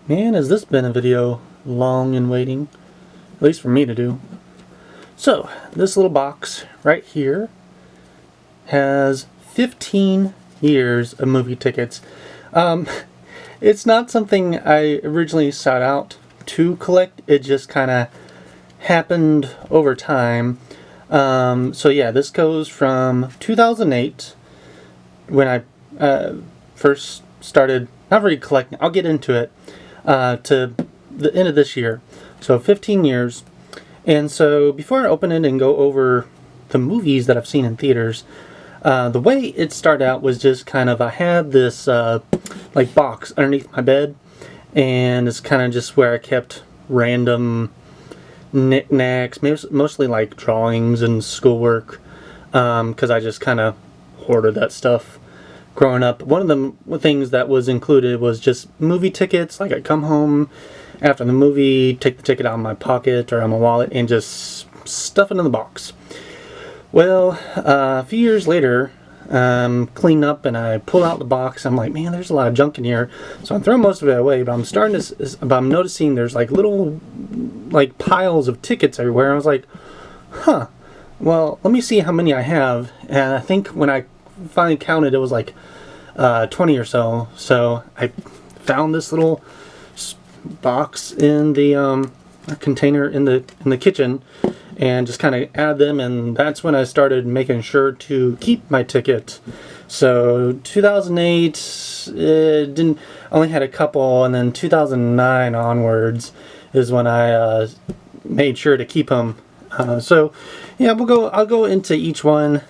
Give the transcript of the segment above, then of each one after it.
Man, has this been a video long in waiting, at least for me to do. So, this little box right here has 15 years of movie tickets. It's not something I originally sought out to collect, it just kind of happened over time. So yeah, this goes from 2008, when I first started, not really collecting, I'll get into it, to the end of this year. So 15 years. And so before I open it and go over the movies that I've seen in theaters, the way it started out was just kind of, I had this like box underneath my bed, and it's kind of just where I kept random knickknacks, mostly like drawings and schoolwork, because I just kind of hoarded that stuff growing up. One of the things that was included was just movie tickets. Like, I'd come home after the movie, take the ticket out of my pocket or out of my wallet, and just stuff it in the box. Well, a few years later, cleaned up and I pulled out the box. I'm like, man, there's a lot of junk in here. So I'm throwing most of it away, but I'm noticing there's like little like piles of tickets everywhere. I was like, huh, well, let me see how many I have. And I think when I finally counted, it was like 20 or so. So I found this little box in the container in the kitchen, and just kind of add them, and that's when I started making sure to keep my ticket. So 2008, didn't only had a couple, and then 2009 onwards is when I made sure to keep them. So yeah, I'll go into each one.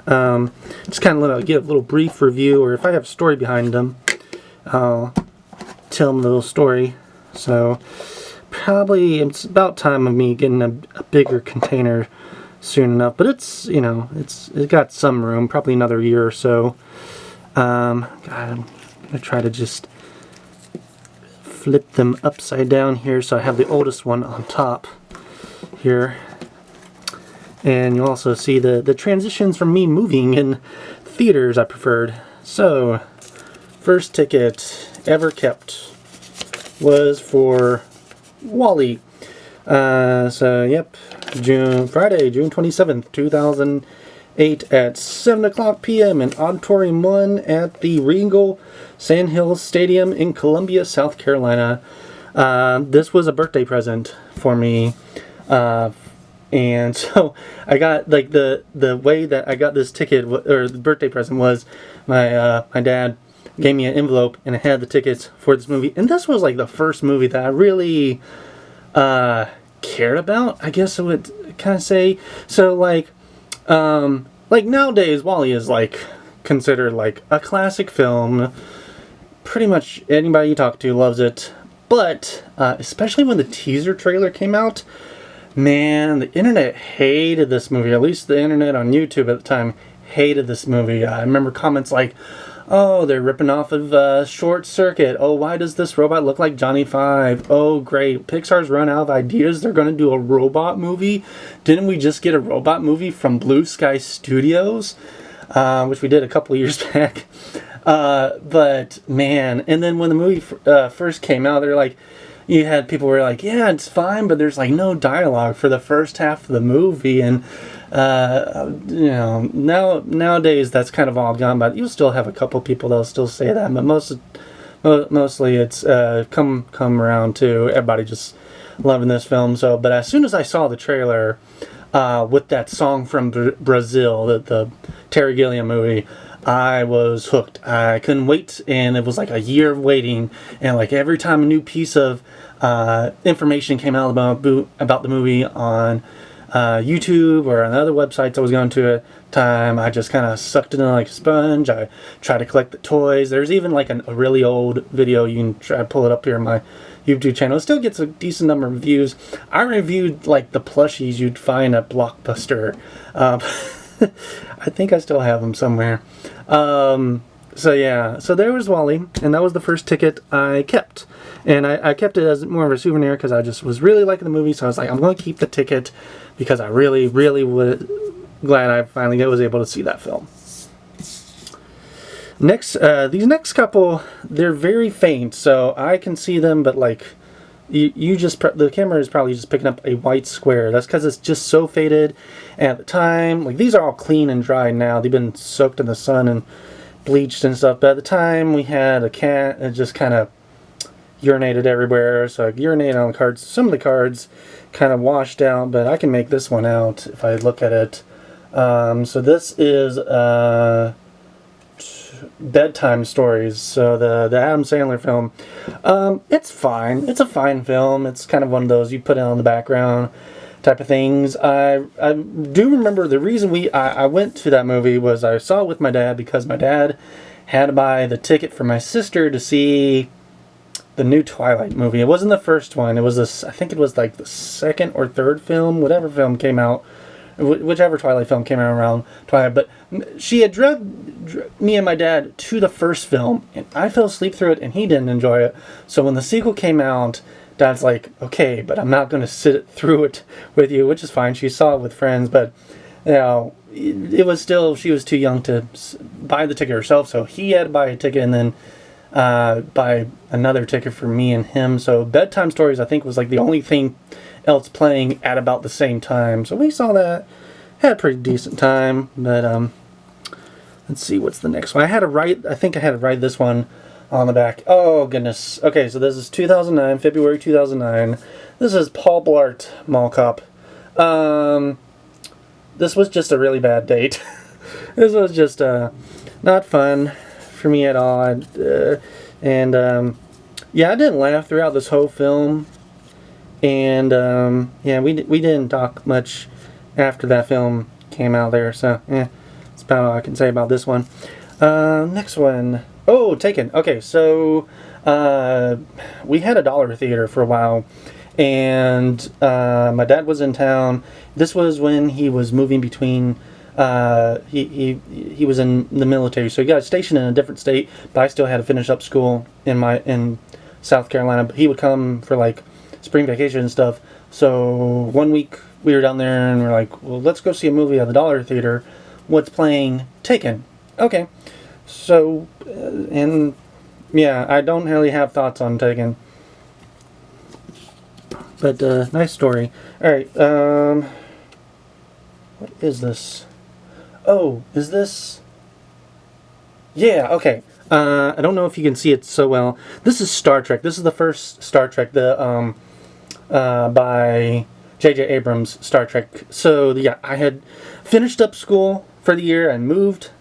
Just kind of give a little brief review, or if I have a story behind them, I'll tell them a little story. So probably it's about time of me getting a bigger container soon enough, but it's got some room, probably another year or so. God, I'm gonna try to just flip them upside down here so I have the oldest one on top here. And you'll also see the transitions from me moving in theaters I preferred. So, first ticket ever kept was for WALL-E. So, yep, Friday, June 27th, 2008 at 7 o'clock p.m. in Auditorium 1 at the Regal Sandhills Stadium in Columbia, South Carolina. This was a birthday present for me. And so I got, like, the way that I got this ticket, or the birthday present, was my dad gave me an envelope and it had the tickets for this movie. And this was like the first movie that I really cared about, I guess I would kind of say. So like nowadays, WALL-E is like considered like a classic film. Pretty much anybody you talk to loves it. But especially when the teaser trailer came out, man, the internet hated this movie. At least the internet on YouTube at the time hated this movie. I remember comments like, oh, they're ripping off of Short Circuit. Oh, why does this robot look like Johnny Five? Oh, great. Pixar's run out of ideas. They're going to do a robot movie. Didn't we just get a robot movie from Blue Sky Studios? Which we did a couple years back. But, man. And then when the movie first came out, they're like, you had people who were like, yeah, it's fine, but there's like no dialogue for the first half of the movie. And nowadays that's kind of all gone, but you'll still have a couple people that'll still say that, but mostly it's come around to everybody just loving this film. So, but as soon as I saw the trailer with that song from Brazil, the Terry Gilliam movie, I was hooked. I couldn't wait, and it was like a year of waiting, and like every time a new piece of information came out about the movie on YouTube or on other websites I was going to at the time, I just kind of sucked it in like a sponge. I tried to collect the toys. There's even like a really old video, you can try to pull it up here on my YouTube channel. It still gets a decent number of views. I reviewed like the plushies you'd find at Blockbuster. I think I still have them somewhere. So yeah, so there was WALL-E, and that was the first ticket I kept. And I kept it as more of a souvenir because I just was really liking the movie, so I was like, I'm going to keep the ticket because I really, really was glad I finally was able to see that film. Next, these next couple, they're very faint, so I can see them, but like, you just, the camera is probably just picking up a white square. That's because it's just so faded. And at the time, like, these are all clean and dry now. They've been soaked in the sun and bleached and stuff. But at the time, we had a cat that just kind of urinated everywhere. So I urinated on the cards. Some of the cards kind of washed out, but I can make this one out if I look at it. So this is Bedtime Stories, so the Adam Sandler film. It's fine. It's a fine film. It's kind of one of those you put it on the background type of things. I do remember the reason I went to that movie was I saw it with my dad because my dad had to buy the ticket for my sister to see the new Twilight movie. It wasn't the first one. It was this. I think it was like the second or third film, whatever film came out. Whichever Twilight film came out around Twilight, but she had drugged me and my dad to the first film, and I fell asleep through it, and he didn't enjoy it. So when the sequel came out, Dad's like, okay, but I'm not going to sit through it with you, which is fine. She saw it with friends, but you know, it was still, she was too young to buy the ticket herself, so he had to buy a ticket and then buy another ticket for me and him. So Bedtime Stories, I think, was like the only thing else playing at about the same time. So we saw that, had a pretty decent time. But let's see, what's the next one? I think I had to write this one on the back. Oh goodness. Okay, so this is 2009, February 2009. This is Paul Blart Mall Cop. This was just a really bad date. This was just not fun for me at all. Yeah, I didn't laugh throughout this whole film. And yeah, we didn't talk much after that film came out there, so yeah, that's about all I can say about this one. Next one. Oh, Taken. Okay, so we had a dollar theater for a while, and my dad was in town. This was when he was moving between. He was in the military, so he got stationed in a different state, but I still had to finish up school in South Carolina. But he would come for like spring vacation and stuff. So one week we were down there and we're like, well, let's go see a movie at the dollar theater. What's playing? Taken. Okay. So and yeah, I don't really have thoughts on Taken, but nice story. All right. What is this? Oh, is this? Yeah. Okay. I don't know if you can see it so well. This is Star Trek. This is the first Star Trek. By J.J. Abrams, Star Trek. So yeah, I had finished up school for the year and moved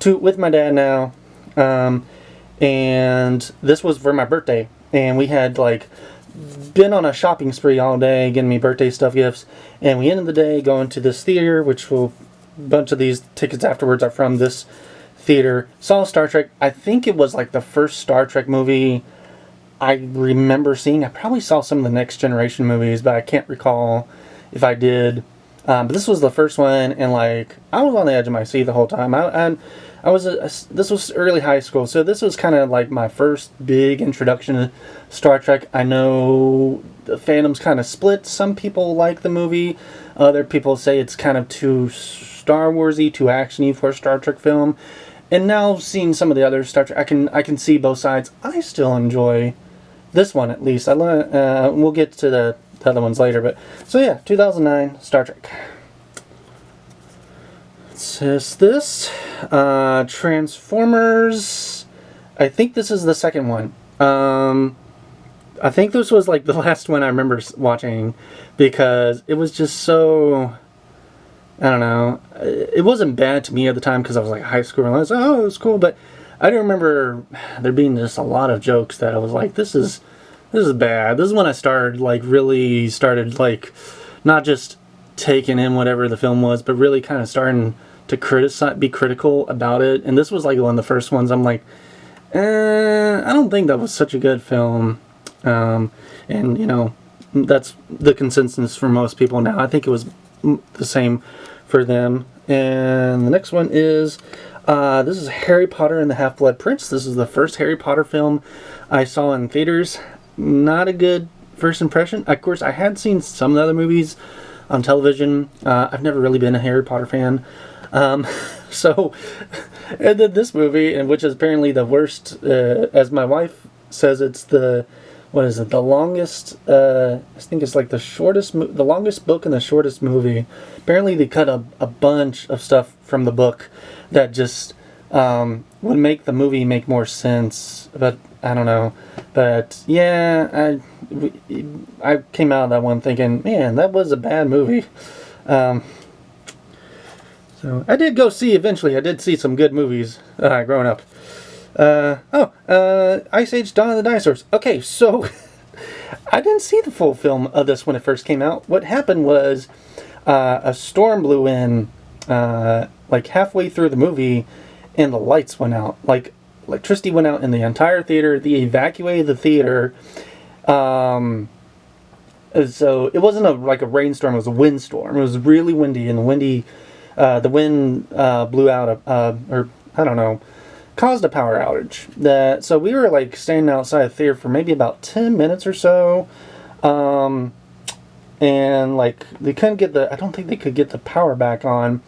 with my dad now, and this was for my birthday, and we had like been on a shopping spree all day, getting me birthday stuff, gifts, and we ended the day going to this theater, which a bunch of these tickets afterwards are from this theater. Saw Star Trek. I think it was like the first Star Trek movie I remember seeing. I probably saw some of the Next Generation movies, but I can't recall if I did. But this was the first one, and like I was on the edge of my seat the whole time. This was early high school, so this was kind of like my first big introduction to Star Trek. I know the fandom's kind of split. Some people like the movie. Other people say it's kind of too Star Warsy, too actiony for a Star Trek film. And now seeing some of the other Star Trek, I can see both sides. I still enjoy this one, at least. We'll get to the other ones later. But so yeah, 2009 Star Trek. It's this Transformers. I think this is the second one. I think this was like the last one I remember watching because it was just so. I don't know. It wasn't bad to me at the time because I was like high school and I was like, oh, it was cool. But I do remember there being just a lot of jokes that I was like, this is bad. This is when I really started not just taking in whatever the film was, but really kind of starting to be critical about it. And this was like one of the first ones I'm like, I don't think that was such a good film. And you know, that's the consensus for most people now. I think it was the same for them. And the next one is this is Harry Potter and the Half-Blood Prince. This is the first Harry Potter film I saw in theaters. Not a good first impression. Of course, I had seen some of the other movies on television. I've never really been a Harry Potter fan. So, and then this movie, and which is apparently the worst, as my wife says, it's the, what is it, the longest, I think it's like the shortest, the longest book and the shortest movie. Apparently they cut a bunch of stuff from the book that just would make the movie make more sense, but I don't know. But yeah, I came out of that one thinking, man, that was a bad movie. So I did go see, eventually, I did see some good movies growing up. Ice Age Dawn of the Dinosaurs. Okay, so I didn't see the full film of this when it first came out. What happened was a storm blew in like halfway through the movie and the lights went out. Like electricity went out in the entire theater. They evacuated the theater. So it wasn't like a rainstorm, it was a windstorm. It was really windy, and the wind blew out or I don't know, caused a power outage. So we were like standing outside the theater for maybe about 10 minutes or so. And like they couldn't get I don't think they could get the power back on.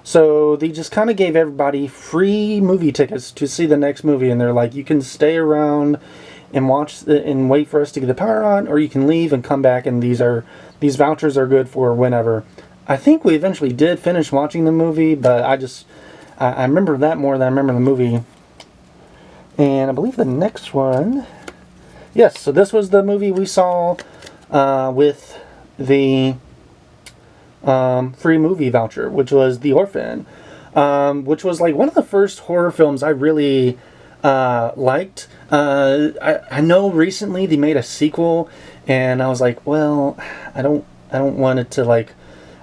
So they just kind of gave everybody free movie tickets to see the next movie, and they're like, you can stay around and watch and wait for us to get the power on, or you can leave and come back, and these vouchers are good for whenever. I think we eventually did finish watching the movie, but I remember that more than I remember the movie. And I believe the next one, yes, so this was the movie we saw with the free movie voucher, which was The Orphan, which was like one of the first horror films I really liked. I know recently they made a sequel, and I was like, well, I don't want it to like,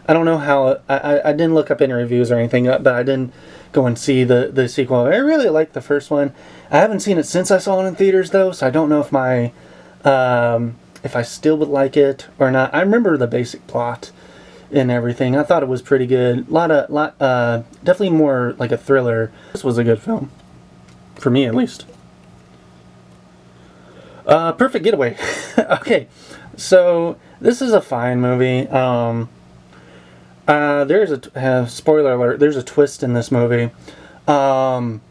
I don't know how, I didn't look up any reviews or anything, but I didn't go and see the sequel. I really liked the first one. I haven't seen it since I saw it in theaters though, so I don't know if if I still would like it or not. I remember the basic plot and everything. I thought it was pretty good. Definitely more like a thriller. This was a good film, for me at least. Perfect Getaway. Okay, so this is a fine movie. There's a spoiler alert. There's a twist in this movie, and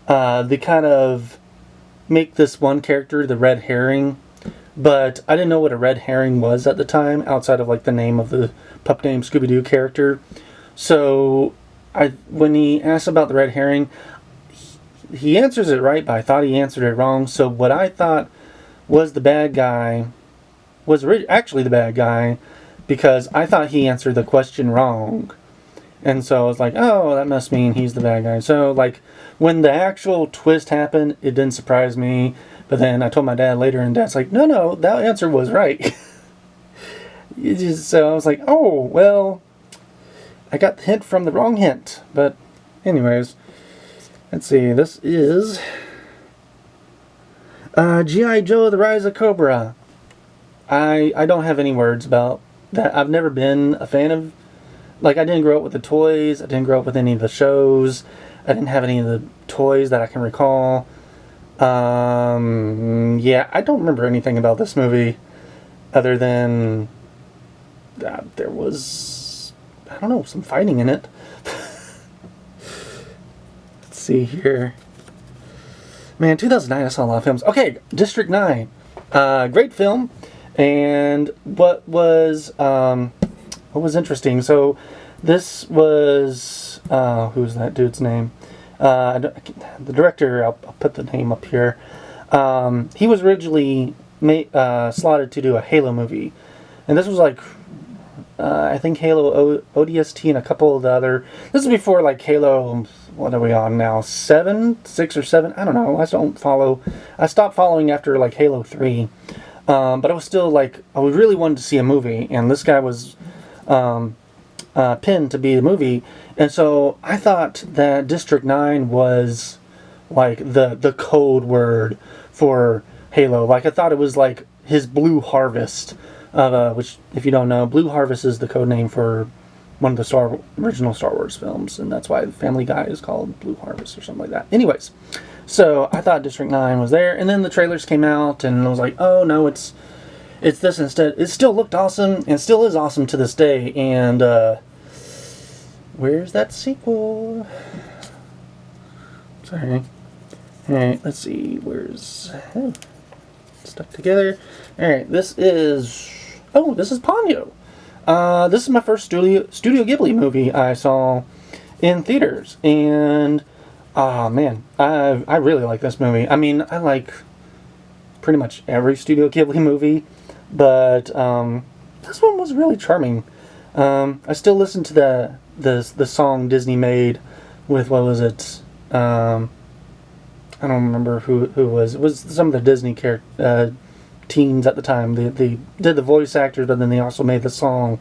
they kind of make this one character the red herring, but I didn't know what a red herring was at the time, outside of like the name of the pup named Scooby-Doo character. So when he asked about the red herring, he answers it right, but I thought he answered it wrong. So what I thought was the bad guy was actually the bad guy, because I thought he answered the question wrong. And so I was like, oh, that must mean he's the bad guy. So like when the actual twist happened, it didn't surprise me. But then I told my dad later, and Dad's like, no, that answer was right. So I was like, oh, well, I got the hint from the wrong hint. But anyways, let's see. This is G.I. Joe, The Rise of Cobra. I don't have any words about that. I've never been a fan of, like, I didn't grow up with the toys. I didn't grow up with any of the shows. I didn't have any of the toys that I can recall. Yeah, I don't remember anything about this movie other than that there was, I don't know, some fighting in it. Let's see here. Man, 2009, I saw a lot of films. Okay, District 9. Great film. And what was interesting, so this was, who's that dude's name? The director, I'll put the name up here. He was originally slotted to do a Halo movie. And this was like, I think Halo ODST and a couple of the other. This is before like Halo, what are we on now? 6 or 7? I don't know. I stopped following after like Halo 3. But I was still like, I really wanted to see a movie, and this guy was pinned to be the movie. And so I thought that District 9 was like the code word for Halo. Like I thought it was like his Blue Harvest, which if you don't know, Blue Harvest is the code name for one of the original Star Wars films, and that's why the Family Guy is called Blue Harvest or something like that. Anyways, so I thought District 9 was there, and then the trailers came out, and I was like, oh no, it's this instead. It still looked awesome, and still is awesome to this day, and where's that sequel? Sorry. Alright, let's see. Where's... stuck together. Alright, this is... oh, this is Ponyo. This is my first Studio Ghibli movie I saw in theaters. And... oh, man. I really like this movie. I mean, I like pretty much every Studio Ghibli movie. But, this one was really charming. I still listen to the song Disney made with, what was it? I don't remember who it was. It was some of the Disney teens at the time. They did the voice actors, but then they also made the song.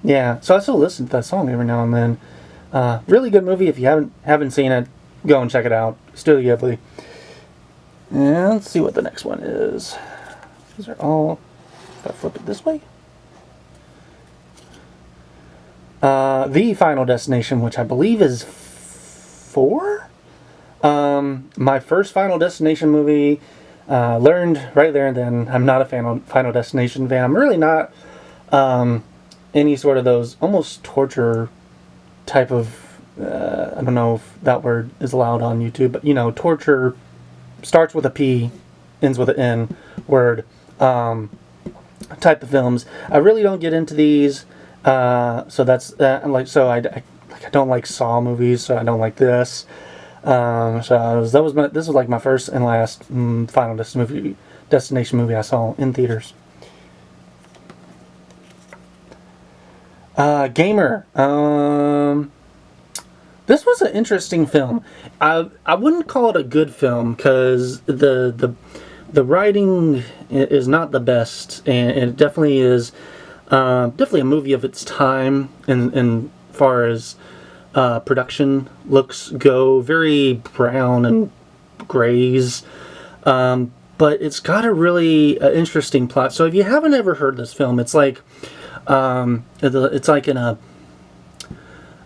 Yeah, so I still listen to that song every now and then. Really good movie. If you haven't seen it, go and check it out. Studio Ghibli. And let's see what the next one is. These are all... if I flip it this way. The Final Destination, which I believe is 4? My first Final Destination movie, learned right there and then I'm not a Final Destination fan. I'm really not any sort of those almost torture type of, I don't know if that word is allowed on YouTube, but you know, torture starts with a P, ends with an N word, type of films. I really don't get into these, so that's, I don't like Saw movies, so I don't like this. This was like my first and last Final Destination movie I saw in theaters. Gamer. This was an interesting film. I wouldn't call it a good film because the writing is not the best, and it definitely is definitely a movie of its time in far as production looks go. Very brown and grays, but it's got a really interesting plot. So if you haven't ever heard this film, it's like in a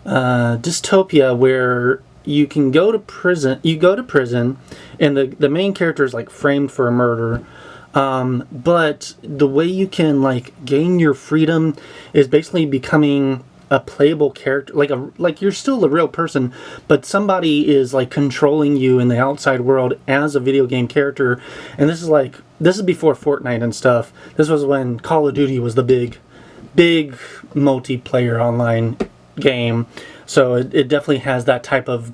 dystopia where you can go to prison. You go to prison, and the main character is like framed for a murder. But the way you can like gain your freedom is basically becoming a playable character, like you're still a real person, but somebody is like controlling you in the outside world as a video game character. And this is before Fortnite and stuff. This was when Call of Duty was the big multiplayer online game. So it definitely has that type of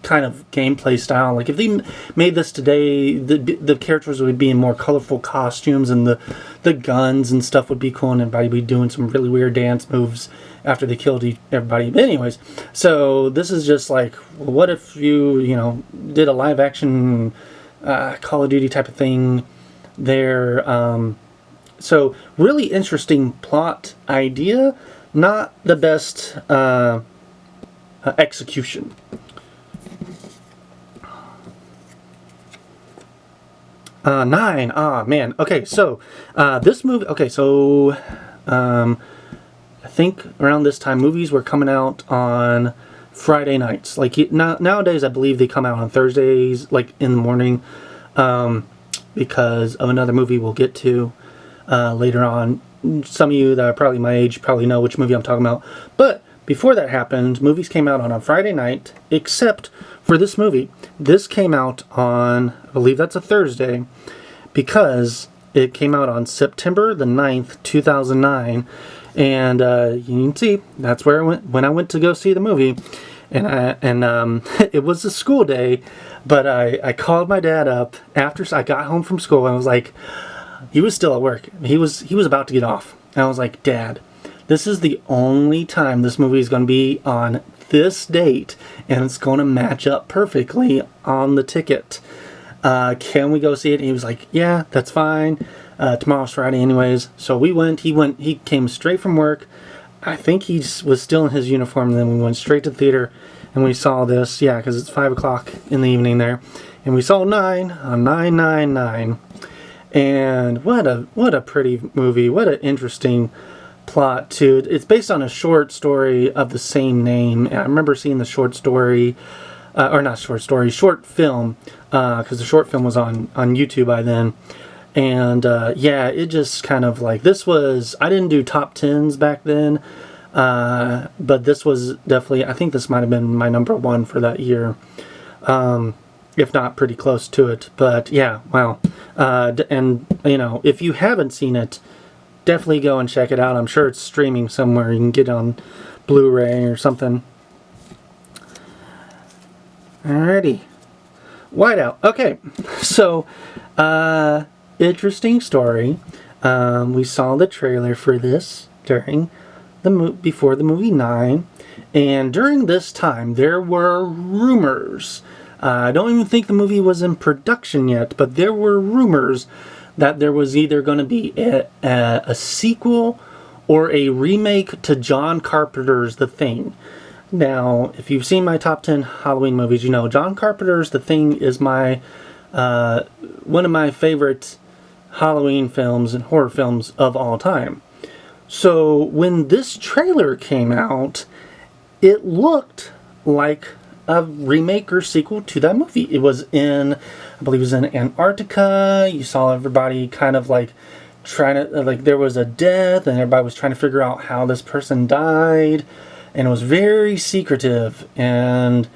kind of gameplay style. Like if they made this today, the characters would be in more colorful costumes, and the guns and stuff would be cool, and everybody would be doing some really weird dance moves after they killed everybody. But anyways, so this is just like, what if you did a live action Call of Duty type of thing there. So really interesting plot idea, not the best execution. Nine. Ah, man. Okay, so this movie. Okay, so I think around this time, movies were coming out on Friday nights. Like nowadays, I believe they come out on Thursdays, like in the morning, because of another movie we'll get to later on. Some of you that are probably my age probably know which movie I'm talking about. But before that happened, movies came out on a Friday night, except for this movie. This came out on, I believe that's a Thursday, because it came out on September the 9th, 2009. And you can see, that's where I went when I went to go see the movie. And it was a school day, but I called my dad up after I got home from school, and I was like, he was still at work. He was about to get off. And I was like, Dad, this is the only time this movie is going to be on this date, and it's going to match up perfectly on the ticket. Can we go see it? And he was like, yeah, that's fine. Tomorrow's Friday anyways. So we went. He came straight from work. I think he was still in his uniform, and then we went straight to the theater, and we saw this. Yeah, because it's 5 o'clock in the evening there. And we saw 9 on 999. And what a pretty movie. What an interesting plot too. It's based on a short story of the same name. And I remember seeing the short story, short film, because the short film was on YouTube by then. And yeah, it just kind of like, I didn't do top 10s back then. But this was definitely, I think this might have been my number one for that year. If not pretty close to it. But yeah, wow. And, you know, if you haven't seen it, definitely go and check it out. I'm sure it's streaming somewhere. You can get it on Blu-ray or something. Alrighty. Whiteout. Okay, so, interesting story. We saw the trailer for this during before the movie 9, and during this time there were rumors. I don't even think the movie was in production yet, but there were rumors that there was either going to be a sequel or a remake to John Carpenter's The Thing. Now, if you've seen my top 10 Halloween movies, you know John Carpenter's The Thing is my one of my favorite Halloween films and horror films of all time. So when this trailer came out, it looked like a remake or sequel to that movie. It was in, I believe it was in Antarctica. You saw everybody kind of like trying to, like there was a death and everybody was trying to figure out how this person died. And it was very secretive. And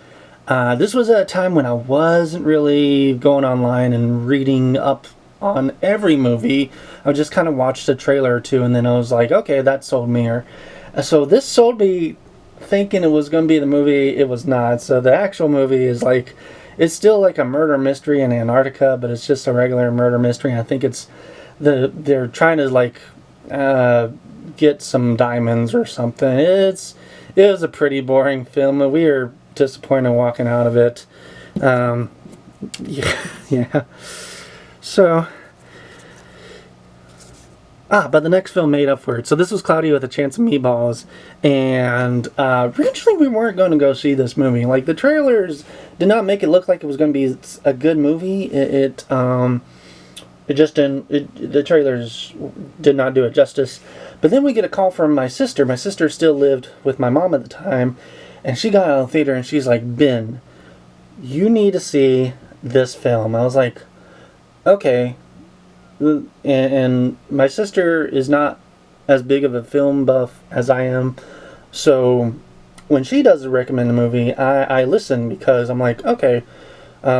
this was at a time when I wasn't really going online and reading up on every movie. I just kind of watched a trailer or two and then I was like, okay, that sold me. So this sold me thinking it was going to be the movie. It was not. So the actual movie is like, it's still like a murder mystery in Antarctica, but it's just a regular murder mystery. I think it's they're trying to like get some diamonds or something. It was a pretty boring film. We were disappointed walking out of it. Yeah. So, but the next film made up for it. So this was Cloudy with a Chance of Meatballs, and originally we weren't going to go see this movie. Like the trailers did not make it look like it was going to be a good movie. It just didn't. The trailers did not do it justice. But then we get a call from my sister. My sister still lived with my mom at the time, and she got out of the theater and she's like, "Ben, you need to see this film." I was like, okay. And my sister is not as big of a film buff as I am, so when she does recommend a movie, I listen because I'm like, okay,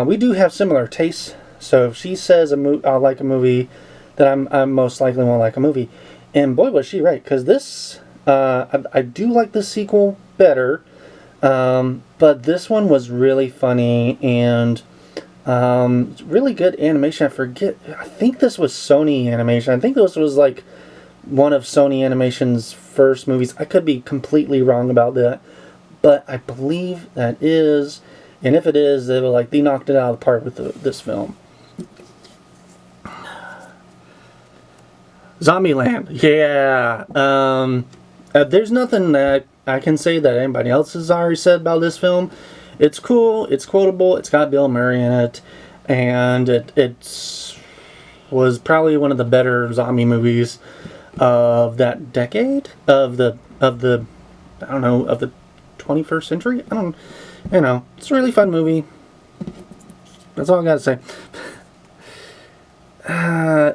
we do have similar tastes. So if she says I like a movie, then I'm most likely won't like a movie. And boy, was she right, because this I do like the sequel better, but this one was really funny and really good animation. I think this was Sony Animation. I think this was like one of Sony Animation's first movies. I could be completely wrong about that, but I believe that is. And if it is, they knocked it out of the park with this film. Zombieland, yeah. There's nothing that I can say that anybody else has already said about this film. It's cool, it's quotable, it's got Bill Murray in it, and it was probably one of the better zombie movies of that decade, of the 21st century. It's a really fun movie. That's all I gotta say.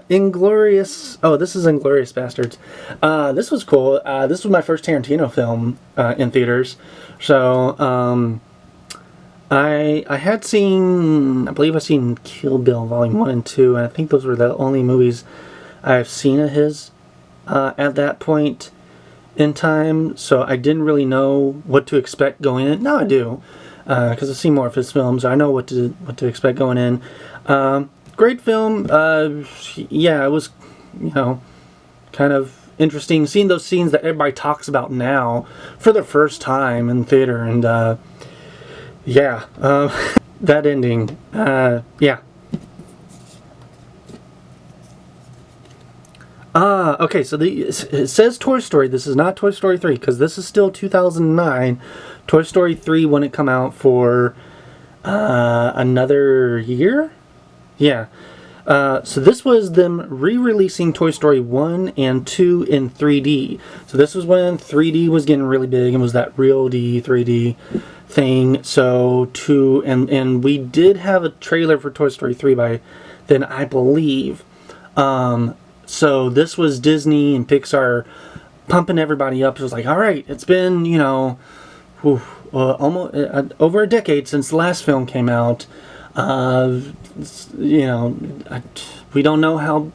Inglourious. Oh, this is Inglourious Bastards. This was cool. This was my first Tarantino film in theaters. So, I had seen, I believe I've seen Kill Bill Volume 1 and 2, and I think those were the only movies I've seen of his at that point in time, so I didn't really know what to expect going in. Now I do, because I've seen more of his films. I know what to expect going in. Great film. Yeah, it was, kind of interesting seeing those scenes that everybody talks about now for the first time in theater, and yeah, that ending, yeah. Okay, so it says Toy Story. This is not Toy Story 3, because this is still 2009. Toy Story 3 wouldn't come out for another year? Yeah. So this was them re-releasing Toy Story 1 and 2 in 3D. So this was when 3D was getting really big and was that real 3D thing. So and we did have a trailer for Toy Story 3 by then, I believe. So this was Disney and Pixar pumping everybody up. It was like, all right, it's been, you know, almost over a decade since the last film came out. You know, we don't know how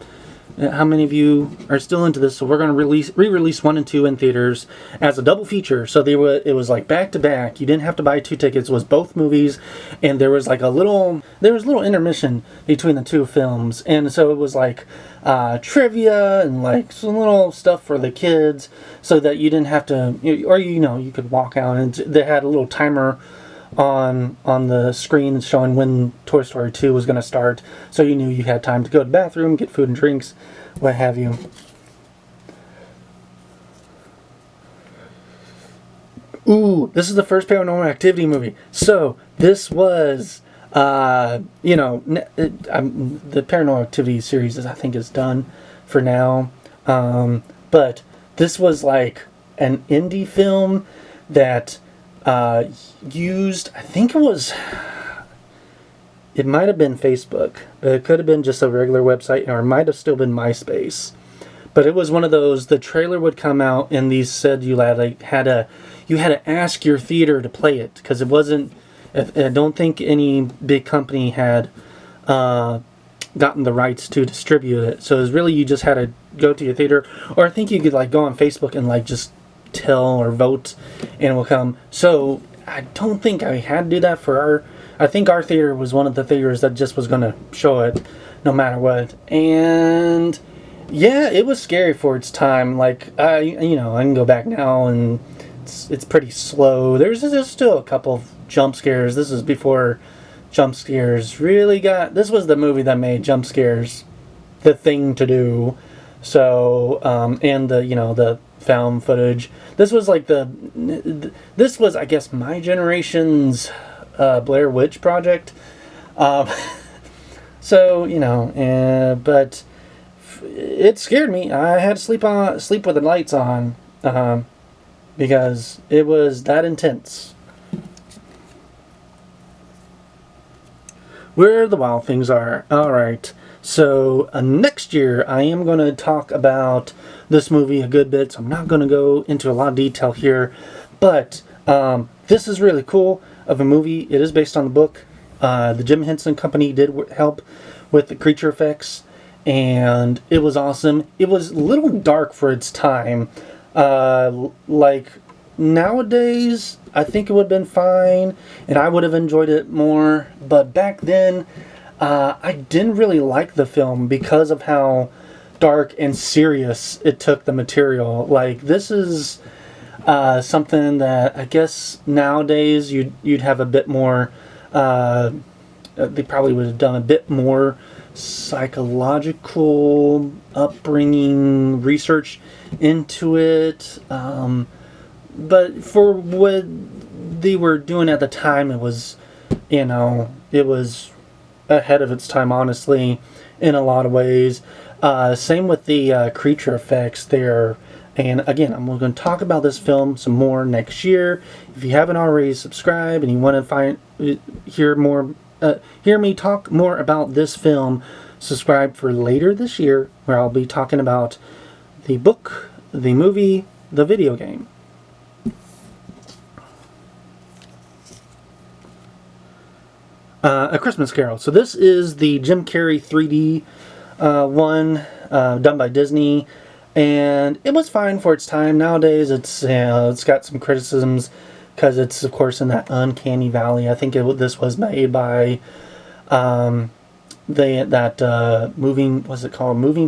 many of you are still into this, so we're going to re-release 1 and 2 in theaters as a double feature. So it was like back to back. You didn't have to buy 2 tickets. It was both movies, and there was like a little intermission between the 2 films, and so it was like trivia and like some little stuff for the kids, so that you didn't have to, or you could walk out, and they had a little timer on the screen showing when Toy Story 2 was going to start, so you knew you had time to go to the bathroom, get food and drinks, what have you. Ooh, this is the first Paranormal Activity movie. So this was, the Paranormal Activity series, I think, is done for now. But this was like an indie film that used, I think it might have been Facebook, but it could have been just a regular website, or it might have still been MySpace. But it was one of those, the trailer would come out and these said you had to ask your theater to play it, because it wasn't, I don't think any big company had gotten the rights to distribute it. So it was really, you just had to go to your theater, or I think you could like go on Facebook and like just tell or vote and it will come. So I don't think I had to do that for I think our theater was one of the theaters that just was going to show it no matter what. And yeah, it was scary for its time. Like, I can go back now and it's pretty slow. There's still a couple of jump scares. This is before jump scares really this was the movie that made jump scares the thing to do. So, and the found footage. This was like this was, I guess, my generation's Blair Witch Project. So, but it scared me. I had to sleep with the lights on, because it was that intense. Where the wild things are. Alright, so next year I am going to talk about this movie a good bit, so I'm not going to go into a lot of detail here, but this is really cool of a movie. It is based on the book. The Jim Henson Company did help with the creature effects, and it was awesome. It was a little dark for its time. Like nowadays, I think it would have been fine, and I would have enjoyed it more, but back then, I didn't really like the film because of how dark and serious it took the material. Like, this is something that I guess nowadays you'd have a bit more, they probably would have done a bit more psychological upbringing research into it, but for what they were doing at the time, it was ahead of its time, honestly, in a lot of ways. Same with the creature effects there. And again, I'm going to talk about this film some more next year. If you haven't already subscribed and you want to hear me talk more about this film, subscribe for later this year, where I'll be talking about the book, the movie, the video game. A Christmas Carol. So this is the Jim Carrey 3D one, done by Disney, and it was fine for its time. Nowadays, it's got some criticisms because it's, of course, in that uncanny valley. I think this was made by Moving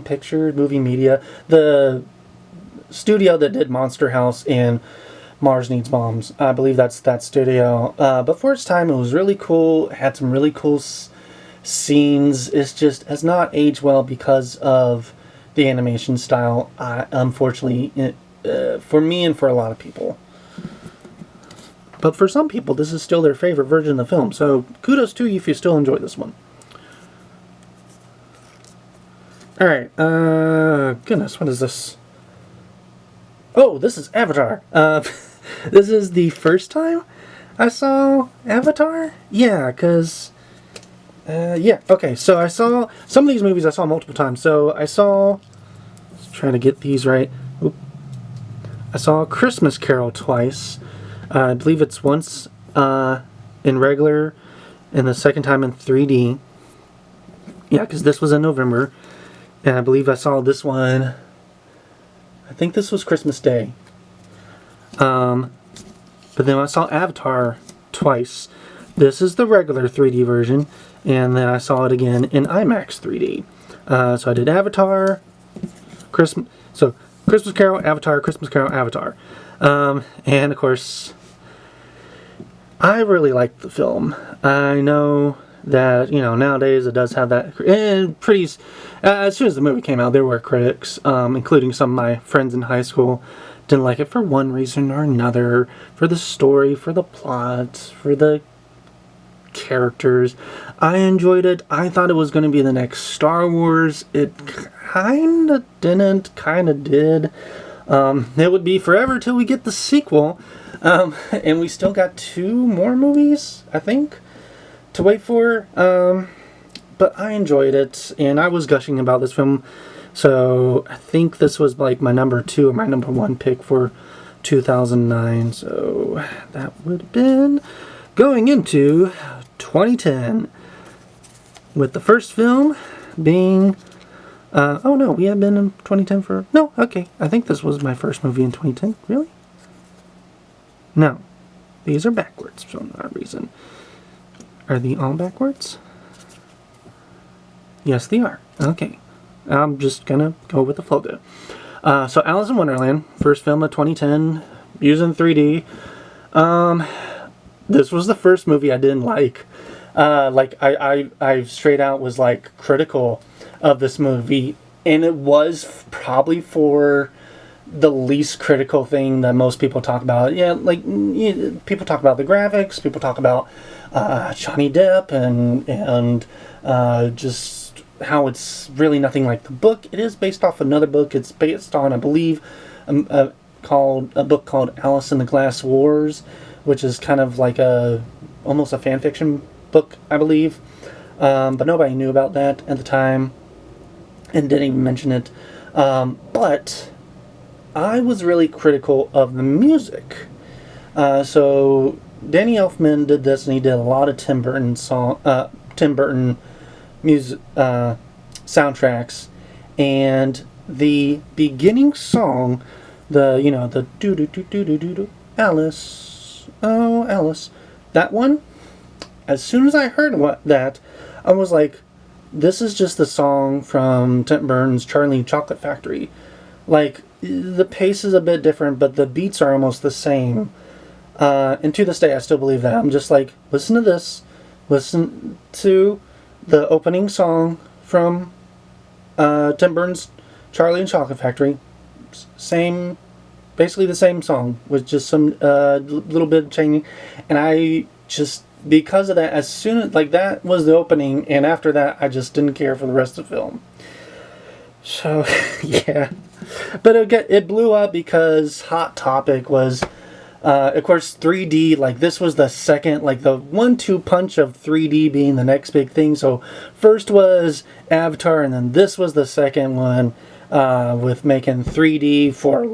Pictures, Moving Media, the studio that did Monster House and Mars Needs Moms. I believe that's that studio. But for its time, it was really cool. It had some really cool scenes. It's just has not aged well because of the animation style, unfortunately, for me and for a lot of people. But for some people, this is still their favorite version of the film. So kudos to you if you still enjoy this one. Alright, goodness, what is this? Oh, this is Avatar. This is the first time I saw Avatar? Yeah, because... yeah, okay, so I saw... Some of these movies I saw multiple times. So I saw... Let's try to get these right. Oop. I saw A Christmas Carol twice. I believe it's once in regular and the second time in 3D. Yeah, because this was in November. And I believe I saw this one, I think this was Christmas Day. But then I saw Avatar twice. This is the regular 3D version, and then I saw it again in IMAX 3D. So I did Avatar, Christmas Carol, Avatar, Christmas Carol, Avatar. And of course, I really liked the film. I know that, nowadays it does have that, and as soon as the movie came out, there were critics, including some of my friends in high school, didn't like it for one reason or another, for the story, for the plot, for the characters. I enjoyed it. I thought it was going to be the next Star Wars. It kinda didn't, kinda did. It would be forever till we get the sequel, and we still got 2 more movies, I think, to wait for. But I enjoyed it, and I was gushing about this film. So I think this was like my number 2 or my number 1 pick for 2009. So that would have been going into 2010, with the first film being oh no, we have been in 2010 for, no, okay, I think this was my first movie in 2010. Really? No, these are backwards for some reason. Are they all backwards? Yes, they are. Okay, I'm just gonna go with the flow there. So Alice in Wonderland, first film of 2010, using 3D. This was the first movie I didn't like. I straight out was like critical of this movie, and it was probably for the least critical thing that most people talk about. Yeah, people talk about the graphics, people talk about Johnny Depp, and just how it's really nothing like the book. It is based off another book. It's based on, I believe, a book called Alice in the Glass Wars, which is kind of like almost a fan fiction book, I believe. But nobody knew about that at the time and didn't even mention it. But I was really critical of the music. So Danny Elfman did this, and he did a lot of Tim Burton music soundtracks, and the beginning song, the do do do do do do do Alice, oh Alice, that one. As soon as I heard that, I was like, this is just the song from Tim Burton's Charlie and Chocolate Factory. Like, the pace is a bit different, but the beats are almost the same. And to this day, I still believe that. I'm just like, listen to this. Listen to the opening song from Tim Burton's Charlie and Chocolate Factory. Same, basically the same song, with just some little bit of changing. And I just, because of that, as soon as, that was the opening, and after that, I just didn't care for the rest of the film. So, yeah. But it blew up because Hot Topic was, of course, 3D. This was the second, the 1-2 punch of 3D being the next big thing. So, first was Avatar, and then this was the second one, with making 3D for,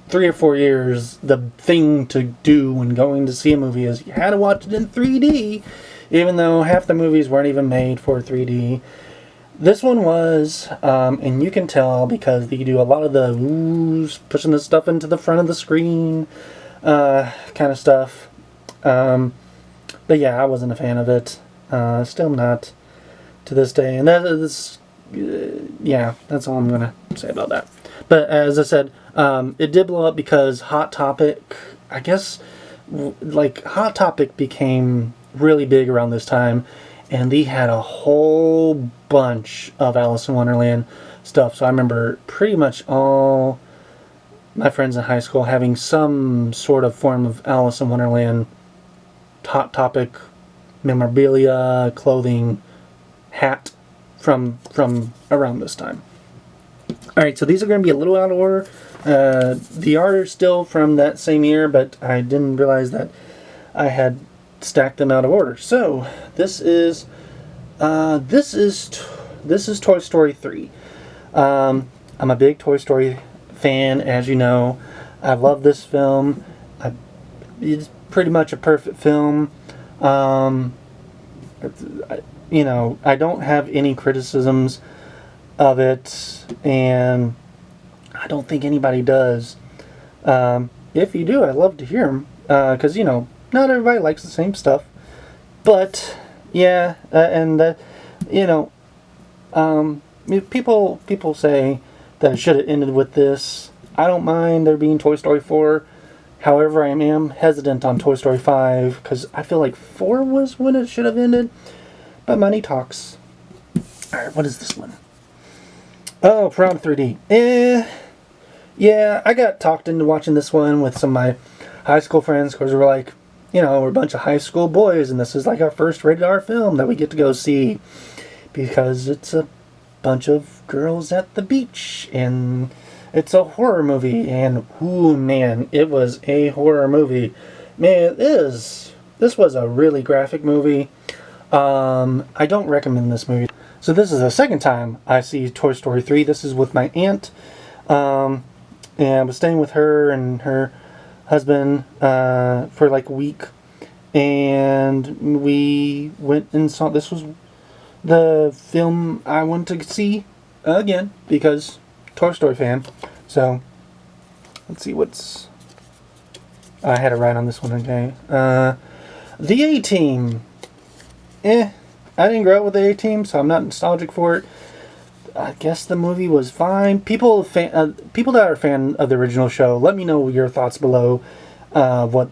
3 or 4 years. The thing to do when going to see a movie is you had to watch it in 3D, even though half the movies weren't even made for 3D. This one was, and you can tell because you do a lot of the pushing the stuff into the front of the screen, kind of stuff. But yeah, I wasn't a fan of it. Still not to this day. And yeah, that's all I'm gonna say about that. But as I said, it did blow up because Hot Topic, I guess, Hot Topic became really big around this time, and they had a whole bunch of Alice in Wonderland stuff. So I remember pretty much all my friends in high school having some sort of form of Alice in Wonderland Hot Topic memorabilia, clothing, hat from around this time. Alright, so these are going to be a little out of order. The art is still from that same year, but I didn't realize that I had stacked them out of order. So this is Toy Story 3. I'm a big Toy Story fan, as you know. I love this film. It's pretty much a perfect film. Um, I don't have any criticisms of it, and I don't think anybody does. If you do, I'd love to hear them, because, not everybody likes the same stuff. But, yeah, you know, people say that it should have ended with this. I don't mind there being Toy Story 4. However, I am hesitant on Toy Story 5, because I feel like 4 was when it should have ended. But money talks. Alright, what is this one? Oh, Piranha 3D. Yeah, I got talked into watching this one with some of my high school friends, because we're like, we're a bunch of high school boys, and this is like our first rated R film that we get to go see, because it's a bunch of girls at the beach, and it's a horror movie, and ooh, man, it was a horror movie. Man, this was a really graphic movie. I don't recommend this movie. So this is the second time I see Toy Story 3. This is with my aunt. And I was staying with her and her husband for like a week. And we went and saw, this was the film I wanted to see again, because Toy Story fan. So, let's see what's... I had it right on this one, okay. The A-Team. I didn't grow up with the A-Team, so I'm not nostalgic for it. I guess the movie was fine. People that are a fan of the original show, let me know your thoughts below what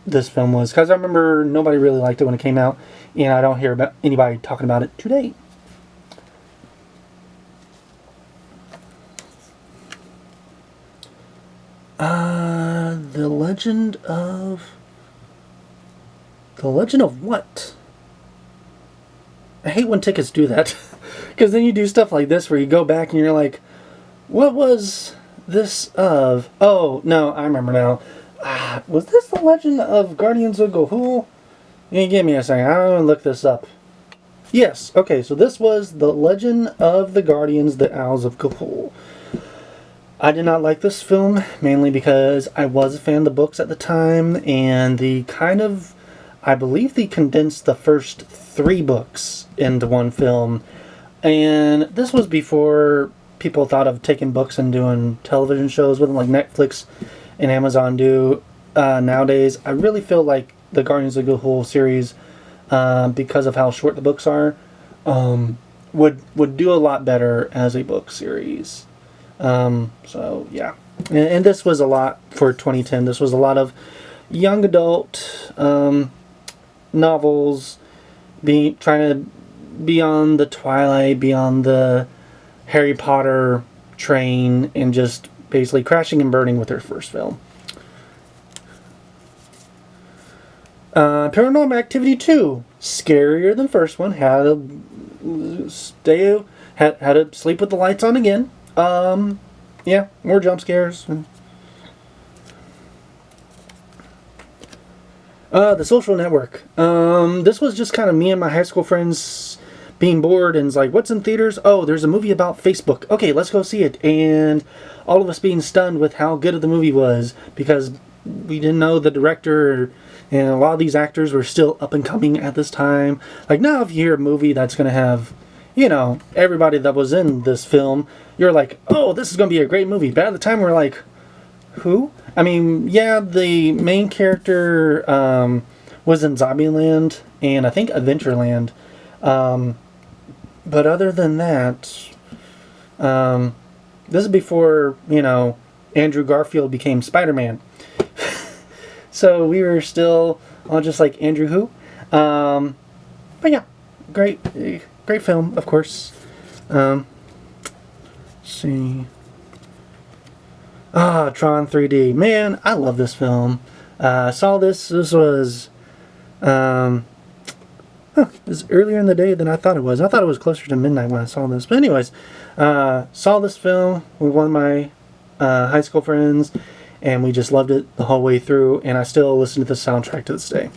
this film was. Because I remember nobody really liked it when it came out, and I don't hear about anybody talking about it today. The Legend of... The Legend of what? I hate when tickets do that. Because then you do stuff like this where you go back and you're like, what was this of? Oh, no, I remember now. Was this The Legend of Guardians of Ga'Hoole? You give me a second. I'm going to look this up. Yes, okay, so this was The Legend of the Guardians, the Owls of Ga'Hoole. I did not like this film, mainly because I was a fan of the books at the time, and I believe they condensed the first 3 books into one film. And this was before people thought of taking books and doing television shows with them, like Netflix and Amazon do nowadays. I really feel like the Guardians of the Ga'Hoole series, because of how short the books are, would do a lot better as a book series. So, yeah. And this was a lot for 2010. This was a lot of young adult novels trying to be on the Twilight, be on the Harry Potter train, and just basically crashing and burning with their first film. Paranormal Activity 2. Scarier than the first one. Had to sleep with the lights on again. Yeah, more jump scares. The Social Network. This was just kind of me and my high school friends being bored, and it's like, what's in theaters? Oh, there's a movie about Facebook. Okay, let's go see it. And all of us being stunned with how good of the movie was, because we didn't know the director, and a lot of these actors were still up and coming at this time. Like, now if you hear a movie that's going to have, everybody that was in this film, you're like, oh, this is going to be a great movie. But at the time, we're like, who? I mean, yeah, the main character was in Zombieland and I think Adventureland. But other than that, this is before, Andrew Garfield became Spider-Man. So we were still all just like Andrew who. But yeah, great film, of course. Let's see. Tron 3D. Man, I love this film. Saw this. This was it was earlier in the day than I thought it was. I thought it was closer to midnight when I saw this. But anyways, saw this film with one of my high school friends, and we just loved it the whole way through, and I still listen to the soundtrack to this day.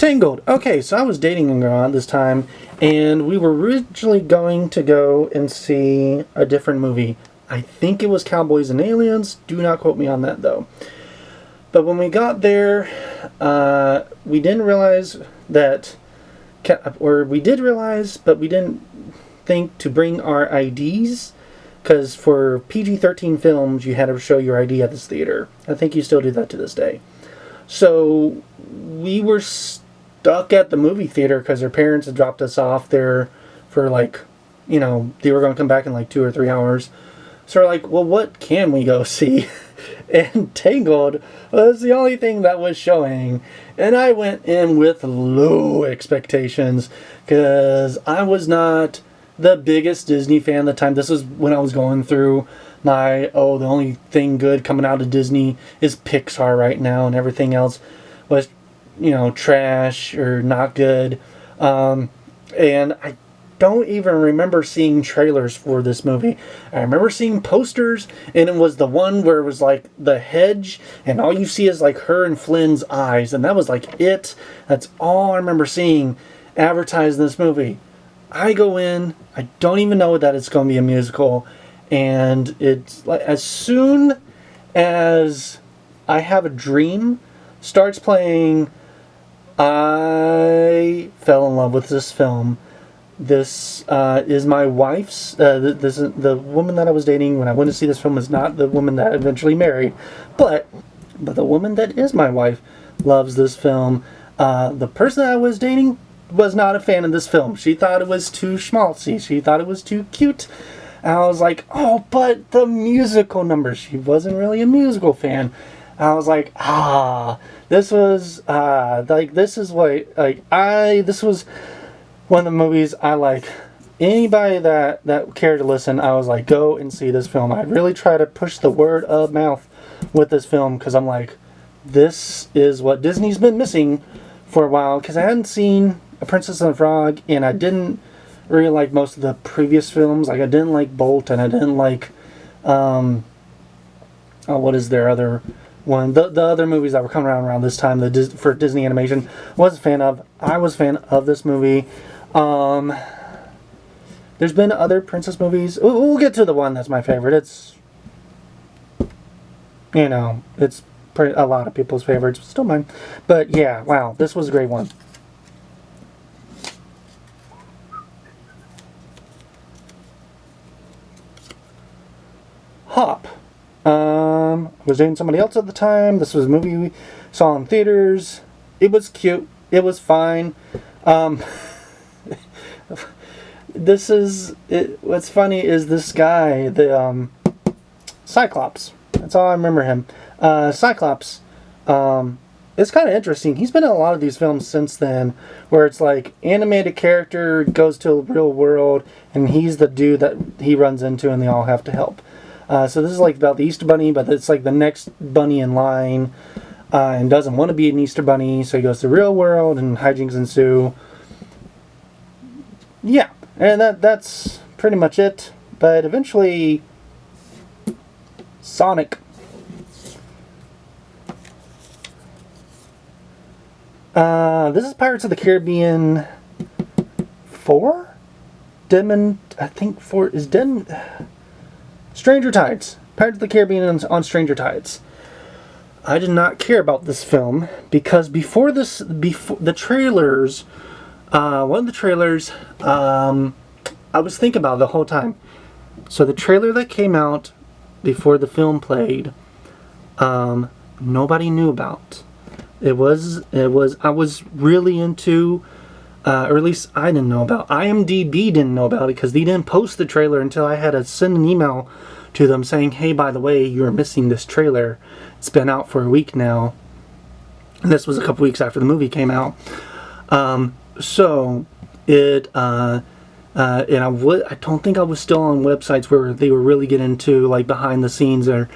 Tangled. Okay, so I was dating a girl at this time, and we were originally going to go and see a different movie. I think it was Cowboys and Aliens. Do not quote me on that, though. But when we got there, we didn't realize that, or we did realize, but we didn't think to bring our IDs, because for PG-13 films, you had to show your ID at this theater. I think you still do that to this day. So we were stuck at the movie theater because their parents had dropped us off there for like, they were going to come back in like 2 or 3 hours. So we're like, well, what can we go see? And Tangled was the only thing that was showing. And I went in with low expectations because I was not the biggest Disney fan at the time. This was when I was going through the only thing good coming out of Disney is Pixar right now, and everything else was, trash or not good. And I don't even remember seeing trailers for this movie. I remember seeing posters, and it was the one where it was like the hedge, and all you see is like her and Flynn's eyes, and that was like it. That's all I remember seeing advertised in this movie. I go in, I don't even know that it's going to be a musical, and it's like as soon as I Have a Dream starts playing, I fell in love with this film. This is my wife's. This is the woman that I was dating when I went to see this film. Is not the woman that I eventually married, but the woman that is my wife loves this film. The person that I was dating was not a fan of this film. She thought it was too schmaltzy. She thought it was too cute. And I was like, oh, but the musical numbers. She wasn't really a musical fan. And I was like, this was this was one of the movies I like. Anybody that cared to listen, I was like, go and see this film. I really try to push the word of mouth with this film because I'm like, this is what Disney's been missing for a while, because I hadn't seen A Princess and the Frog, and I didn't really like most of the previous films. Like, I didn't like Bolt, and I didn't like what is their other one? The other movies that were coming around this time, for Disney animation, was a fan of. I was a fan of this movie. There's been other princess movies. We'll get to the one that's my favorite. It's it's a lot of people's favorites, but still mine. But yeah, wow, this was a great one. Hop. I was dating somebody else at the time. This was a movie we saw in theaters. It was cute. It was fine. What's funny is this guy, the Cyclops. That's all I remember him. Cyclops. It's kind of interesting. He's been in a lot of these films since then, where it's like animated character goes to a real world, and he's the dude that he runs into, and they all have to help. So this is like about the Easter Bunny, but it's like the next bunny in line, and doesn't want to be an Easter Bunny, so he goes to the real world, and hijinks ensue. Yeah, and that's pretty much it. But eventually, Sonic. This is Pirates of the Caribbean 4? I think 4 is Stranger Tides. Pirates of the Caribbean on Stranger Tides. I did not care about this film because before the trailers, one of the trailers, I was thinking about it the whole time. So the trailer that came out before the film played, nobody knew about. I was really into, or at least I didn't know about. IMDb didn't know about it because they didn't post the trailer until I had to send an email to them saying, hey, by the way, you're missing this trailer. It's been out for a week now. And this was a couple weeks after the movie came out. So it, and I don't think I was still on websites where they were really getting into like behind the scenes or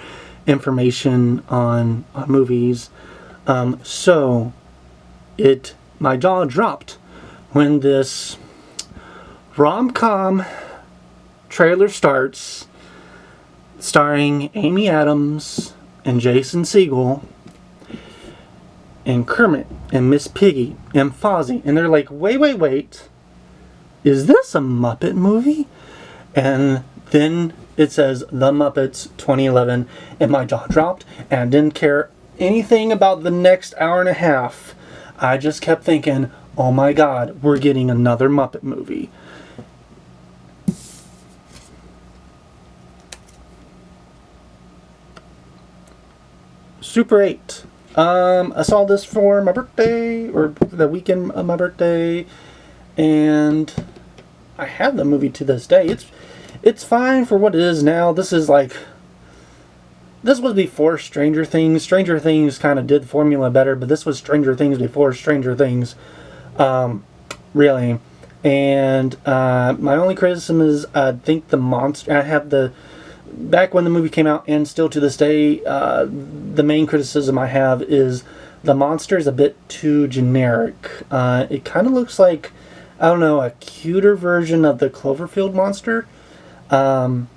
information on movies. So my jaw dropped when this rom-com trailer starts, starring Amy Adams and Jason Segel, and Kermit and Miss Piggy and Fozzie. And they're like, wait. Is this a Muppet movie? And then it says The Muppets 2011, and my jaw dropped, and I didn't care anything about the next hour and a half. I just kept thinking, oh my god, we're getting another Muppet movie. Super 8. I saw this for my birthday, or the weekend of my birthday, and I have the movie to this day. It's fine for what it is now. This was before Stranger Things. Stranger Things kind of did the formula better, but this was Stranger Things before Stranger Things, really. And my only criticism is I think the monster. I have back when the movie came out, and still to this day, the main criticism I have is the monster is a bit too generic. It kind of looks like, I don't know, a cuter version of the Cloverfield monster. Yeah,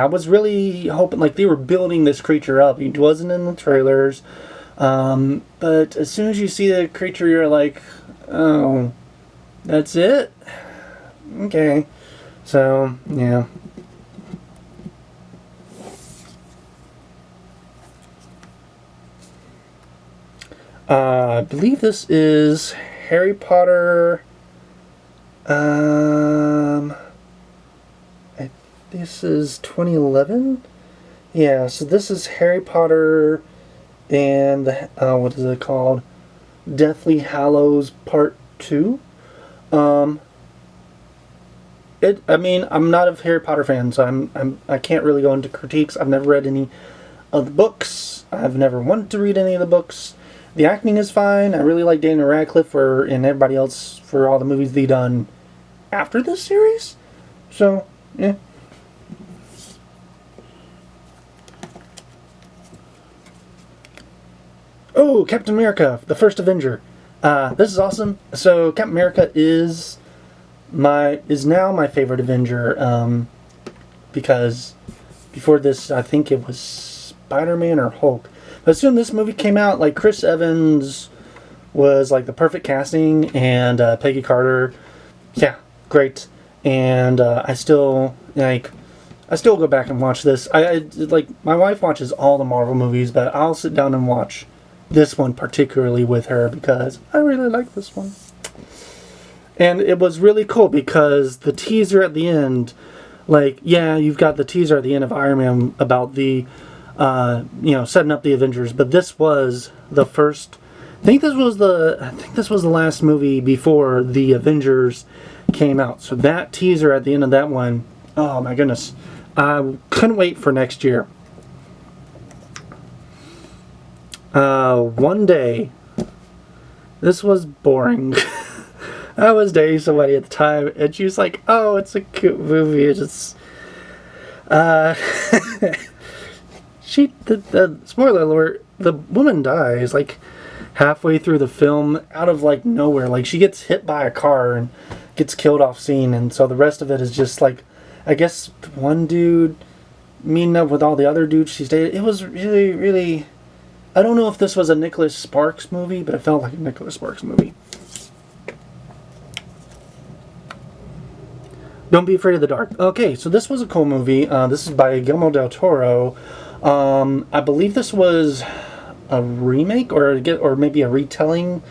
I was really hoping, like, they were building this creature up. It wasn't in the trailers. But as soon as you see the creature, you're like, oh, that's it? Okay. So, yeah. I believe this is Harry Potter. This is 2011. Yeah, so this is Harry Potter and what is it called? Deathly Hallows Part 2. I mean, I'm not a Harry Potter fan, so I can't really go into critiques. I've never read any of the books. I've never wanted to read any of the books. The acting is fine. I really like Daniel Radcliffe and everybody else for all the movies they done after this series. So, yeah. Oh, Captain America, the first Avenger. This is awesome. So, Captain America is now my favorite Avenger. Because before this, I think it was Spider-Man or Hulk. But as soon as this movie came out, like, Chris Evans was like the perfect casting, and Peggy Carter, yeah, great. And I still go back and watch this. I like, my wife watches all the Marvel movies, but I'll sit down and watch this one particularly with her because I really like this one. And it was really cool because the teaser at the end, like, yeah, you've got the teaser at the end of Iron Man about the setting up the Avengers, but this was the first. I think this was the last movie before the Avengers came out. So that teaser at the end of that one, oh my goodness, I couldn't wait for next year. One day, this was boring. I was dating somebody at the time, and she was like, "Oh, it's a cute movie. It's just." The spoiler alert, the woman dies like halfway through the film out of like nowhere. Like, she gets hit by a car and gets killed off scene, and so the rest of it is just like, I guess one dude meeting up with all the other dudes she's dated. It was really, really, I don't know if this was a Nicholas Sparks movie, but it felt like a Nicholas Sparks movie. Don't Be Afraid of the Dark. Okay, so this was a cool movie. This is by Guillermo del Toro. I believe this was a remake or maybe a retelling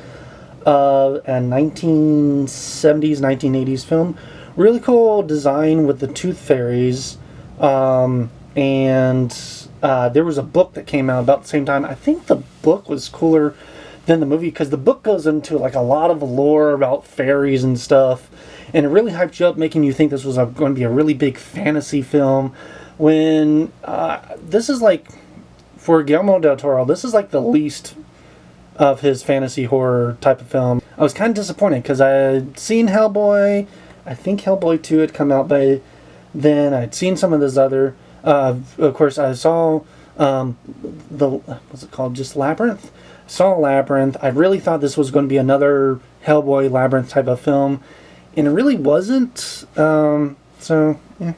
of a 1970s, 1980s film. Really cool design with the tooth fairies. And there was a book that came out about the same time. I think the book was cooler than the movie because the book goes into like a lot of lore about fairies and stuff. And it really hyped you up, making you think this was going to be a really big fantasy film. When this is like, for Guillermo del Toro, this is like the least of his fantasy horror type of film. I was kind of disappointed because I had seen Hellboy. I think Hellboy 2 had come out by then. I'd seen some of this other. Of course, I saw what's it called? Just Labyrinth. Saw Labyrinth. I really thought this was going to be another Hellboy Labyrinth type of film. And it really wasn't. So, yeah.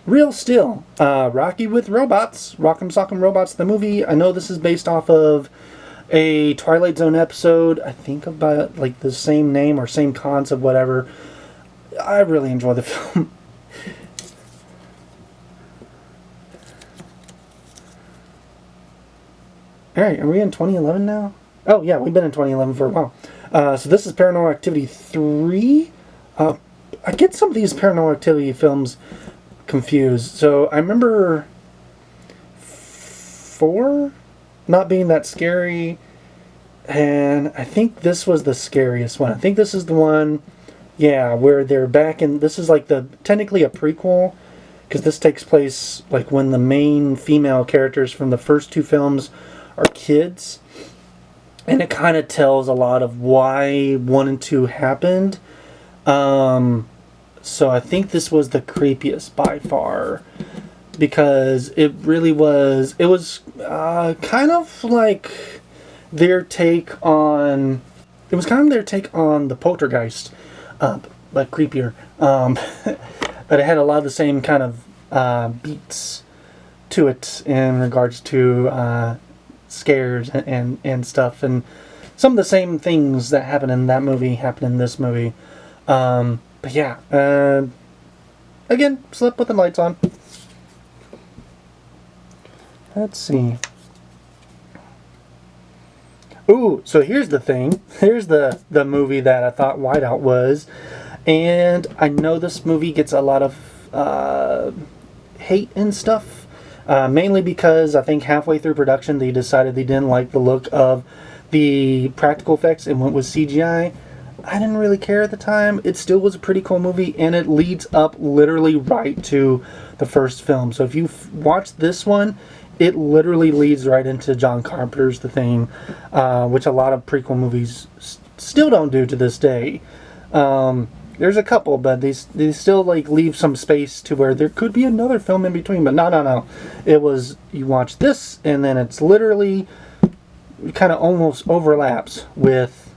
Real Steel, Rocky with Robots, Rock'em Sock'em Robots, the movie. I know this is based off of a Twilight Zone episode, I think about like the same name or same concept, whatever. I really enjoy the film. Alright, are we in 2011 now? Oh yeah, we've been in 2011 for a while. So this is Paranormal Activity 3. I get some of these Paranormal Activity films confused. So I remember 4 not being that scary, and I think this was the scariest one. I think this is the one, yeah, where they're back in, this is like technically a prequel, because this takes place like when the main female characters from the first 2 films are kids, and it kind of tells a lot of why 1 and 2 happened. So I think this was the creepiest by far, because it really was, it was kind of like their take on, it was kind of their take on the Poltergeist, but creepier. But it had a lot of the same kind of beats to it in regards to scares and stuff, and some of the same things that happened in that movie happen in this movie. But yeah, again, slept with the lights on. Let's see. Ooh, so here's the thing. Here's the movie that I thought Whiteout was. And I know this movie gets a lot of hate and stuff. Mainly because I think halfway through production they decided they didn't like the look of the practical effects and went with CGI. I didn't really care at the time. It still was a pretty cool movie, and it leads up literally right to the first film. So if you watch this one, it literally leads right into John Carpenter's The Thing, which a lot of prequel movies still don't do to this day. There's a couple, but they still like leave some space to where there could be another film in between. But no. It was, you watch this, and then it's literally kind of almost overlaps with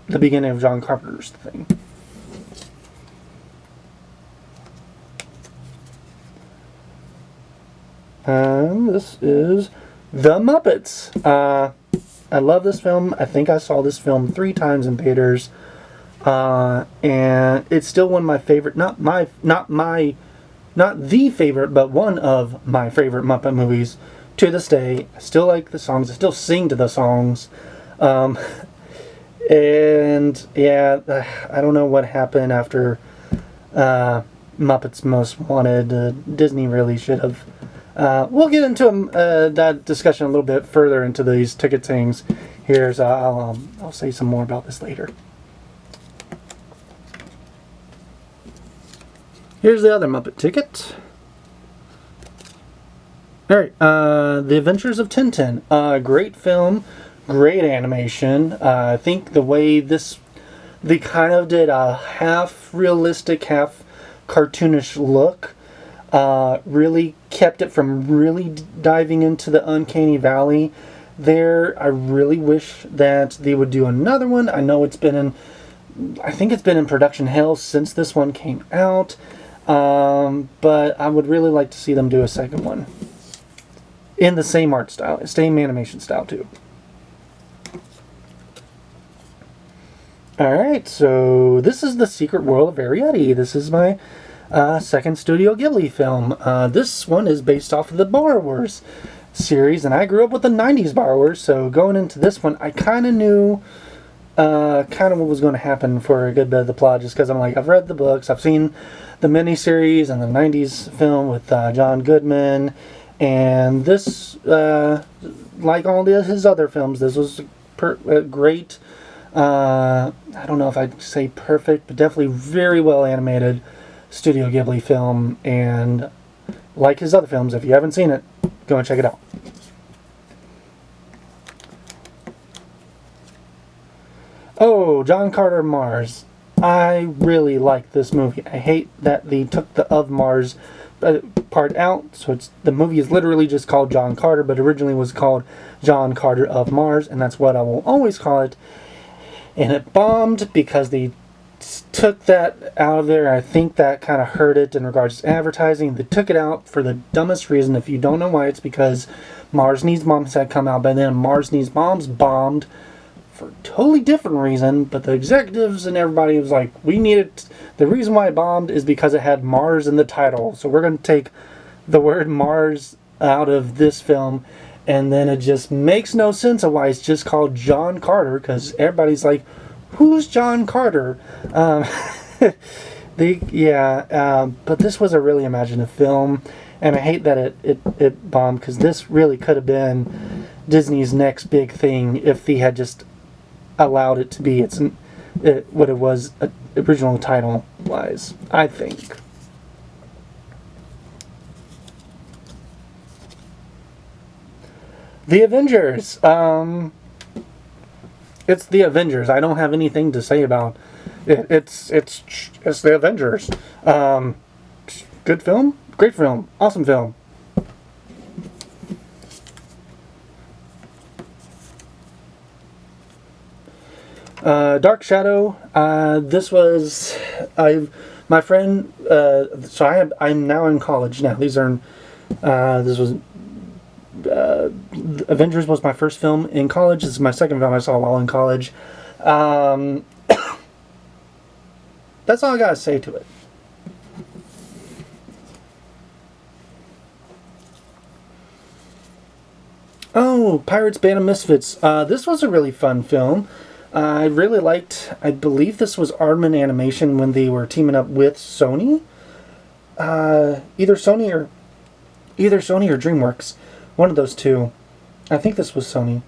the beginning of John Carpenter's Thing. And this is The Muppets. I love this film. I think I saw this film 3 times in theaters. And it's still one of my favorite, not the favorite, but one of my favorite Muppet movies to this day. I still like the songs. I still sing to the songs. And yeah, I don't know what happened after Muppets Most Wanted. Disney really should have. We'll get into that discussion a little bit further into these ticket things here. So I'll say some more about this later. Here's the other Muppet ticket. Alright, The Adventures of Tintin. Great film, great animation. I think the way they kind of did a half realistic, half cartoonish look, really kept it from really diving into the uncanny valley there. I really wish that they would do another one. I know I think it's been in production hell since this one came out. But I would really like to see them do a second one in the same art style, same animation style too. Alright, so this is The Secret World of Arrietty. This is my second Studio Ghibli film. This one is based off of the Borrowers series, and I grew up with the 90s Borrowers, so going into this one, I kind of knew what was going to happen for a good bit of the plot, just because I'm like, I've read the books, I've seen the miniseries and the 90s film with John Goodman, and this, like all his other films, this was a great, I don't know if I'd say perfect, but definitely very well animated Studio Ghibli film, and like his other films, if you haven't seen it, go and check it out. Oh, John Carter of Mars. I really like this movie. I hate that they took the of Mars part out, so the movie is literally just called John Carter, but originally was called John Carter of Mars, and that's what I will always call it. And it bombed because they took that out of there. I think that kind of hurt it in regards to advertising. They took it out for the dumbest reason. If you don't know why, it's because Mars Needs Moms had come out by then. Mars Needs Moms bombed for a totally different reason, but the executives and everybody was like, we need it. The reason why it bombed is because it had Mars in the title. So we're going to take the word Mars out of this film, and then it just makes no sense of why it's just called John Carter, because everybody's like, who's John Carter? But this was a really imaginative film, and I hate that it bombed, because this really could have been Disney's next big thing if they had just allowed it to be what it was original title wise, I think. The Avengers. It's the Avengers. I don't have anything to say about it. It's the Avengers. Good film, great film, awesome film. Dark Shadow. This was my friend. I'm now in college now. This was. Avengers was my first film in college. This is my second film I saw while in college. That's all I gotta say to it. Oh, Pirates Band of Misfits. This was a really fun film. I really liked, I believe this was Aardman Animation when they were teaming up with Sony. Either Sony or DreamWorks. One of those two. I think this was Sony.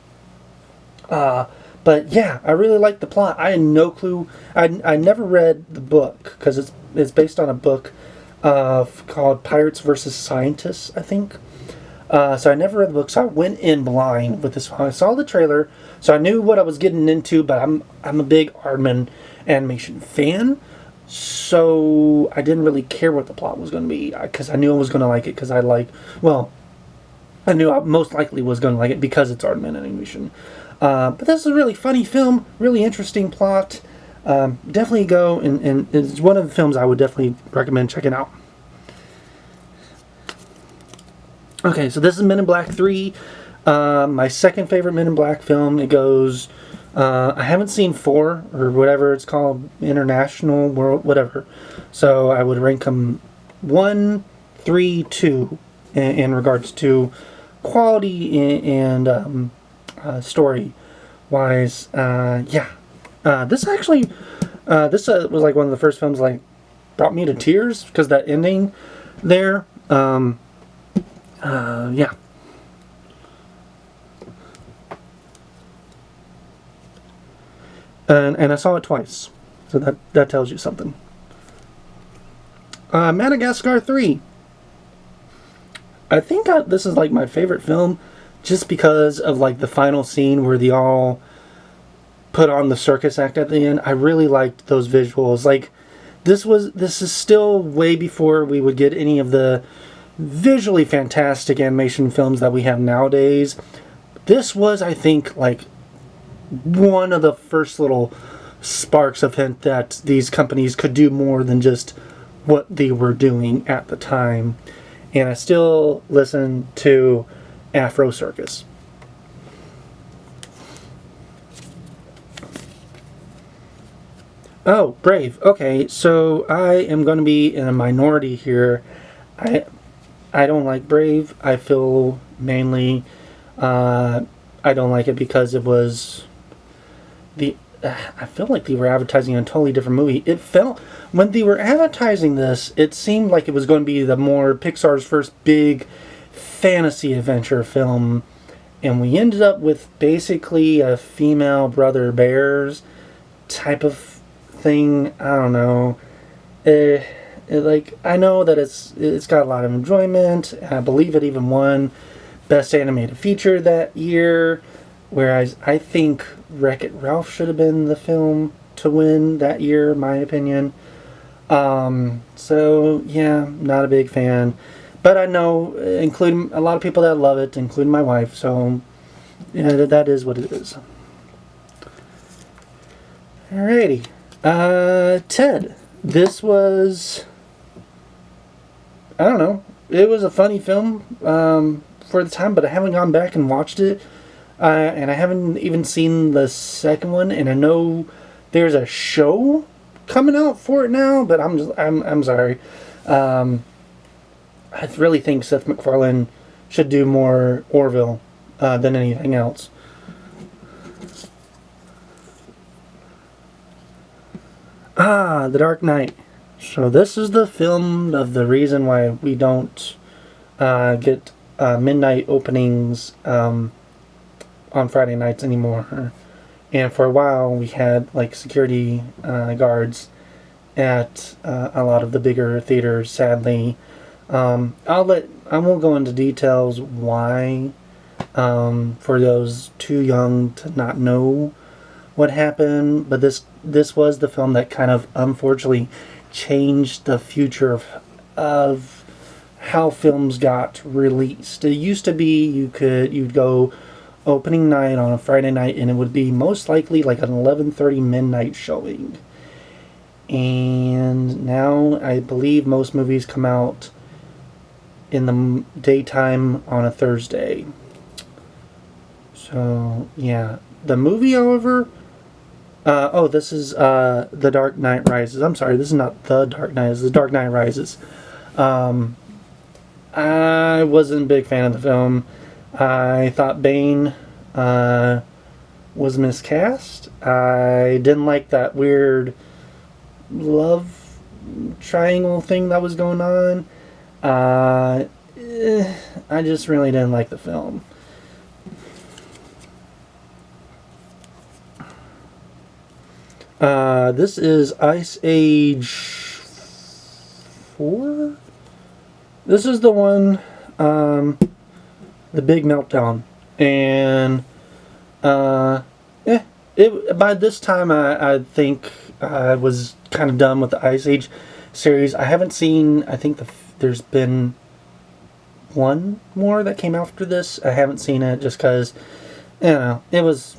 But yeah, I really liked the plot. I had no clue. I never read the book because it's based on a book called Pirates versus Scientists, I think. So I never read the book, so I went in blind with this. I saw the trailer, so I knew what I was getting into. But I'm a big Aardman Animation fan, so I didn't really care what the plot was going to be because I knew I was going to like it because I knew I most likely was going to like it because it's Aardman Animation. But this is a really funny film, really interesting plot. Definitely go, and it's one of the films I would definitely recommend checking out. Okay, so this is Men in Black 3. My second favorite Men in Black film. It goes, I haven't seen 4, or whatever it's called, International World, whatever. So I would rank them 1, 3, 2 in regards to quality and story wise. This actually was like one of the first films like brought me to tears because that ending there. Yeah. And I saw it twice, so that tells you something. Madagascar 3. I think this is like my favorite film just because of like the final scene where they all put on the circus act at the end. I really liked those visuals. Like this is still way before we would get any of the visually fantastic animation films that we have nowadays. This was, I think, like one of the first little sparks of hint that these companies could do more than just what they were doing at the time. And I still listen to Afro Circus. Oh, Brave. Okay, so I am going to be in a minority here. I don't like Brave. I feel mainly I don't like it because it was I feel like they were advertising a totally different movie. It felt, when they were advertising this, it seemed like it was going to be the more Pixar's first big fantasy adventure film, and we ended up with basically a female Brother Bears type of thing. I don't know. I know that it's got a lot of enjoyment. I believe it even won Best Animated Feature that year. Whereas I think Wreck-It Ralph should have been the film to win that year, in my opinion. So, yeah, not a big fan. But I know, including a lot of people that love it, including my wife. So, yeah, that is what it is. Alrighty. Ted. This was, I don't know. It was a funny film for the time, but I haven't gone back and watched it. And I haven't even seen the second one. And I know there's a show coming out for it now, but I'm sorry. I really think Seth MacFarlane should do more Orville than anything else. The Dark Knight. So this is the film of the reason why we don't get midnight openings on Friday nights anymore. And for a while we had like security guards at a lot of the bigger theaters, sadly. I won't go into details why, for those too young to not know what happened, but this was the film that kind of unfortunately changed the future of how films got released. It used to be you'd go opening night on a Friday night and it would be most likely like an 11:30 midnight showing. And now I believe most movies come out in the daytime on a Thursday. So yeah, the movie, however, this is The Dark Knight Rises. I'm sorry, this is not The Dark Knight. It's The Dark Knight Rises. I wasn't a big fan of the film. I thought Bane was miscast. I didn't like that weird love triangle thing that was going on. I just really didn't like the film. This is Ice Age 4? This is the one, the big meltdown. And, by this time I think I was kind of done with the Ice Age series. I haven't seen, I think there's been one more that came after this. I haven't seen it just because, it was...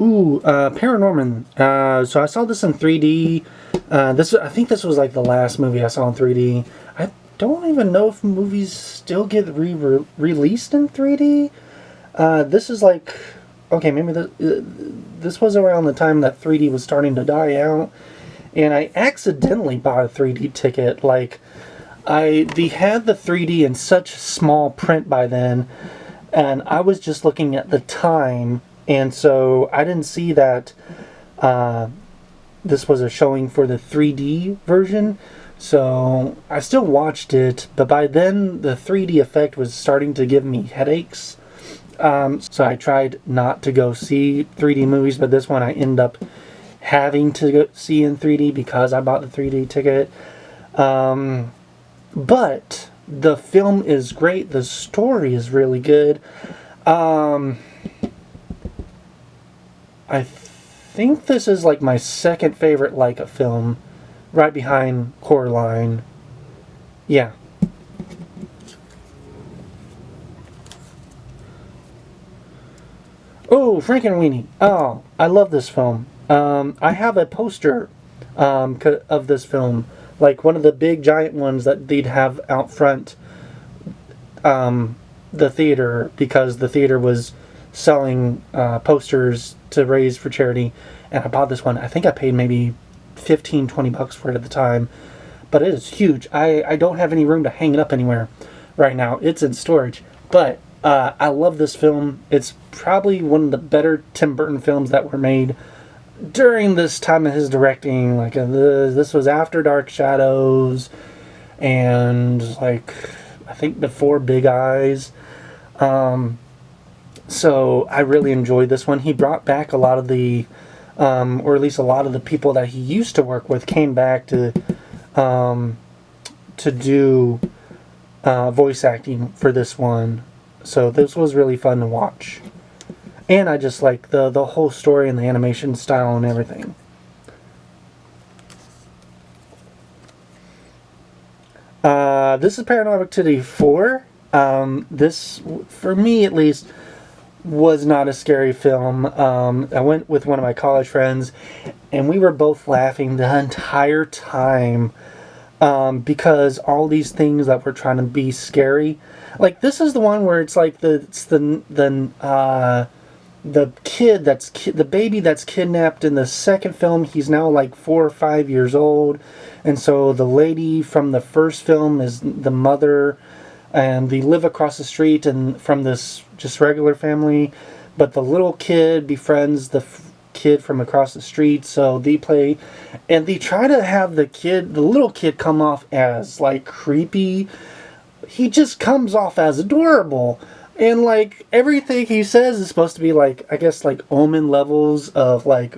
Paranorman. So I saw this in 3D. I think this was like the last movie I saw in 3D. I don't even know if movies still get released in 3D. This is like, okay, maybe this was around the time that 3D was starting to die out, and I accidentally bought a 3D ticket. Like, they had the 3D in such small print by then, and I was just looking at the time. And so I didn't see that this was a showing for the 3D version. So I still watched it, but by then the 3D effect was starting to give me headaches. So I tried not to go see 3D movies, but this one I end up having to go see in 3D because I bought the 3D ticket. But the film is great. The story is really good. I think this is like my second favorite Leica film, right behind Coraline. Yeah. Oh, Frankenweenie. Oh, I love this film. I have a poster of this film, like one of the big giant ones that they'd have out front the theater, because the theater was selling posters to raise for charity, and I bought this one. I think I paid maybe $15-20 for it at the time, but it is huge. I don't have any room to hang it up anywhere right now. It's in storage, but I love this film. It's probably one of the better Tim Burton films that were made during this time of his directing. Like, this was after Dark Shadows, and like I think before Big Eyes. So I really enjoyed this one. He brought back a lot of the, or at least a lot of the people that he used to work with came back to do voice acting for this one. So this was really fun to watch. And I just like the whole story and the animation style and everything. This is Paranormal Activity 4. This, for me at least, was not a scary film. I went with one of my college friends, and we were both laughing the entire time because all these things that were trying to be scary, like this is the one where it's like the kid the baby that's kidnapped in the second film. He's now like 4 or 5 years old, and so the lady from the first film is the mother, and they live across the street and from this just regular family, but the little kid befriends the kid from across the street, so they play, and they try to have the little kid come off as like creepy. He just comes off as adorable, and like everything he says is supposed to be like, I guess, like Omen levels of like,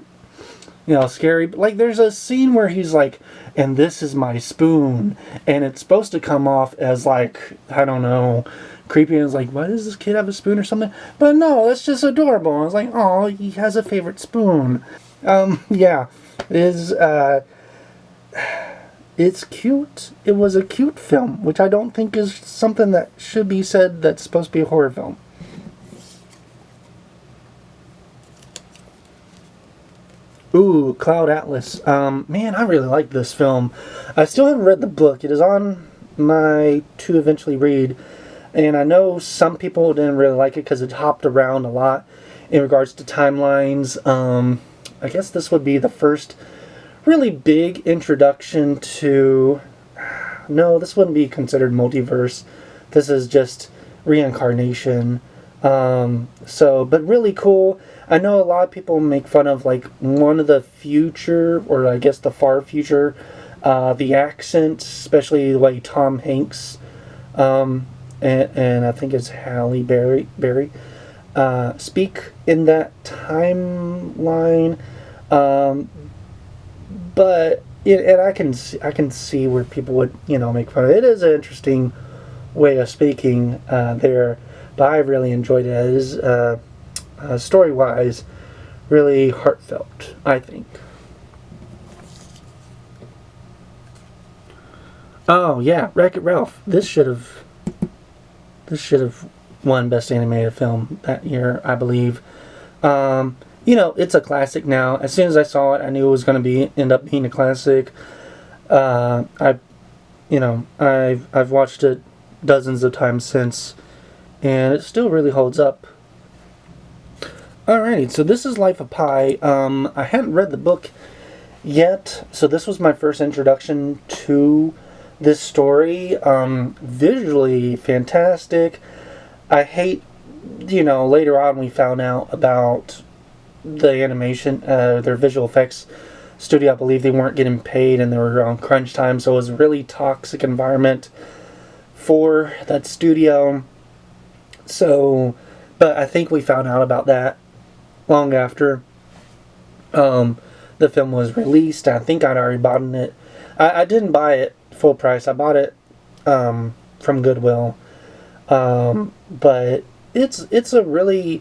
scary. Like there's a scene where he's like, and this is my spoon, and it's supposed to come off as like, I don't know, creepy, and it's like, why does this kid have a spoon or something? But no, it's just adorable. I was like, oh, he has a favorite spoon. Yeah, it is, it's cute. It was a cute film, which I don't think is something that should be said that's supposed to be a horror film. Ooh, Cloud Atlas. Man, I really like this film. I still haven't read the book. It is on my to eventually read, and I know some people didn't really like it because it hopped around a lot in regards to timelines. I guess this would be the first really big introduction to... No, this wouldn't be considered multiverse. This is just reincarnation. But really cool. I know a lot of people make fun of like one of the future, or I guess the far future, the accent, especially the way Tom Hanks, and I think it's Halle Berry, speak in that timeline. But and I can see where people would make fun of it. It is an interesting way of speaking there, but I really enjoyed it. It is story wise really heartfelt, I think. Oh yeah, Wreck-It Ralph. This should have won Best Animated Film that year, I believe. It's a classic now. As soon as I saw it, I knew it was going to end up being a classic. I've watched it dozens of times since, and it still really holds up. Alright, so this is Life of Pi. I hadn't read the book yet, so this was my first introduction to this story. Visually fantastic. I hate, later on we found out about the animation, their visual effects studio. I believe they weren't getting paid and they were on crunch time, so it was a really toxic environment for that studio. So, but I think we found out about that long after the film was released. I think I'd already bought it. I didn't buy it full price. I bought it from Goodwill. But it's a really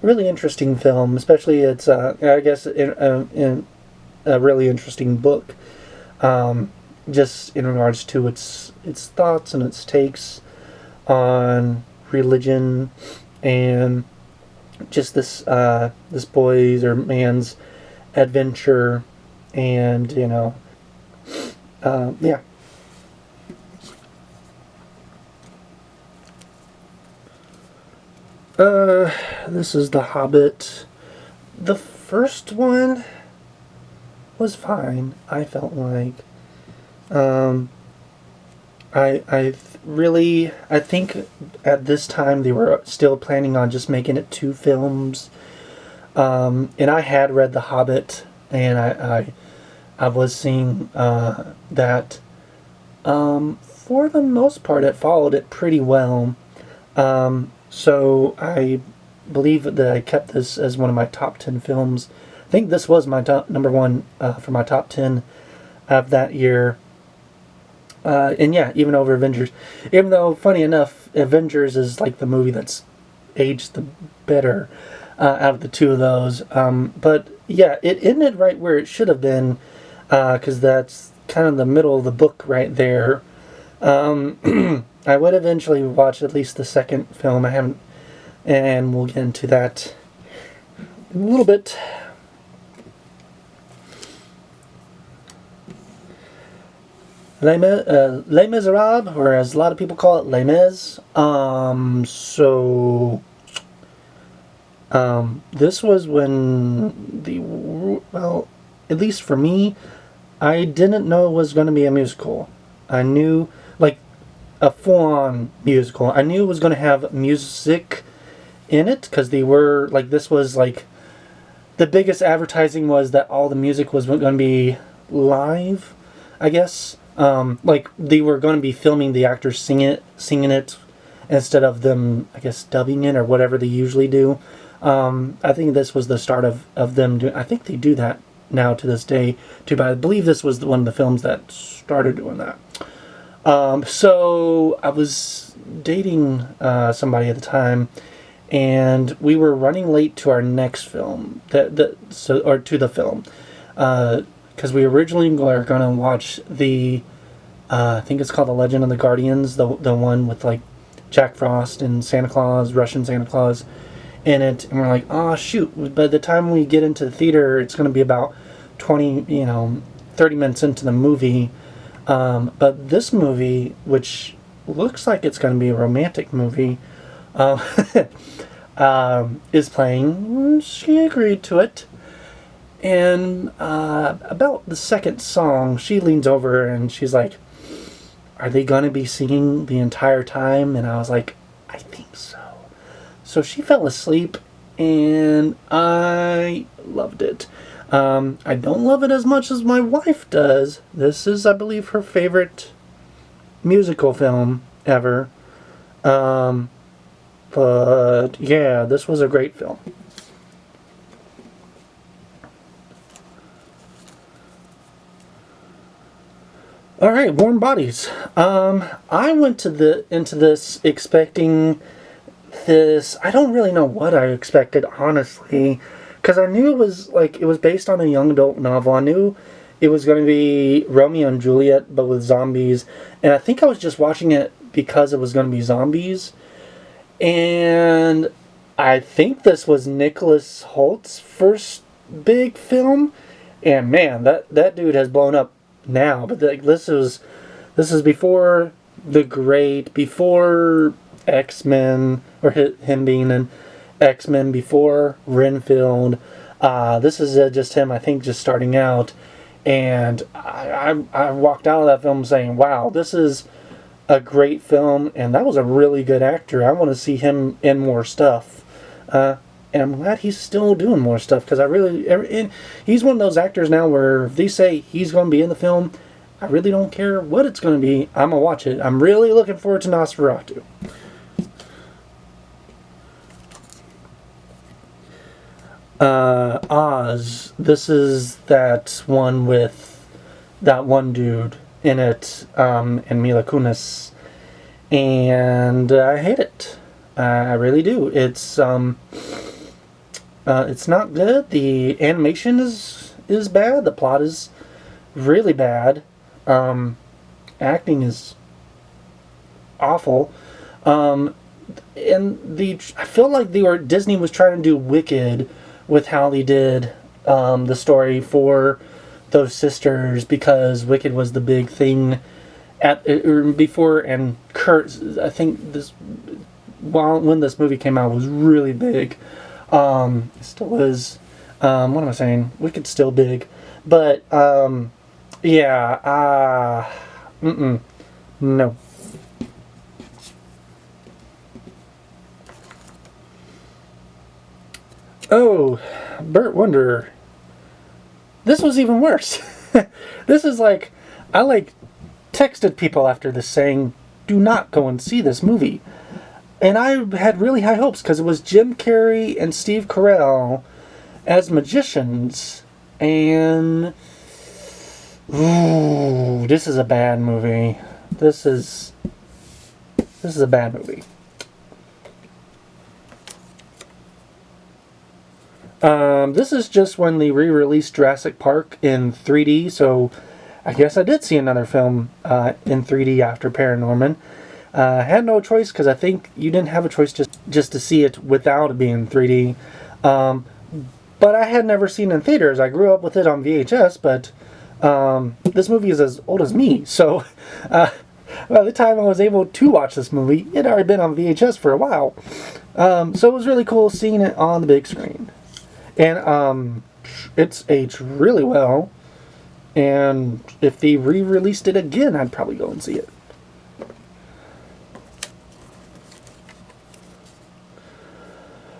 interesting film, especially it's I guess in a really interesting book, just in regards to its thoughts and its takes on religion and just this boy's or man's adventure, and yeah. This is The Hobbit. The first one was fine, I felt like. I think at this time they were still planning on just making it 2 films. And I had read The Hobbit, and I was seeing that for the most part it followed it pretty well. So I believe that I kept this as one of my top 10 films. I think this was my number 1 for my top 10 of that year. And yeah, even over Avengers. Even though, funny enough, Avengers is like the movie that's aged the better out of the 2 of those. But yeah, it ended right where it should have been, because that's kind of the middle of the book right there. I would eventually watch at least the second film. I haven't, and we'll get into that in a little bit. Les Miserables, or as a lot of people call it, Les Mis. This was when well, at least for me, I didn't know it was going to be a musical. I knew, like, a full-on musical. I knew it was going to have music in it, because they were, like, this was, like, the biggest advertising was that all the music was going to be live, I guess. Like, they were going to be filming the actors singing it, instead of them, I guess, dubbing it, or whatever they usually do. I think this was the start of them doing, I think they do that now to this day too, but I believe this was one of the films that started doing that. So I was dating somebody at the time, and we were running late to our next film, to the film, because we originally were going to watch the, I think it's called The Legend of the Guardians, the one with, like, Jack Frost and Santa Claus, Russian Santa Claus, in it, and we're like, oh shoot, by the time we get into the theater, it's going to be about 30 minutes into the movie. But this movie, which looks like it's going to be a romantic movie, is playing. She agreed to it. And about the second song, she leans over and she's like, are they going to be singing the entire time? And I was like, I think so. So she fell asleep, and I loved it. I don't love it as much as my wife does. This is, I believe, her favorite musical film ever. But yeah, this was a great film. All right, Warm Bodies. I went into this expecting this. I don't really know what I expected, honestly, because I knew it was based on a young adult novel. I knew it was going to be Romeo and Juliet, but with zombies, and I think I was just watching it because it was going to be zombies. And I think this was Nicholas Holt's first big film, and man, that dude has blown up now. But this is before before X-Men, or him being in X-Men, before Renfield. This is just him, I think, just starting out. And I walked out of that film saying, wow, this is a great film, and that was a really good actor. I want to see him in more stuff. And I'm glad he's still doing more stuff, because he's one of those actors now where if they say he's going to be in the film, I really don't care what it's going to be. I'm going to watch it. I'm really looking forward to Nosferatu. Oz. This is that one with that one dude in it, and Mila Kunis, and I hate it. I really do. It's not good. The animation is bad. The plot is really bad. Acting is awful. And I feel like Disney was trying to do Wicked with how they did the story for those sisters, because Wicked was the big thing before, and Kurt, I think when this movie came out, was really big. It still is. What am I saying? Wicked's still big, but yeah. No. Oh, Burt Wonder. This was even worse. This is I texted people after this saying, do not go and see this movie. And I had really high hopes, because it was Jim Carrey and Steve Carell as magicians. And ooh, this is a bad movie. This is a bad movie. This is just when they re-released Jurassic Park in 3D, so I guess I did see another film in 3D after Paranorman. I had no choice because I think you didn't have a choice just to see it without it being 3D. Um, but I had never seen it in theaters. I grew up with it on VHS, but this movie is as old as me. So by the time I was able to watch this movie, it had already been on VHS for a while. So it was really cool seeing it on the big screen. And it's aged really well. And if they re-released it again, I'd probably go and see it.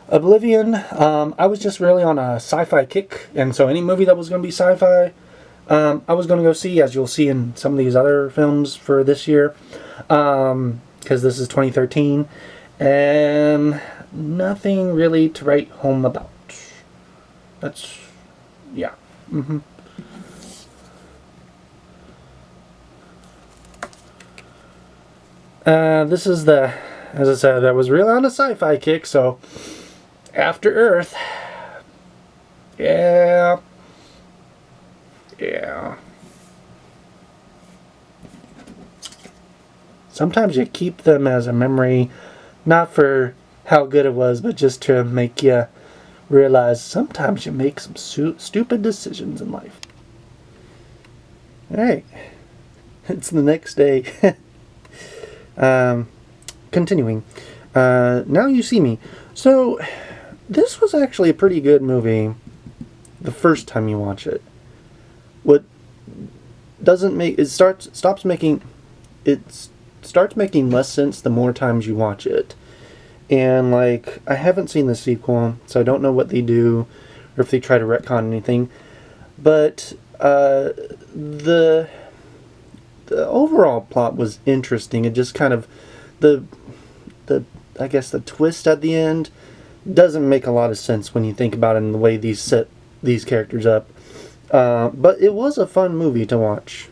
Oblivion, I was just really on a sci-fi kick, and so any movie that was going to be sci-fi, I was going to go see, as you'll see in some of these other films for this year, because this is 2013, and nothing really to write home about. That's, yeah. This is as I said, I was really on a sci-fi kick, so After Earth, yeah. Sometimes you keep them as a memory, not for how good it was, but just to make you realize sometimes you make some stupid decisions in life. Alright, it's the next day. Continuing. Now You See Me. So, this was actually a pretty good movie the first time you watch it. What doesn't make it starts making less sense the more times you watch it. And like, I haven't seen the sequel, so I don't know what they do or if they try to retcon anything. But the overall plot was interesting. It just kind of I guess the twist at the end doesn't make a lot of sense when you think about it in the way these set these characters up. But it was a fun movie to watch.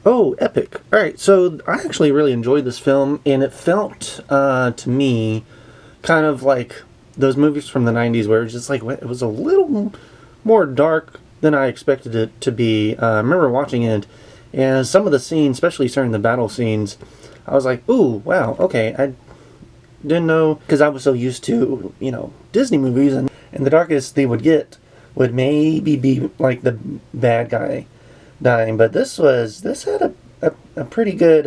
Oh, epic. Alright, so I actually really enjoyed this film, and it felt, to me, kind of like those movies from the 90s where it was just like, it was a little more dark than I expected it to be. I remember watching it, and some of the scenes, especially during the battle scenes, I was like, ooh, wow, okay, I didn't know, because I was so used to, Disney movies, and the darkest they would get would maybe be like the bad guy dying, but this had a pretty good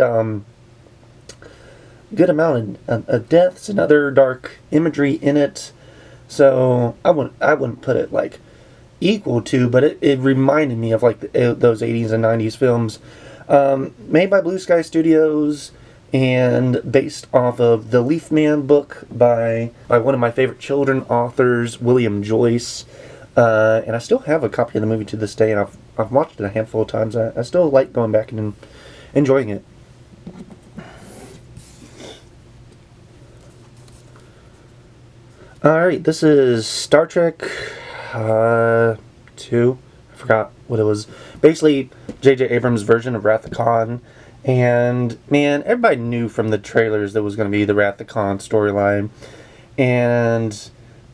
good amount of deaths and other dark imagery in it. So I wouldn't put it like equal to, but it reminded me of like those 80s and 90s films, made by Blue Sky Studios and based off of the Leaf Man book by one of my favorite children authors, William Joyce. And I still have a copy of the movie to this day, and I've watched it a handful of times. I still like going back and enjoying it. Alright, this is Star Trek 2. I forgot what it was. Basically, J.J. Abrams' version of Wrath of Khan. And, man, everybody knew from the trailers there was going to be the Wrath of Khan storyline. And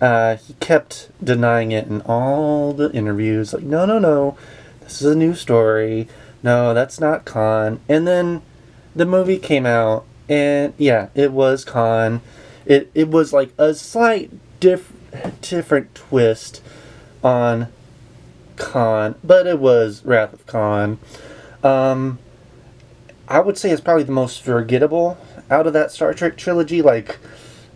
he kept denying it in all the interviews. Like, no, this is a new story. No, that's not Khan. And then the movie came out, and yeah, it was Khan. It was like a slight different twist on Khan, but it was Wrath of Khan. I would say it's probably the most forgettable out of that Star Trek trilogy, like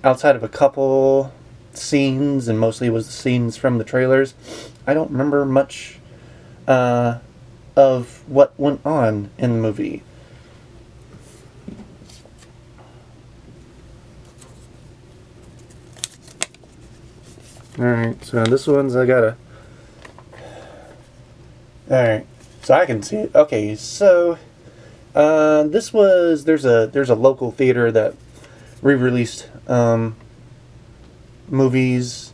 outside of a couple scenes, and mostly it was the scenes from the trailers. I don't remember much of what went on in the movie. Alright, so this one's Alright, so I can see it. Okay, so there's a local theater that re-released movies.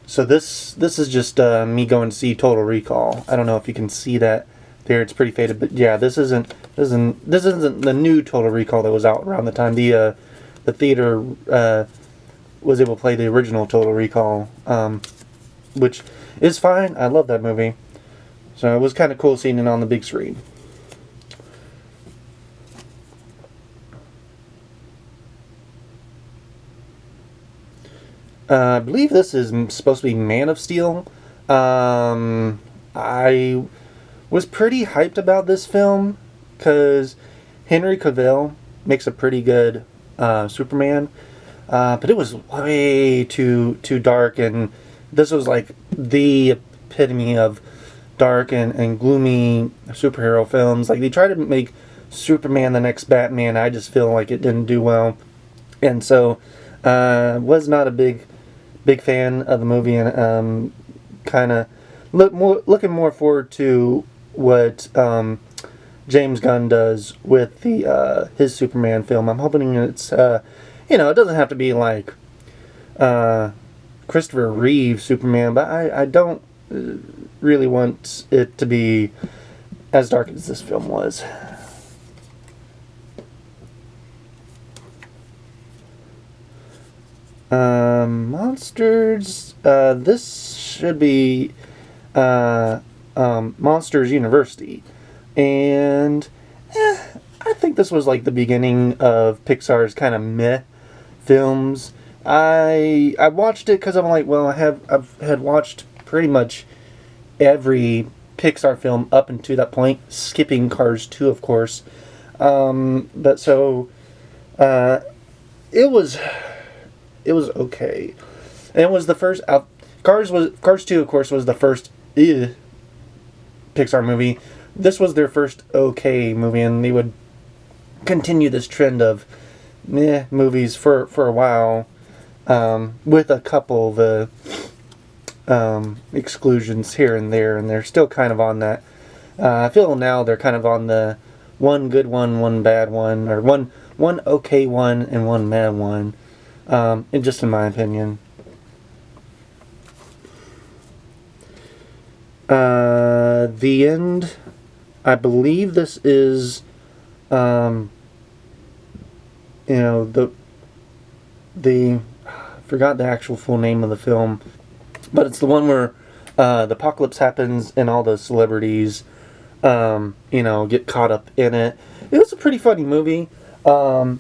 So this is just me going to see Total Recall. I don't know if you can see that there. It's pretty faded, but yeah, this isn't the new Total Recall that was out around the time the theater was able to play the original Total Recall, which is fine. I love that movie. So it was kind of cool seeing it on the big screen. I believe this is supposed to be Man of Steel. I was pretty hyped about this film because Henry Cavill makes a pretty good Superman, but it was way too dark, and this was like the epitome of dark and gloomy superhero films. Like, they tried to make Superman the next Batman. I just feel like it didn't do well, and so was not a big fan of the movie, and kind of looking more forward to what James Gunn does with the his Superman film. I'm hoping it's it doesn't have to be like Christopher Reeve Superman, but I don't really want it to be as dark as this film was. Monsters. This should be Monsters University, and I think this was like the beginning of Pixar's kind of meh films. I watched it because I'm like, well, I've had watched pretty much every Pixar film up until that point, skipping Cars 2, of course. But so it was okay, and it was the first. Cars 2, of course, was the first Pixar movie. This was their first okay movie, and they would continue this trend of meh movies for a while, with a couple of exclusions here and there, and they're still kind of on that. I feel now they're kind of on the one good one bad one, or one okay one and one bad one, just in my opinion. The End. I believe this is, the forgot the actual full name of the film, but it's the one where the apocalypse happens and all the celebrities, get caught up in it. It was a pretty funny movie. I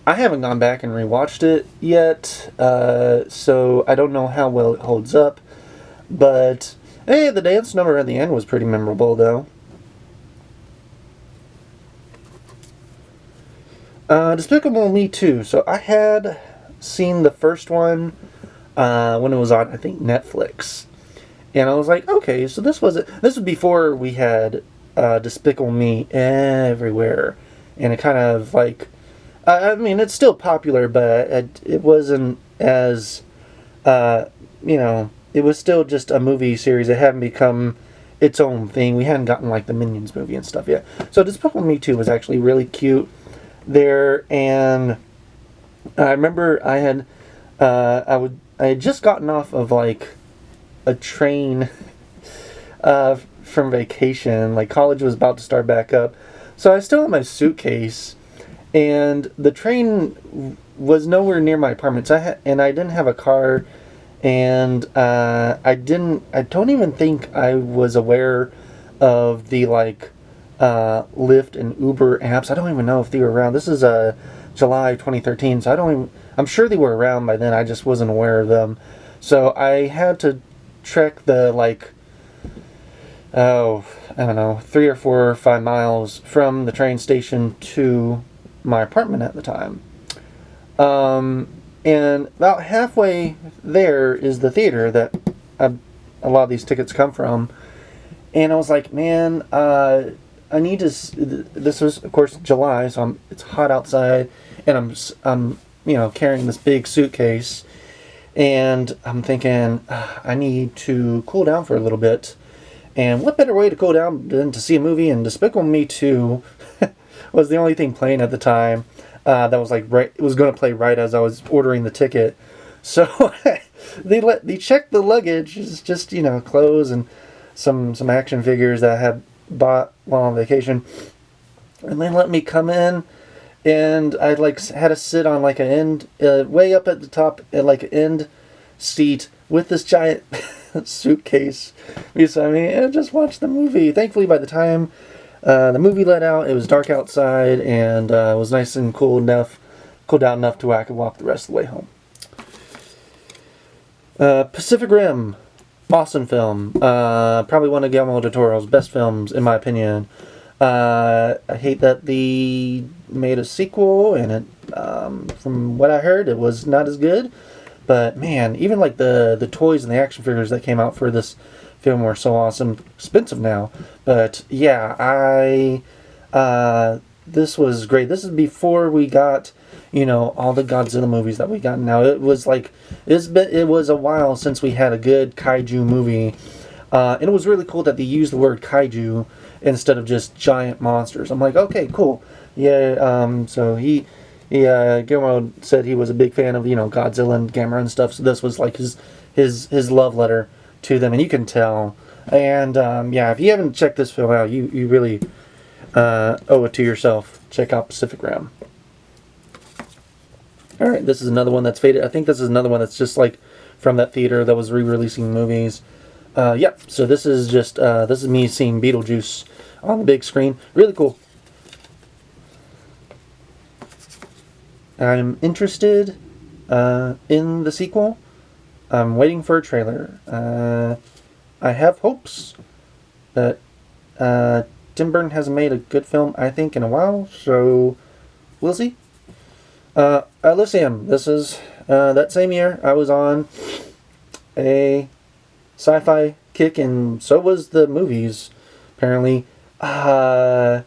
haven't gone back and rewatched it yet, so I don't know how well it holds up. But hey, the dance number at the end was pretty memorable, though. Despicable Me 2. So I had seen the first one when it was on, I think, Netflix. And I was like, okay, so this was before we had Despicable Me everywhere. And it kind of like, I mean, it's still popular, but it wasn't as, it was still just a movie series. It hadn't become its own thing. We hadn't gotten like the Minions movie and stuff yet. So Despicable Me 2 was actually really cute there, and I remember I had just gotten off of like a train from vacation. Like, college was about to start back up, so I still had my suitcase, and the train was nowhere near my apartment. So I didn't have a car, and I don't even think I was aware of the like Lyft and Uber apps. I don't even know if they were around. This is July 2013, so I'm sure they were around by then. I just wasn't aware of them. So I had to trek the I don't know, 3 or 4 or 5 miles from the train station to my apartment at the time. And about halfway there is the theater that a lot of these tickets come from. And I was like, man, I need to. This was, of course, July, so it's hot outside, and I'm carrying this big suitcase, and I'm thinking I need to cool down for a little bit. And what better way to cool down than to see a movie? And Despicable Me 2 was the only thing playing at the time. That was like right. It was going to play right as I was ordering the ticket. So they checked the luggage. It's just clothes and some action figures that I had bought while on vacation, and they let me come in, and I had to sit on like an end, way up at the top at like an end seat with this giant suitcase beside me and just watched the movie. Thankfully, by the time the movie let out, it was dark outside and it was nice and cool down enough to where I could walk the rest of the way home. Pacific Rim, awesome film. Probably one of Guillermo del Toro's best films, in my opinion. I hate that they made a sequel, and it, from what I heard, it was not as good. But man, even like the toys and the action figures that came out for this film were so awesome. Expensive now, but yeah, this was great. This is before we got, all the Godzilla movies that we got now. It was like it was a while since we had a good kaiju movie, and it was really cool that they used the word kaiju instead of just giant monsters. I'm like, okay, cool, yeah. So Guillermo said he was a big fan of Godzilla and Gamera and stuff. So this was like his love letter to them, and you can tell. And yeah, if you haven't checked this film out, you really owe it to yourself. Check out Pacific Rim. All right, this is another one that's faded. I think this is another one that's just like from that theater that was re-releasing movies. Yep. So this is just this is me seeing Beetlejuice on the big screen. Really cool. I'm interested in the sequel. I'm waiting for a trailer. I have hopes that Tim Burton hasn't made a good film, I think, in a while, so we'll see. Elysium. This is that same year I was on a sci-fi kick, and so was the movies, apparently. I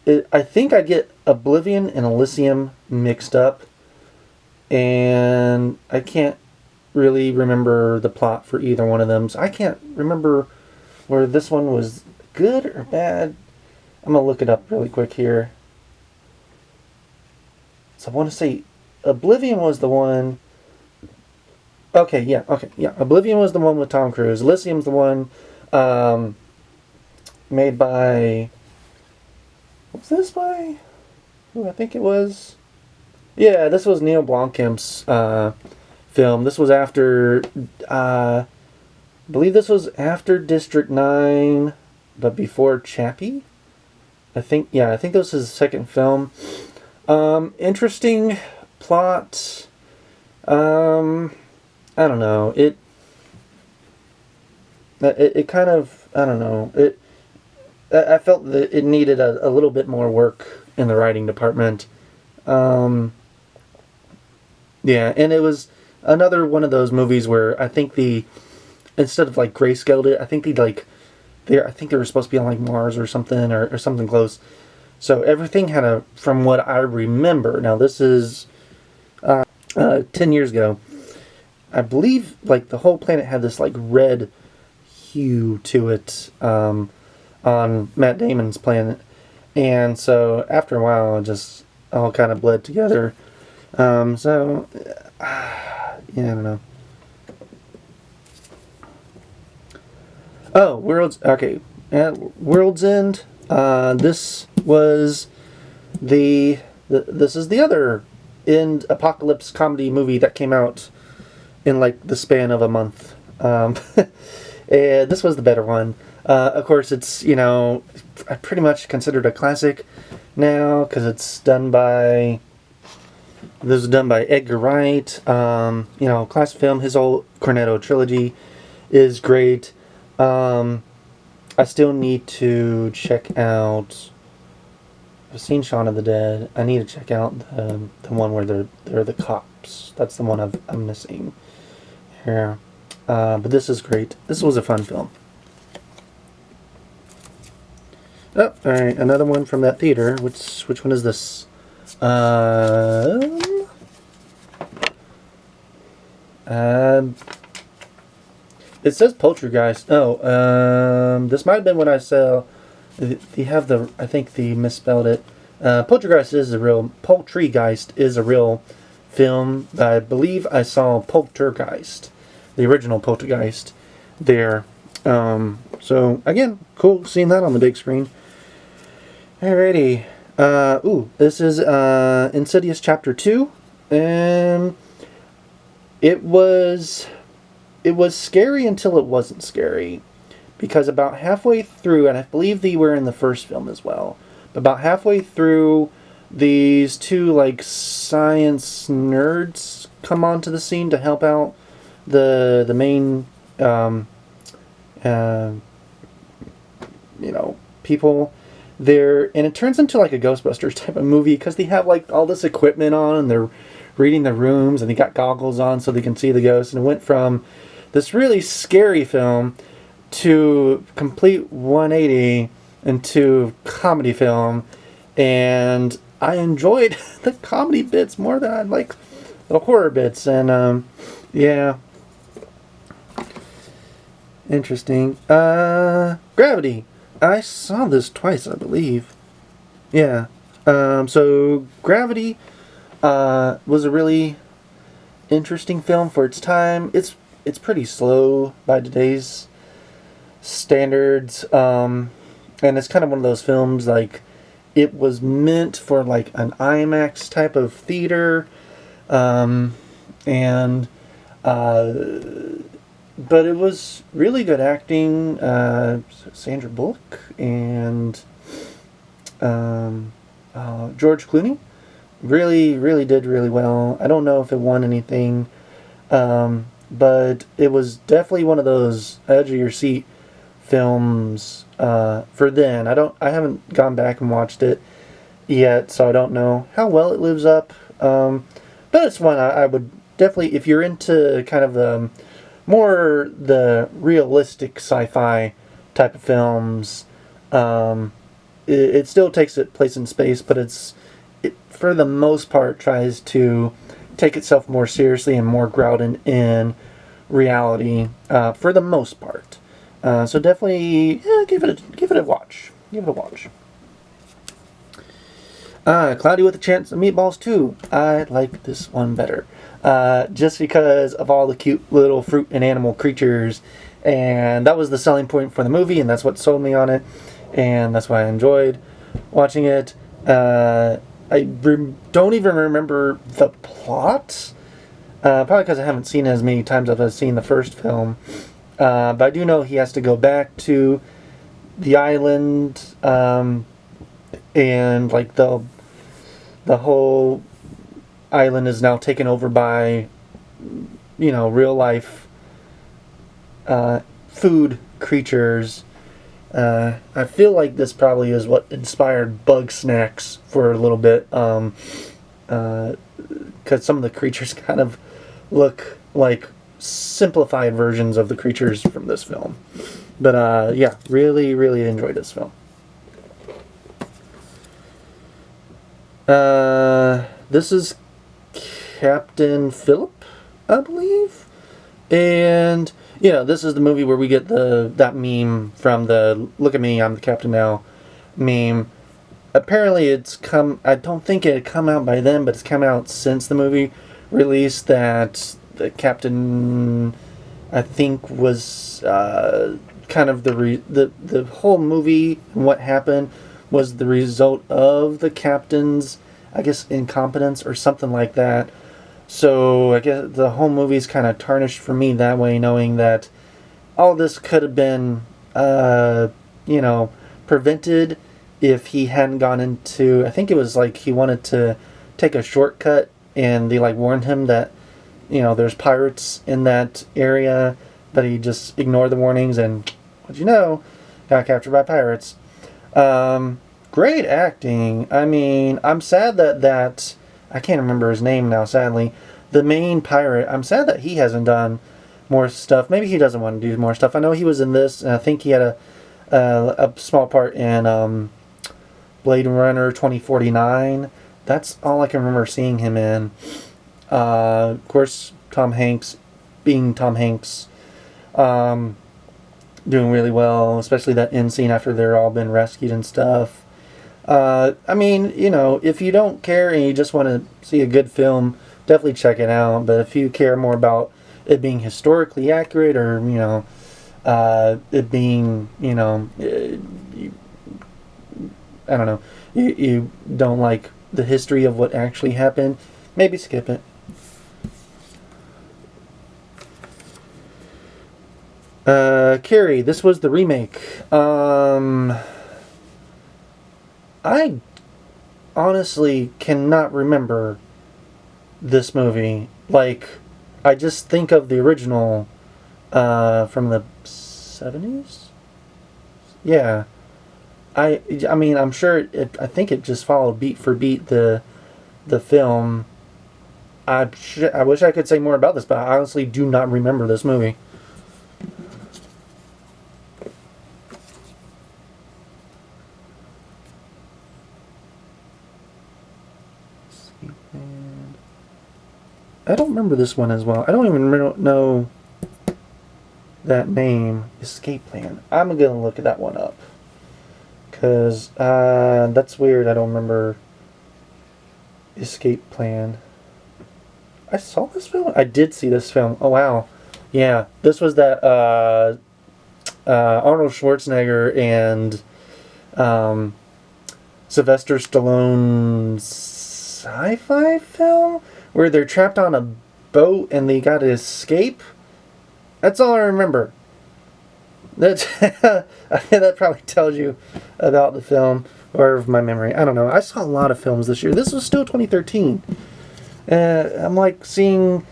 think I get Oblivion and Elysium mixed up, and I can't really remember the plot for either one of them, so I can't remember where this one was good or bad. I'm gonna look it up really quick here. So I want to say Oblivion was the one. Okay, yeah. Oblivion was the one with Tom Cruise. Elysium's the one made by. Was this by? Who I think it was. Yeah, this was Neil Blomkamp's film. This was after. I believe this was after District 9, but before Chappie. I think this was his second film. Interesting plot. I don't know. It kind of, I don't know. I felt that it needed a little bit more work in the writing department. Yeah, and it was another one of those movies where I think instead of like grayscaled it, I think I think they were supposed to be on like Mars or something or something close. So everything had from what I remember, now this is 10 years ago, I believe like the whole planet had this like red hue to it on Matt Damon's planet. And so after a while it just all kind of bled together. So, yeah, I don't know. Oh, World's End. This was this is the other end apocalypse comedy movie that came out in like the span of a month. And this was the better one. Of course, it's I pretty much considered a classic now because it's done by. This was done by Edgar Wright. Classic film. His whole Cornetto trilogy is great. I still need to check out. I've seen Shaun of the Dead. I need to check out the one where they're the cops. That's the one I'm missing here. But this is great. This was a fun film. Oh, all right, another one from that theater. Which one is this? It says Poltergeist. Oh, this might have been when I saw. They have I think they misspelled it. Poltergeist is a real film. I believe I saw Poltergeist, the original Poltergeist, there. So again, cool seeing that on the big screen. Alrighty. This is Insidious Chapter 2, and it was it was scary until it wasn't scary. Because about halfway through, and I believe they were in the first film as well, but about halfway through, these two like science nerds come onto the scene to help out the main uh, people there, and it turns into like a Ghostbusters type of movie because they have like all this equipment on and they're reading the rooms and they got goggles on so they can see the ghosts, and it went from this really scary film to complete 180 into comedy film, and I enjoyed the comedy bits more than I like the horror bits, and yeah, interesting. Gravity. I saw this twice, I believe. Yeah. So Gravity was a really interesting film for its time. It's pretty slow by today's standards, and it's kind of one of those films like it was meant for like an IMAX type of theater, and but it was really good acting. Sandra Bullock and George Clooney really did really well. I don't know if it won anything, but it was definitely one of those edge of your seat films for then. I haven't gone back and watched it yet, so I don't know how well it lives up. But it's one I would definitely, if you're into kind of the more the realistic sci-fi type of films, it still takes its place in space, but it for the most part tries to take itself more seriously and more grounded in reality for the most part. So definitely, give it a watch. Give it a watch. Cloudy with a Chance of Meatballs 2. I like this one better. Just because of all the cute little fruit and animal creatures. And that was the selling point for the movie, and that's what sold me on it. And that's why I enjoyed watching it. Don't even remember the plot. Probably because I haven't seen it as many times as I've seen the first film. But I do know he has to go back to the island, and like the whole island is now taken over by, real life food creatures. I feel like this probably is what inspired Bug Snacks for a little bit, because some of the creatures kind of look like simplified versions of the creatures from this film. But yeah, really enjoyed this film. This is Captain Phillip, I believe, and this is the movie where we get that meme from the "Look at me, I'm the captain now" meme. Apparently, I don't think it had come out by then, but it's come out since the movie released. That the captain, I think, was kind of the whole movie and what happened was the result of the captain's, I guess, incompetence or something like that. So I guess the whole movie's kind of tarnished for me that way, knowing that all this could have been, prevented if he hadn't gone into, I think it was like he wanted to take a shortcut, and they like warned him that, there's pirates in that area, but he just ignored the warnings and, got captured by pirates. Great acting. I mean, I'm sad that I can't remember his name now, sadly. The main pirate, I'm sad that he hasn't done more stuff. Maybe he doesn't want to do more stuff. I know he was in this, and I think he had a small part in Blade Runner 2049. That's all I can remember seeing him in. Of course, Tom Hanks, being Tom Hanks, doing really well, especially that end scene after they're all been rescued and stuff. I mean, if you don't care and you just want to see a good film, definitely check it out. But if you care more about it being historically accurate, or it being, I don't know, you don't like the history of what actually happened, maybe skip it. Carrie, this was the remake. I honestly cannot remember this movie. Like, I just think of the original from the 70s? Yeah. I mean, I'm sure I think it just followed beat for beat the film. I wish I could say more about this, but I honestly do not remember this movie. I don't remember this one as well. I don't even know that name. Escape Plan. I'm gonna look that one up. Because that's weird. I don't remember Escape Plan. I saw this film? I did see this film. Oh, wow. Yeah. This was that Arnold Schwarzenegger and Sylvester Stallone sci-fi film where they're trapped on a boat and they gotta escape. That's all I remember. That probably tells you about the film or of my memory. I don't know. I saw a lot of films this year. This was still 2013. I'm like seeing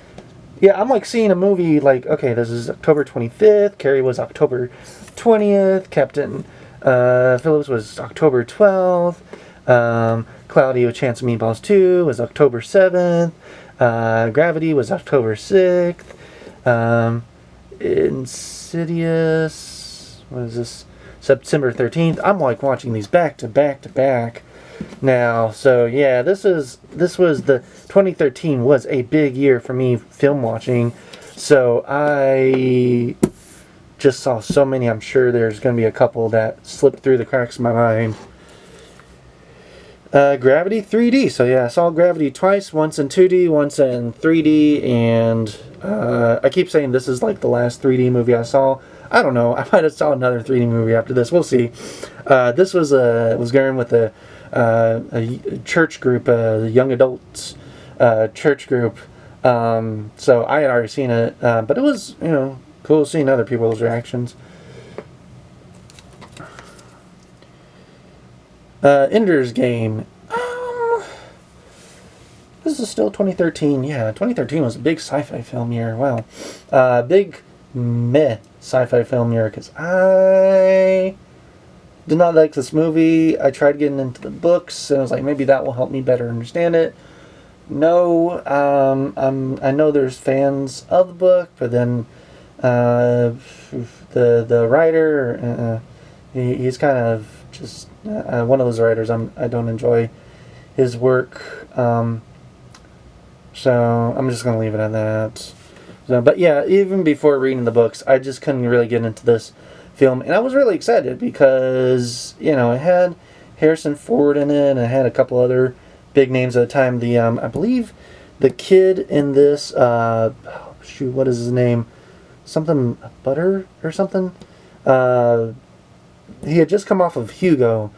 a movie like, okay, this is October 25th. Carrie was October 20th. Captain Phillips was October 12th. Cloudy with Chance of Meatballs 2 was October 7th. Gravity was October 6th. Insidious, what is this? September 13th. I'm like watching these back to back to back now. So yeah, this was the 2013 was a big year for me film watching. So I just saw so many. I'm sure there's going to be a couple that slipped through the cracks of my mind. Gravity 3D. So yeah, I saw Gravity twice, once in 2D, once in 3D, and I keep saying this is like the last 3D movie I saw. I don't know. I might have saw another 3D movie after this. We'll see. This was going with a church group, the young adults church group. So I had already seen it, but it was cool seeing other people's reactions. Ender's Game. This is still 2013. Yeah, 2013 was a big sci-fi film year. Wow. Big meh sci-fi film year because I did not like this movie. I tried getting into the books and I was like, maybe that will help me better understand it. No, I know there's fans of the book, but then the writer, he's kind of just one of those writers I don't enjoy his work, so I'm just gonna leave it at that. So, but yeah, even before reading the books, I just couldn't really get into this film, and I was really excited because it had Harrison Ford in it, and it had a couple other big names at the time. The I believe the kid in this what is his name? Something Butter or something. He had just come off of Hugo,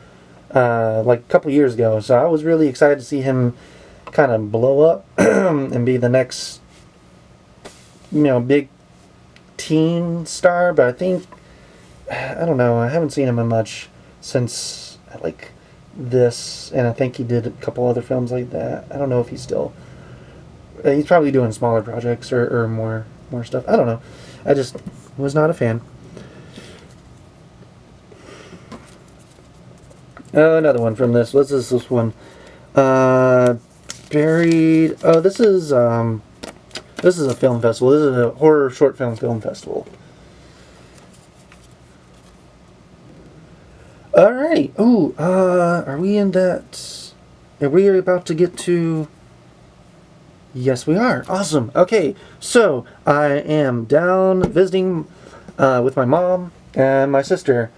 like a couple years ago, so I was really excited to see him kind of blow up and be the next, big teen star. But I don't know, I haven't seen him in much since like this, and I think he did a couple other films like that. I don't know if he's probably doing smaller projects or more stuff. I don't know. I just was not a fan. Another one from this. This is this one. Buried. Oh, this is a film festival. This is a horror short film festival. Alright. Ooh. Are we in that? Are we about to get to? Yes, we are. Awesome. Okay. So I am down visiting with my mom and my sister,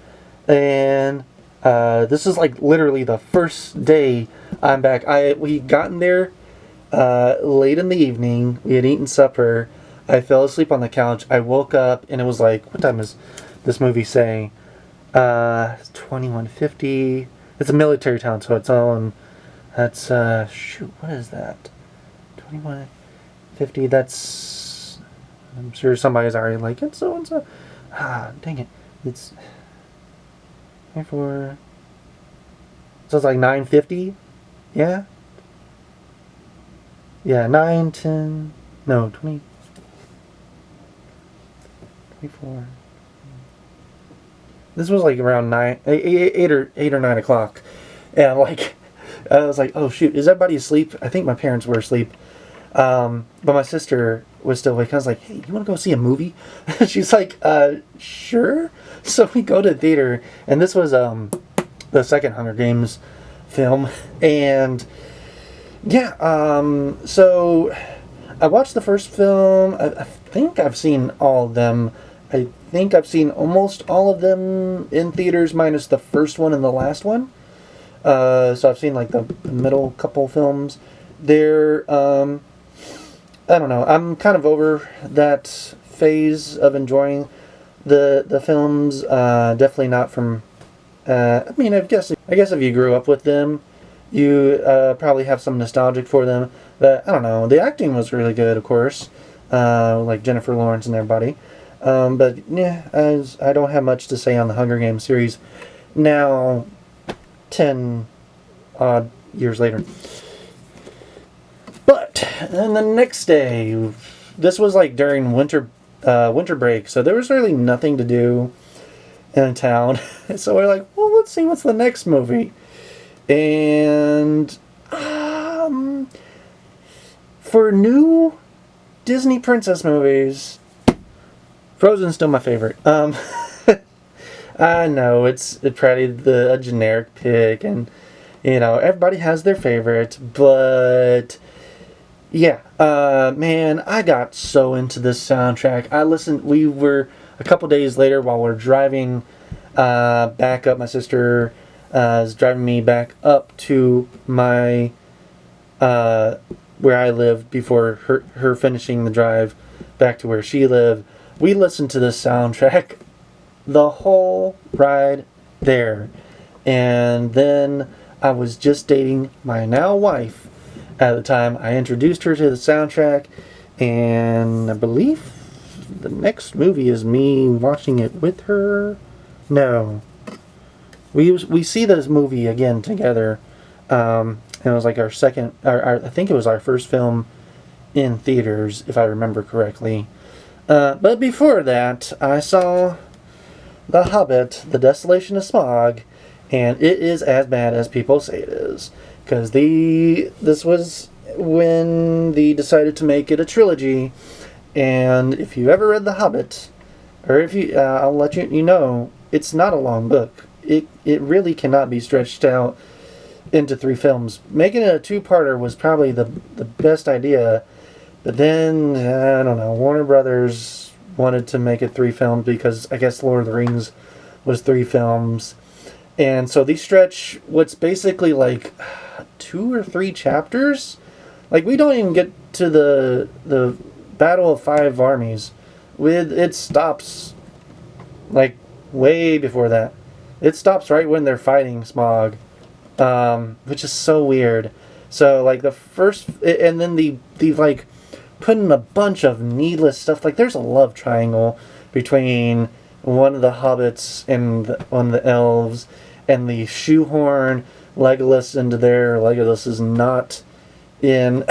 and this is like literally the first day I'm back. We gotten there late in the evening. We had eaten supper. I fell asleep on the couch. I woke up and it was like, what time is this movie saying? 21:50. It's a military town, so it's on. That's shoot. What is that? 21:50. That's. I'm sure somebody's already like, it's so and so. Dang it. It's 24. So it's like 9:50. Yeah. Yeah, 9, 10. No, 20. 24. This was like around 8 or 9 o'clock, and like I was like, oh shoot, is everybody asleep? I think my parents were asleep, but my sister was still awake. I was like, hey, you want to go see a movie? She's like, sure. So we go to the theater, and this was the second Hunger Games film, and yeah, so I watched the first film. I think I've seen all of them. I think I've seen almost all of them in theaters, minus the first one and the last one. So I've seen like the middle couple films. They're, I don't know. I'm kind of over that phase of enjoying the films. Definitely not from. I mean, I guess if you grew up with them, you probably have some nostalgic for them. But I don't know. The acting was really good, of course, like Jennifer Lawrence and everybody. But yeah, I don't have much to say on the Hunger Games series now, 10 odd years later. But then the next day, this was like during winter break, so there was really nothing to do in town. So we're like, well, let's see what's the next movie. And for new Disney princess movies, Frozen's still my favorite. I know it's probably a generic pick, and you know everybody has their favorite, but yeah, man, I got so into this soundtrack. I listened. We were a couple days later while we're driving back up. My sister is driving me back up to my where I lived before her finishing the drive back to where she lived. We listened to this soundtrack the whole ride there. And then I was just dating my now wife at the time. I introduced her to the soundtrack, and I believe the next movie is me watching it with her. No. We see this movie again together. And it was like our second, I think it was our first film in theaters, if I remember correctly. But before that, I saw The Hobbit, The Desolation of Smaug, and it is as bad as people say it is. Because this was when they decided to make it a trilogy, and if you ever read The Hobbit, or if you, I'll let you know, it's not a long book. It really cannot be stretched out into 3 films. Making it a 2-parter was probably the best idea. But then, I don't know, Warner Brothers wanted to make it 3 films because I guess Lord of the Rings was 3 films. And so they stretch what's basically like 2 or 3 chapters. Like, we don't even get to the Battle of 5 Armies. It stops, like, way before that. It stops right when they're fighting Smaug, which is so weird. So, like, the first, and then the like, put in a bunch of needless stuff. Like, there's a love triangle between one of the hobbits and one of the elves, and the shoehorn Legolas into there. Legolas is not in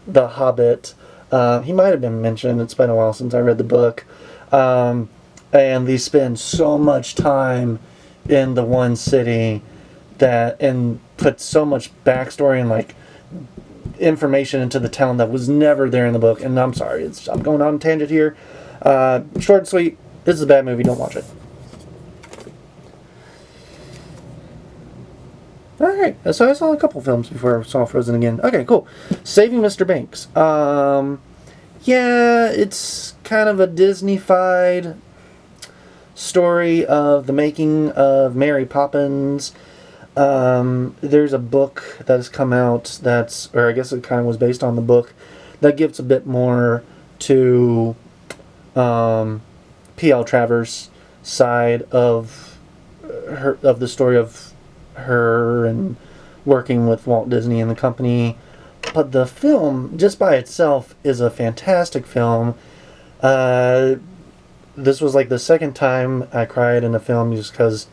The Hobbit. He might have been mentioned. It's been a while since I read the book. And they spend so much time in the one city and put so much backstory and, like, information into the town that was never there in the book. And I'm sorry, I'm going on a tangent here. Short and sweet. This is a bad movie. Don't watch it. Alright, so I saw a couple films before I saw Frozen again. Okay, cool. Saving Mr. Banks. Yeah, it's kind of a Disney-fied story of the making of Mary Poppins. There's a book that has come out or I guess it kind of was based on the book, that gives a bit more to P.L. Travers' side of the story of her and working with Walt Disney and the company. But the film, just by itself, is a fantastic film. this was like the second time I cried in a film just because,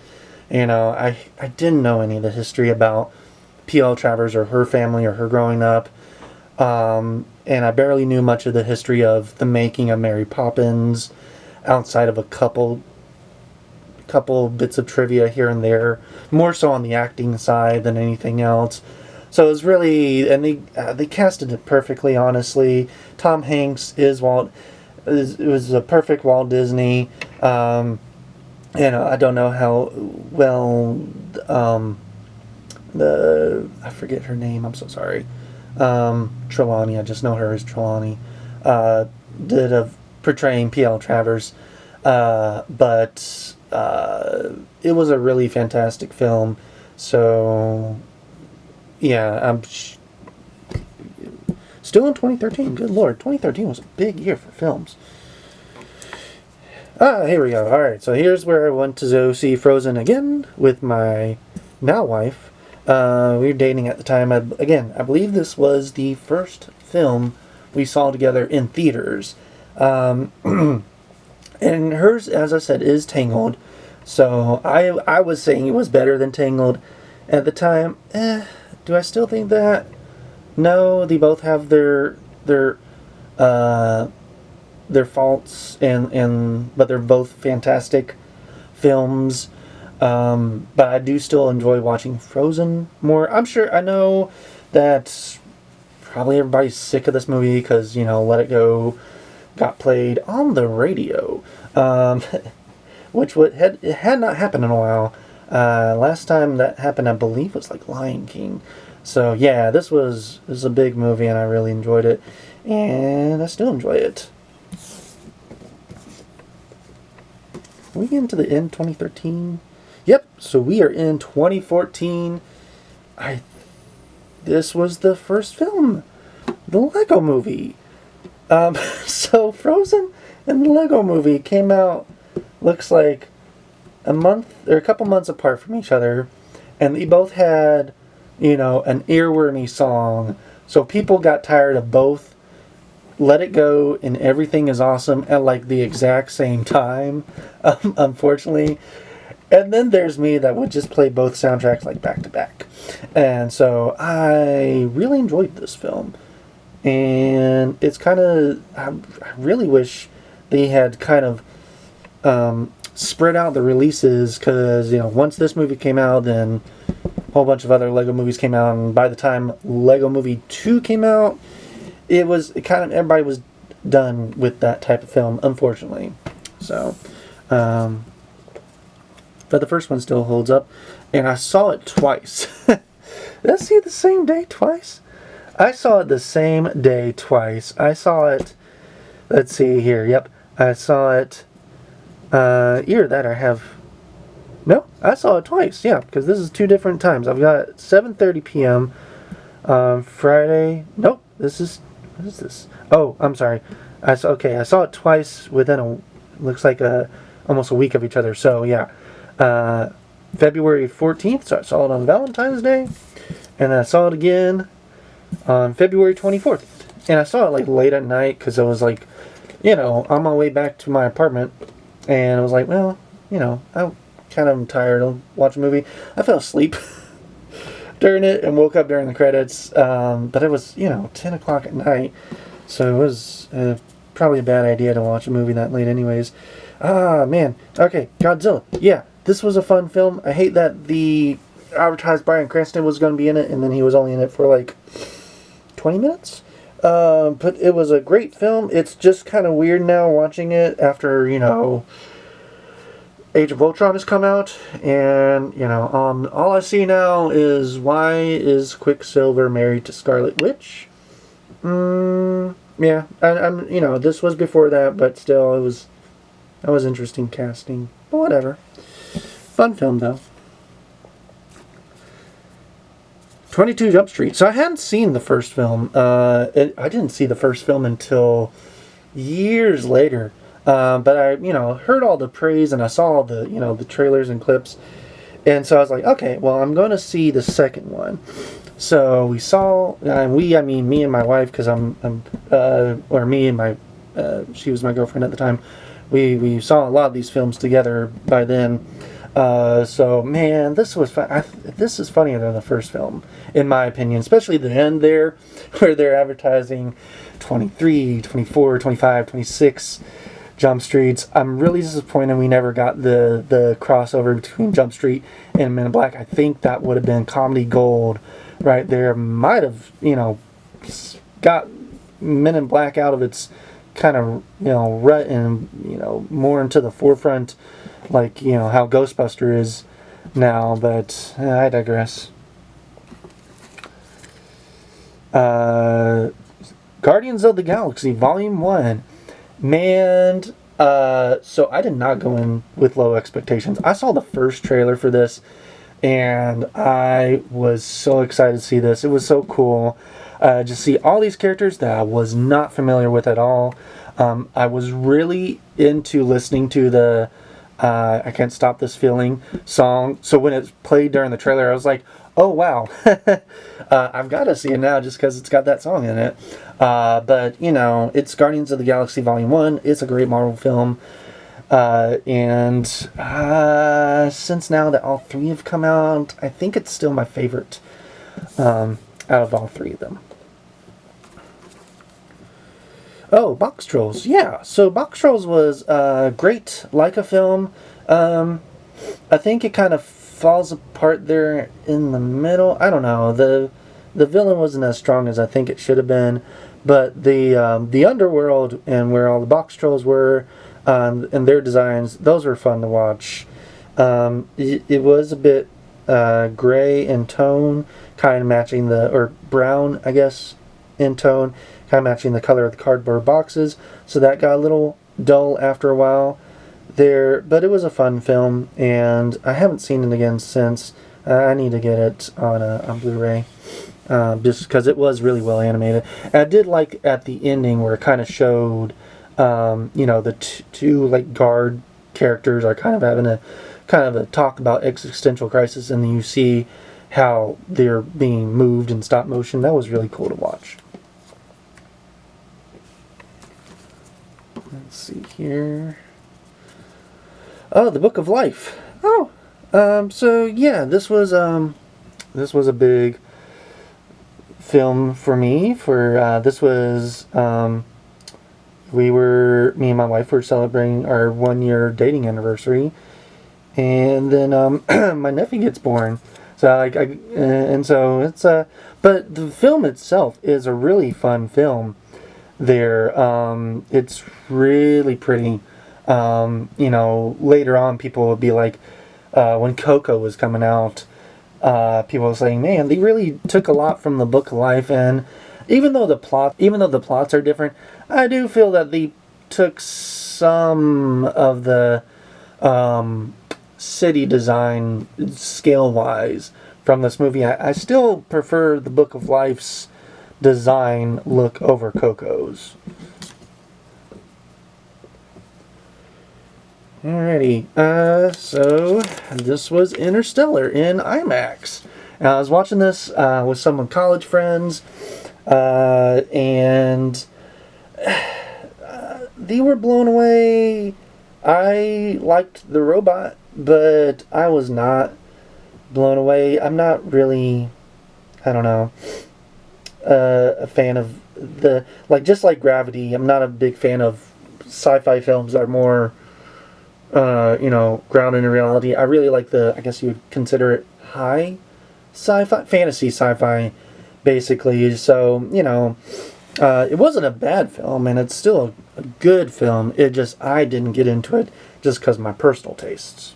I didn't know any of the history about P.L. Travers or her family or her growing up. And I barely knew much of the history of the making of Mary Poppins outside of a couple bits of trivia here and there, more so on the acting side than anything else. So it was really, and they casted it perfectly. Honestly, Tom Hanks is Walt. It was a perfect Walt Disney. I don't know how well I forget her name. I'm so sorry. Trelawney. I just know her as Trelawney. Did a portraying P.L. Travers, but it was a really fantastic film. So yeah, I'm still in 2013. Good Lord, 2013 was a big year for films. Here we go. Alright, so here's where I went to go see Frozen again with my now wife. We were dating at the time. I believe this was the first film we saw together in theaters. And hers, as I said, is Tangled. So I was saying it was better than Tangled at the time. Do I still think that? No, they both have their faults, but they're both fantastic films. But I do still enjoy watching Frozen more. I know that probably everybody's sick of this movie because, Let It Go got played on the radio, which it had not happened in a while. Last time that happened, I believe, was like Lion King. So yeah, this was a big movie and I really enjoyed it, and I still enjoy it. Are we getting to the end 2013? Yep, so we are in 2014. This was the first film, the Lego Movie. So Frozen and the Lego Movie came out, looks like a couple months apart from each other, and they both had, an earwormy song. So people got tired of both Let It Go and Everything Is Awesome at like the exact same time, unfortunately. And then there's me that would just play both soundtracks like back to back. And so I really enjoyed this film. And it's kind of, I really wish they had kind of spread out the releases, because, once this movie came out, then a whole bunch of other Lego movies came out. And by the time Lego Movie 2 came out, everybody was done with that type of film, unfortunately. So, but the first one still holds up, and I saw it twice. Did I see it the same day twice? I saw it the same day twice. I saw it, let's see here, yep. I saw it, either that or no, I saw it twice, yeah, because this is two different times. I've got 7:30 p.m. Friday, nope, what is this? Oh, I'm sorry. I saw it twice within looks like almost a week of each other, so yeah. February 14th, so I saw it on Valentine's Day, and I saw it again on February 24th, and I saw it like late at night because I was like, on my way back to my apartment, and I was like, well, I kind of tired of watching a movie. I fell asleep during it and woke up during the credits, but it was 10 o'clock at night, so it was probably a bad idea to watch a movie that late anyways. Man, okay, Godzilla, yeah. This was a fun film. I hate that the advertised Bryan Cranston was going to be in it, and then he was only in it for like 20 minutes. But it was a great film. It's just kind of weird now watching it after, Age of Ultron has come out, and, all I see now is, why is Quicksilver married to Scarlet Witch? Yeah, I'm this was before that, but still, that was interesting casting. But whatever. Fun film, though. 22 Jump Street. So I hadn't seen the first film. I didn't see the first film until years later. But I, heard all the praise, and I saw all the, the trailers and clips. And so I was like, okay, well, I'm going to see the second one. So we saw, I mean me and my wife, because she was my girlfriend at the time. we saw a lot of these films together by then. So man, this was fun. This is funnier than the first film, in my opinion, especially the end there, where they're advertising 23, 24, 25, 26 Jump Streets. I'm really disappointed we never got the crossover between Jump Street and Men in Black. I think that would have been comedy gold right there. Might have, got Men in Black out of its kind of, rut and, more into the forefront, like, how Ghostbuster is now, but I digress. Guardians of the Galaxy Volume 1. Man, so I did not go in with low expectations. I saw the first trailer for this, and I was so excited to see this. It was so cool. Just see all these characters that I was not familiar with at all. I was really into listening to the I Can't Stop This Feeling song. So when it played during the trailer, I was like, oh wow, I've got to see it now just because it's got that song in it. But, it's Guardians of the Galaxy Volume 1. It's a great Marvel film. And since now that all three have come out, I think it's still my favorite out of all three of them. Oh, Box Trolls. Yeah, so Box Trolls was great Leica film. I think it kind of falls apart there in the middle. I don't know. The villain wasn't as strong as I think it should have been, but the underworld and where all the Box Trolls were and their designs, those were fun to watch. It was a bit gray in tone, kind of matching or brown, I guess, in tone, kind of matching the color of the cardboard boxes. So that got a little dull after a while there, but it was a fun film, and I haven't seen it again since. I need to get it on Blu-ray, just because it was really well animated. And I did like at the ending where it kind of showed, the two like guard characters are kind of having a talk about existential crisis, and then you see how they're being moved in stop motion. That was really cool to watch. Let's see here. Oh, The Book of Life. Oh, so yeah, this was a big film for me. This was me and my wife were celebrating our 1-year dating anniversary, and then my nephew gets born. So and so it's but the film itself is a really fun film. There, it's really pretty. Later on, people would be like, when Coco was coming out, people were saying, man, they really took a lot from the Book of Life, and even though the plots are different, I do feel that they took some of the city design scale-wise from this movie. I still prefer the Book of Life's design look over Coco's. Alrighty, so this was Interstellar in IMAX. I was watching this with some college friends, and they were blown away. I liked the robot, but I was not blown away. I'm not really, I don't know, a fan of just like Gravity. I'm not a big fan of sci-fi films that are more grounded in reality. I really like I guess you would consider it high sci-fi, fantasy sci-fi, basically. So, it wasn't a bad film, and it's still a good film. It just, I didn't get into it just because of my personal tastes.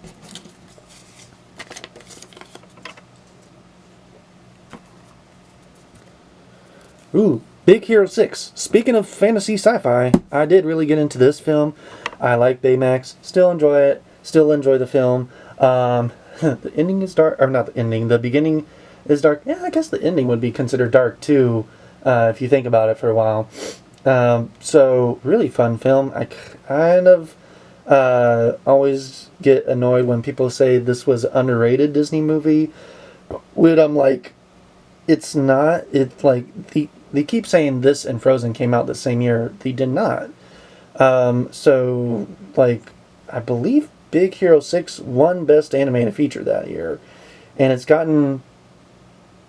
Ooh, Big Hero 6. Speaking of fantasy sci-fi, I did really get into this film. I like Baymax. Still enjoy it. Still enjoy the film. The ending is dark. Or not the ending. The beginning is dark. Yeah, I guess the ending would be considered dark too, if you think about it for a while. So, really fun film. I kind of always get annoyed when people say this was an underrated Disney movie. When I'm like, it's not. It's like, they keep saying this and Frozen came out the same year. They did not. So, like, I believe Big Hero 6 won Best Animated Feature that year. And it's gotten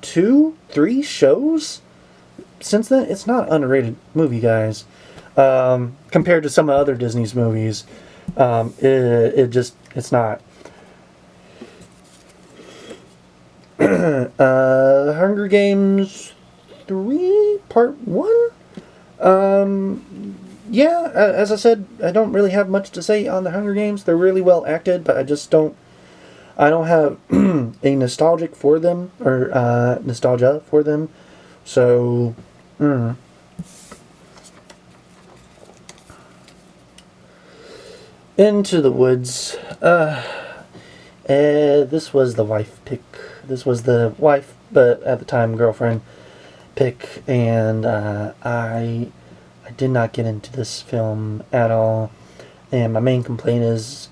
2, 3 shows since then. It's not an underrated movie, guys. Compared to some other Disney's movies, it's not. Hunger Games 3 Part 1? Yeah, as I said, I don't really have much to say on the Hunger Games. They're really well acted, but I don't have a nostalgia for them. So, Into the Woods. This was the wife pick. This was the wife, but at the time girlfriend pick, and I did not get into this film at all. And my main complaint is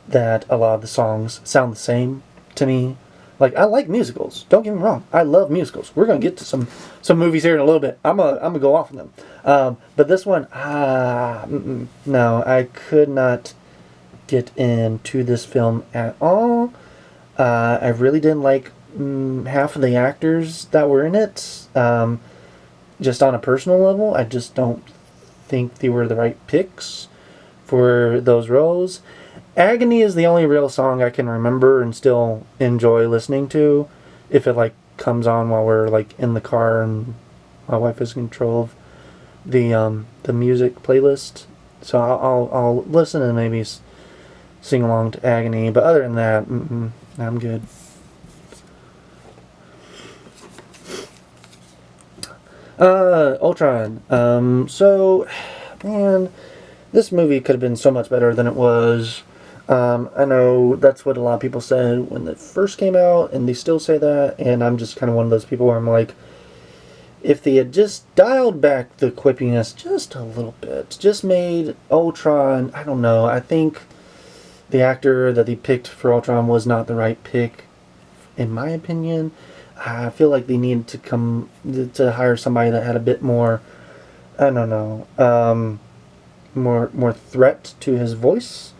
that a lot of the songs sound the same to me. Like, I like musicals. Don't get me wrong. I love musicals. We're gonna get to some movies here in a little bit. I'm gonna go off on them. But this one, no, I could not get into this film at all. I really didn't like half of the actors that were in it. Just on a personal level, I just don't think they were the right picks for those roles. Agony is the only real song I can remember and still enjoy listening to, if it like comes on while we're like in the car and my wife is in control of the music playlist. So I'll listen and maybe sing along to Agony, but other than that, I'm good. Ultron. So, man, this movie could have been so much better than it was. I know that's what a lot of people said when it first came out, and they still say that, and I'm just kind of one of those people where I'm like, if they had just dialed back the quippiness just a little bit, just made Ultron, I don't know, I think the actor that they picked for Ultron was not the right pick, in my opinion. I feel like they needed to hire somebody that had a bit more, I don't know, more threat to his voice,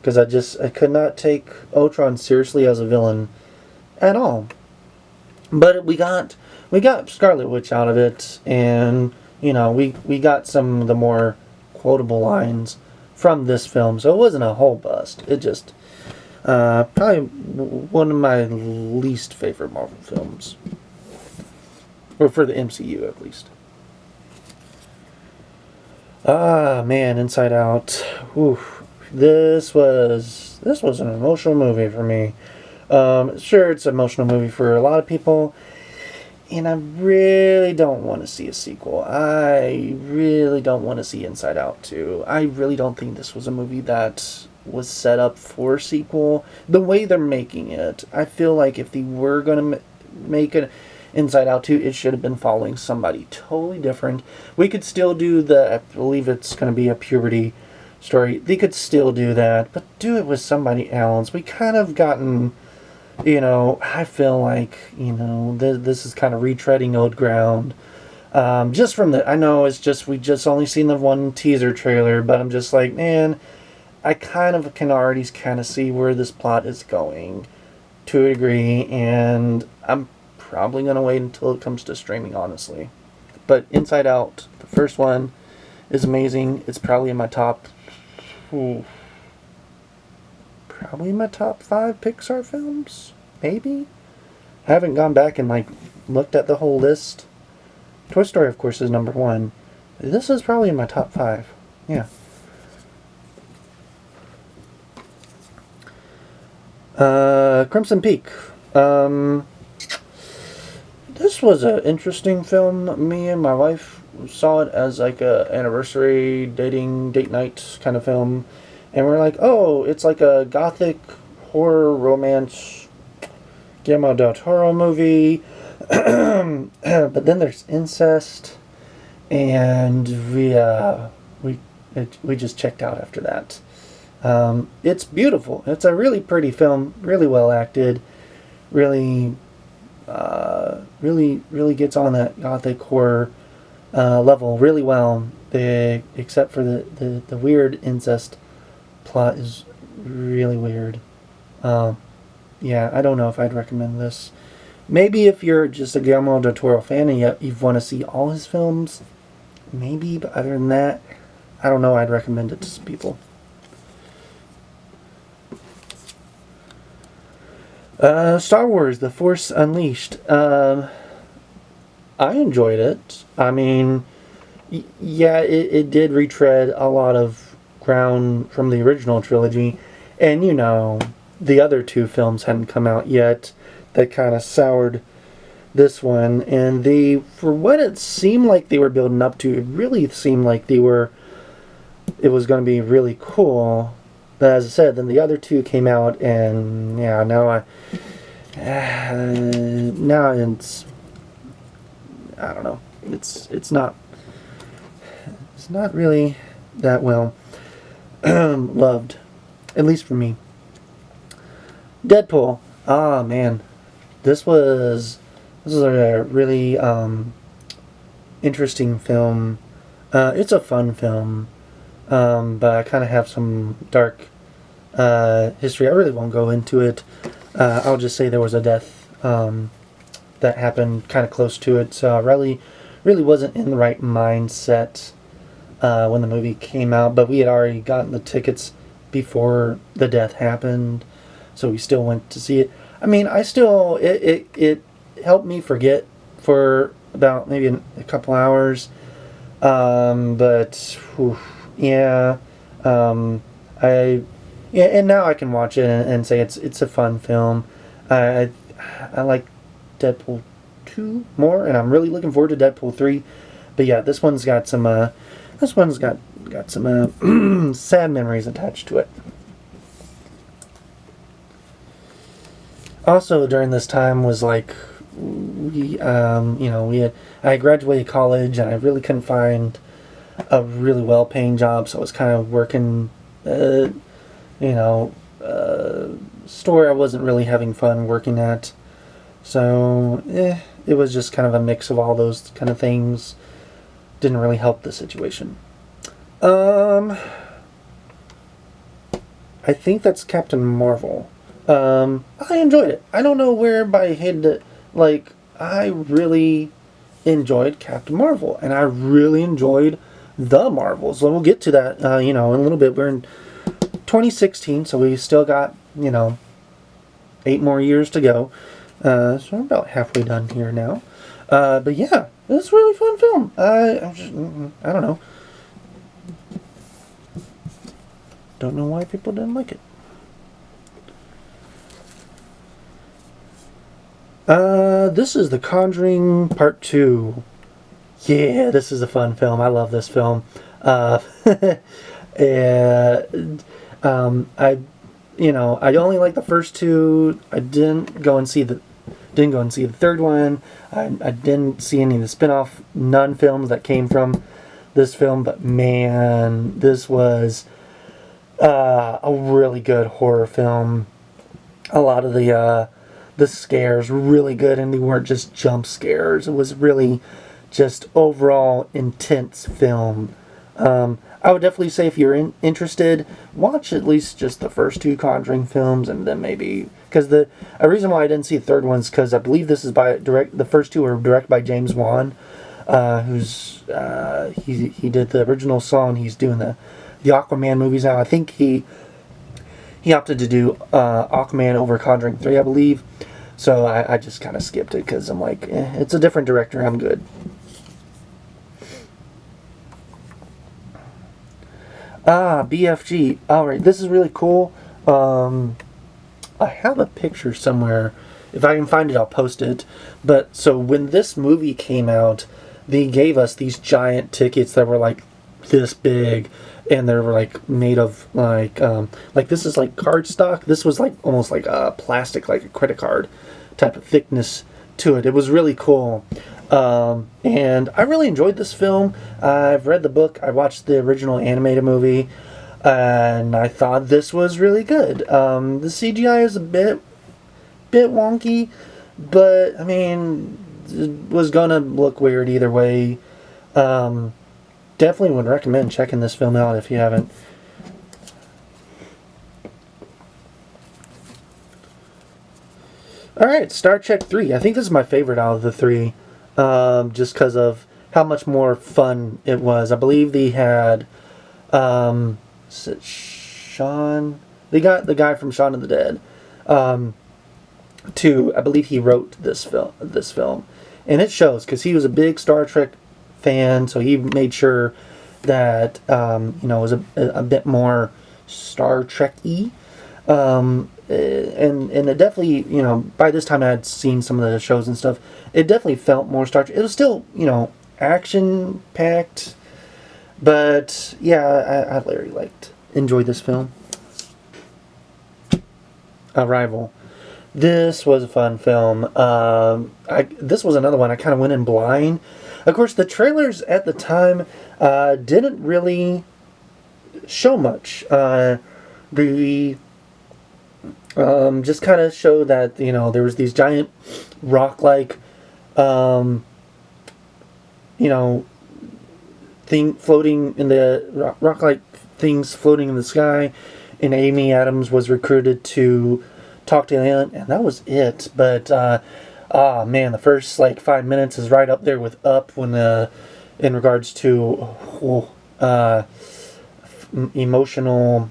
because I could not take Ultron seriously as a villain at all. But we got Scarlet Witch out of it, and we got some of the more quotable lines from this film, so it wasn't a whole bust. It just probably one of my least favorite Marvel films, or for the MCU at least. Man, Inside Out. Oof. This was an emotional movie for me. Sure, it's an emotional movie for a lot of people, and I really don't want to see a sequel. I really don't want to see Inside Out 2. I really don't think this was a movie that was set up for a sequel. The way they're making it, I feel like if they were going to make an Inside Out 2, it should have been following somebody totally different. We could still do I believe it's going to be a puberty story. They could still do that, but do it with somebody else. We kind of gotten, I feel like, this is kind of retreading old ground. Just from I know we just only seen the one teaser trailer, but I'm just like, man, I kind of can already kind of see where this plot is going to a degree, and I'm probably going to wait until it comes to streaming, honestly. But Inside Out, the first one, is amazing. It's probably in my top 5 Pixar films, maybe. I haven't gone back and looked at the whole list. Toy Story, of course, is number 1. This is probably in my top 5. Yeah. Crimson Peak. This was an interesting film. Me and my wife saw it as like a anniversary date night kind of film, and we're like, oh, it's like a gothic horror romance Guillermo del Toro movie. But then there's incest, and we just checked out after that. It's beautiful. It's a really pretty film, really well acted, really gets on that gothic horror level really well. Except for the weird incest plot is really weird. Um, yeah, I don't know if I'd recommend this. Maybe if you're just a Guillermo del Toro fan and you want to see all his films, maybe. But other than that, I don't know. I'd recommend it to some people. Star Wars: The Force Unleashed. I enjoyed it. I mean, yeah, it did retread a lot of ground from the original trilogy, and the other two films hadn't come out yet. That kind of soured this one, and for what it seemed like they were building up to, it really seemed like it was going to be really cool. But as I said, then the other two came out, and yeah, now it's, I don't know. It's not really that well loved, at least for me. Deadpool. Ah, man, this was a really interesting film. It's a fun film, but I kind of have some dark history. I really won't go into it. I'll just say there was a death that happened kind of close to it, so I really wasn't in the right mindset when the movie came out. But we had already gotten the tickets before the death happened, so we still went to see it. I mean, it helped me forget for about maybe a couple hours. But whew, yeah, I yeah, and now I can watch it and say it's a fun film. I like Deadpool 2 more, and I'm really looking forward to Deadpool 3. But yeah, this one's got some sad memories attached to it. Also, during this time was like I graduated college and I really couldn't find a really well paying job, so I was kind of working, store I wasn't really having fun working at. So, it was just kind of a mix of all those kind of things. Didn't really help the situation. I think that's Captain Marvel. I enjoyed it. I don't know where by hid it. Like, I really enjoyed Captain Marvel, and I really enjoyed the Marvels. So we'll get to that, in a little bit. We're in 2016, so we still got, 8 more years to go. So we're about halfway done here now. But yeah, it was a really fun film. I don't know. Don't know why people didn't like it. This is The Conjuring Part 2. Yeah, this is a fun film. I love this film. And, I only like the first two. I didn't go and see the third one. I didn't see any of the spin-off nun films that came from this film, but man, this was a really good horror film. A lot of the scares were really good, and they weren't just jump scares. It was really just overall intense film. I would definitely say if you're interested, watch at least just the first two Conjuring films, and then maybe because a reason why I didn't see the third one is because I believe this is the first two were directed by James Wan, who's he did the original song. He's doing the Aquaman movies now. I think he opted to do Aquaman over Conjuring 3, I believe. So I just kind of skipped it because I'm like, it's a different director. I'm good. BFG. Alright, this is really cool. I have a picture somewhere. If I can find it, I'll post it. But, so when this movie came out, they gave us these giant tickets that were like this big. And they were like made of like this is like cardstock. This was like almost like a plastic, like a credit card type of thickness to it. It was really cool. And I really enjoyed this film. I've read the book. I watched the original animated movie, and I thought this was really good. The CGI is a bit wonky, but I mean, it was gonna look weird either way. Definitely would recommend checking this film out if you haven't. Alright, Star Trek 3. I think this is my favorite out of the three. Just because of how much more fun it was. I believe they had Shaun. They got the guy from Shaun of the Dead. I believe he wrote this film, and it shows because he was a big Star Trek fan, so he made sure that it was a bit more Star Trek-y. And it definitely, by this time I had seen some of the shows and stuff, it definitely felt more Star Trek. It was still, action packed, but yeah, I really enjoyed this film. Arrival. This was a fun film. This was another one I kind of went in blind. Of course, the trailers at the time didn't really show much. The just kind of showed that there was these giant rock-like thing floating in the rock-like things floating in the sky, and Amy Adams was recruited to talk to alien, and that was it. But man, the first 5 minutes is right up there with Up when in regards to emotional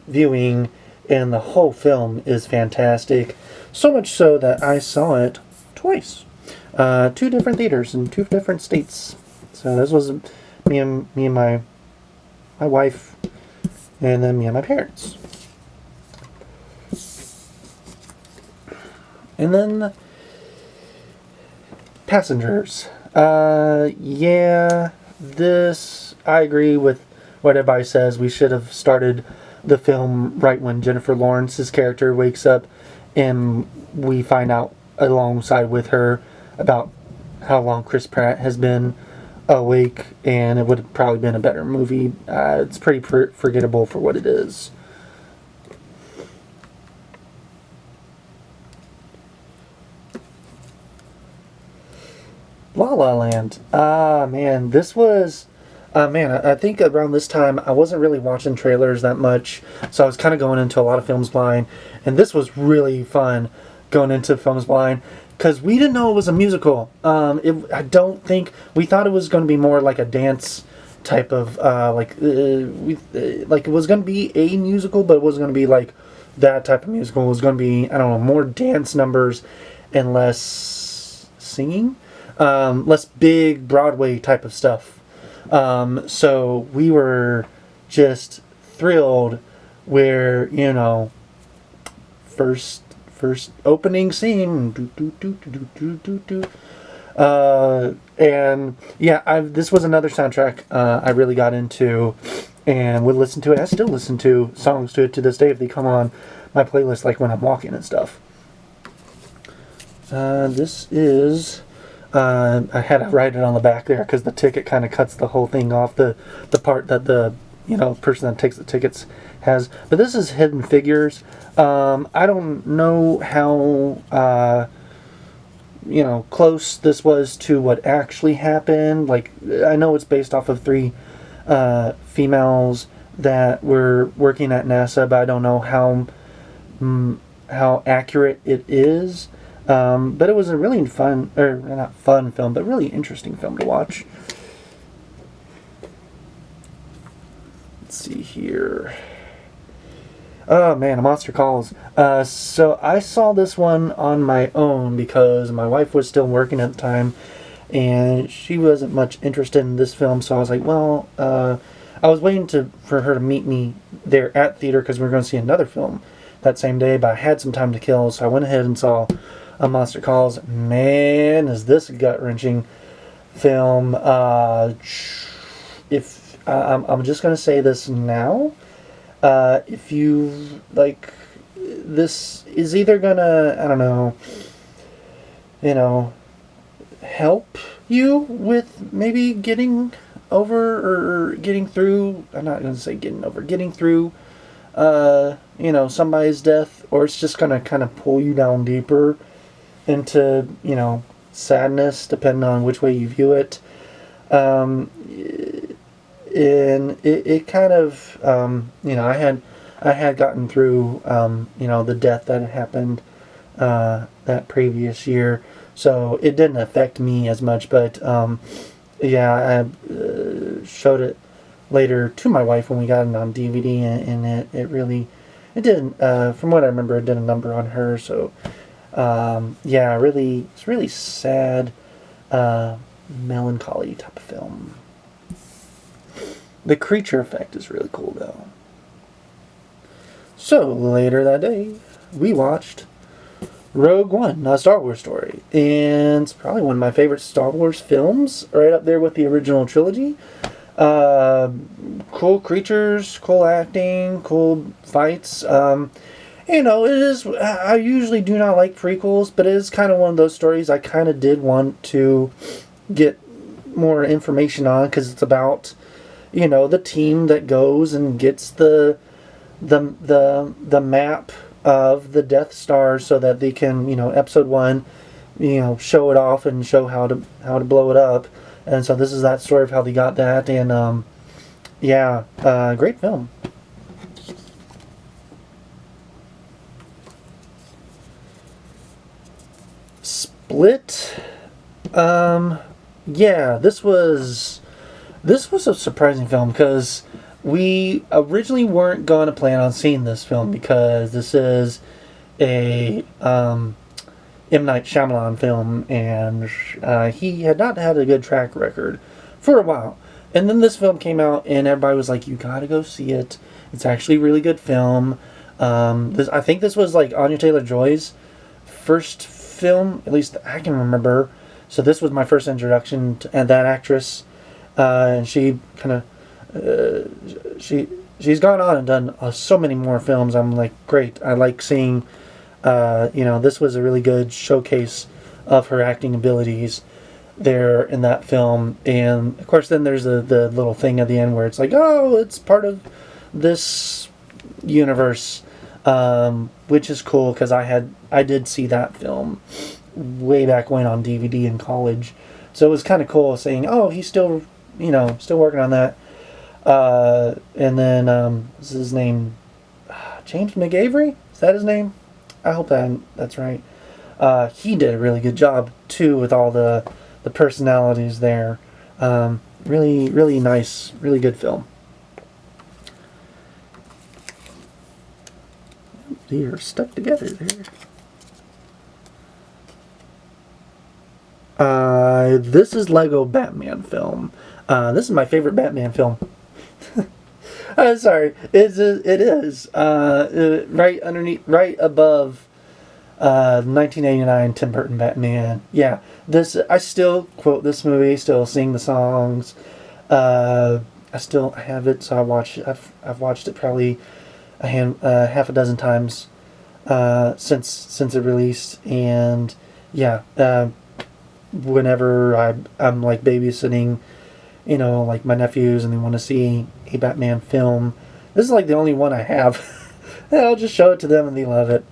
viewing, and the whole film is fantastic. So much so that I saw it twice, 2 different theaters in 2 different states. So this was me and my wife, and then me and my parents. And then Passengers. Yeah, this, I agree with what everybody says. We should have started the film right when Jennifer Lawrence's character wakes up, and we find out alongside with her about how long Chris Pratt has been awake, and it would have probably been a better movie. It's pretty forgettable for what it is. La La Land. Man, this was... I think around this time I wasn't really watching trailers that much, so I was kind of going into a lot of films blind, and this was really fun going into films blind, because we didn't know it was a musical. I don't think... We thought it was going to be more like a dance type of... it was going to be a musical, but it wasn't going to be like that type of musical. It was going to be, I don't know, more dance numbers and less singing. Less big Broadway type of stuff. So we were just thrilled where, first opening scene, and yeah, this was another soundtrack I really got into and would listen to it. I still listen to songs to it to this day if they come on my playlist, like when I'm walking and stuff. This is... I had to write it on the back there because the ticket kind of cuts the whole thing off, the part that the person that takes the tickets has. But this is Hidden Figures. I don't know how close this was to what actually happened. I know it's based off of 3 females that were working at NASA, but I don't know how accurate it is. But it was a really fun, or not fun film, but really interesting film to watch. Let's see here. Oh man, A Monster Calls. So I saw this one on my own because my wife was still working at the time, and she wasn't much interested in this film. So I was like, well, I was waiting for her to meet me there at theater because we were going to see another film that same day. But I had some time to kill, so I went ahead and saw A Monster Calls. Man, is this a gut-wrenching film. If I'm just going to say this now. If you, this is either going to, I don't know, help you with maybe getting over or getting through, I'm not going to say getting over, getting through, somebody's death, or it's just going to kind of pull you down deeper into, sadness, depending on which way you view it. Um, and it kind of, I had gotten through, the death that had happened that previous year, so it didn't affect me as much. But yeah, I showed it later to my wife when we got it on DVD, and it really, it didn't, from what I remember, it did a number on her. So yeah, really, it's really sad, melancholy type of film. The creature effect is really cool though. So later that day, we watched Rogue One, a Star Wars story, and it's probably one of my favorite Star Wars films, right up there with the original trilogy. Cool creatures, cool acting, cool fights. It is. I usually do not like prequels, but it is kind of one of those stories I kind of did want to get more information on, because it's about, the team that goes and gets the map of the Death Star so that they can, episode 1, show it off and show how to blow it up. And so this is that story of how they got that. And yeah, great film. Split. Yeah, this was a surprising film, because we originally weren't going to plan on seeing this film, because this is a M. Night Shyamalan film, and he had not had a good track record for a while. And then this film came out, and everybody was like, "You gotta go see it. It's actually a really good film." I think this was like Anya Taylor-Joy's first film, at least I can remember. So this was my first introduction to that actress, and she kind of she's gone on and done so many more films. I'm like, great. I like seeing. This was a really good showcase of her acting abilities there in that film. And of course, then there's the little thing at the end where it's like, oh, it's part of this universe, which is cool, because I did see that film way back when on DVD in college. So it was kind of cool saying, oh, he's still working on that. And then, what's his name? James McAvoy? Is that his name? I hope that's right. He did a really good job too with all the personalities there. Really, really nice, really good film. They are stuck together there. This is Lego Batman film. This is my favorite Batman film. Sorry, it is right underneath, right above 1989 Tim Burton Batman. Yeah, I still quote this movie, still sing the songs. I still have it, so I've watched it probably half a dozen times since it released. And yeah, whenever I'm like babysitting, like my nephews, and they want to see a Batman film, this is like the only one I have. And I'll just show it to them and they love it.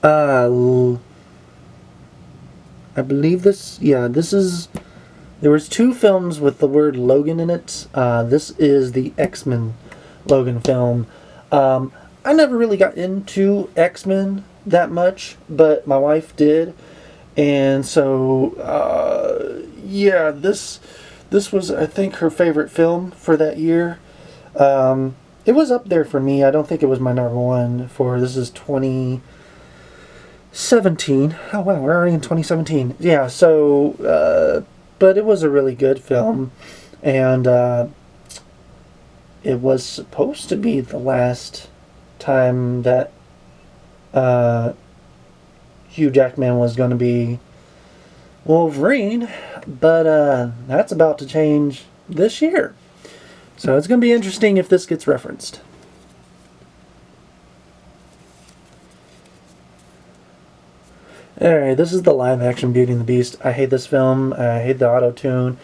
I believe this is, there was 2 films with the word Logan in it. This is the X-Men Logan film. I never really got into X-Men that much, but my wife did. And so, yeah, this was, I think, her favorite film for that year. It was up there for me. I don't think it was my number one this is 2017. Oh, wow, we're already in 2017. Yeah, so, but it was a really good film. And it was supposed to be the last time that Hugh Jackman was going to be Wolverine, but that's about to change this year. So it's going to be interesting if this gets referenced. Alright, this is the live action Beauty and the Beast. I hate this film. I hate the auto-tune.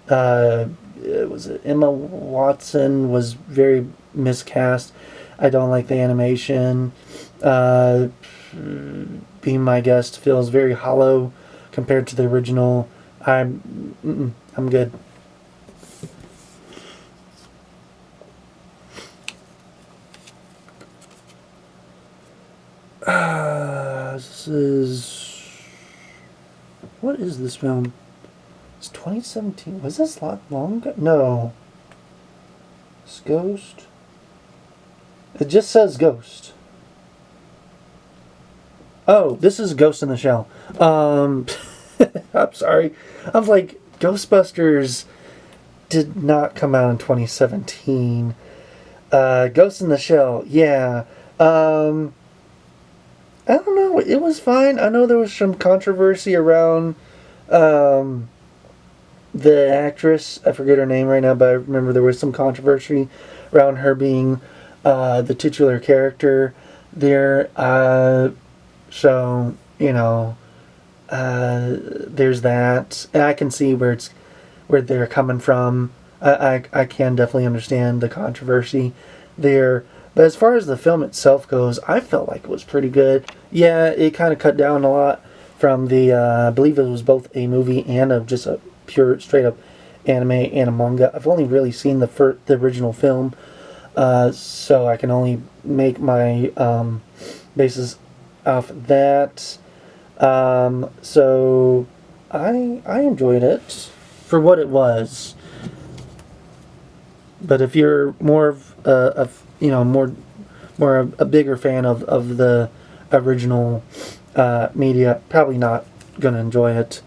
Emma Watson was very miscast. I don't like the animation. Uh, Being My Guest feels very hollow compared to the original. I'm good. This is... What is this film? It's 2017. Was this long ago? No. It's Ghost. It just says Ghost. Oh, this is Ghost in the Shell. I'm sorry. I was like, Ghostbusters did not come out in 2017. Ghost in the Shell, yeah. I don't know. It was fine. I know there was some controversy around the actress. I forget her name right now, but I remember there was some controversy around her being the titular character there. So, you know, there's that. And I can see where they're coming from. I can definitely understand the controversy there. But as far as the film itself goes, I felt like it was pretty good. Yeah, it kind of cut down a lot from the, I believe it was both a movie and just a pure, straight up anime and a manga. I've only really seen the original film, so I can only make my basis off that. So I enjoyed it for what it was. But if you're more of more a bigger fan of the original media, probably not gonna enjoy it.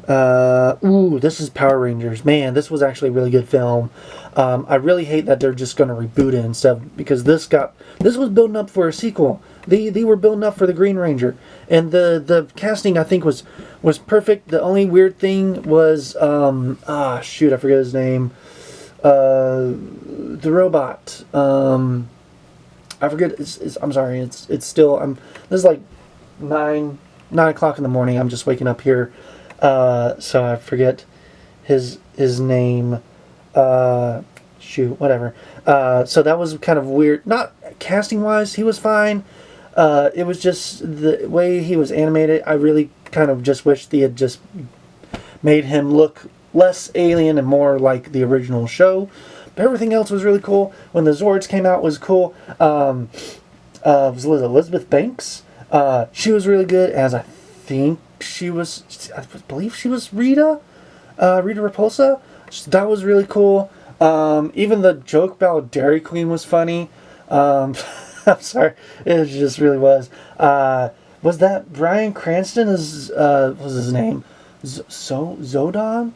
This is Power Rangers. Man, this was actually a really good film. I really hate that they're just gonna reboot it and stuff, because this was building up for a sequel. They were building up for the Green Ranger, and the casting I think was perfect. The only weird thing was I forget his name. The robot. I forget. I'm sorry. It's still. This is like 9 o'clock in the morning. I'm just waking up here, so I forget his name. Whatever. So that was kind of weird. Not casting wise, he was fine. It was just the way he was animated. I really kind of just wish they had just made him look less alien and more like the original show. But everything else was really cool. When the Zords came out, was cool. Was Elizabeth Banks. She was really good, as I believe she was Rita. Rita Repulsa. That was really cool. Even the joke about Dairy Queen was funny. I'm sorry, it just really was. Was that Bryan Cranston? Was his name? Zodon?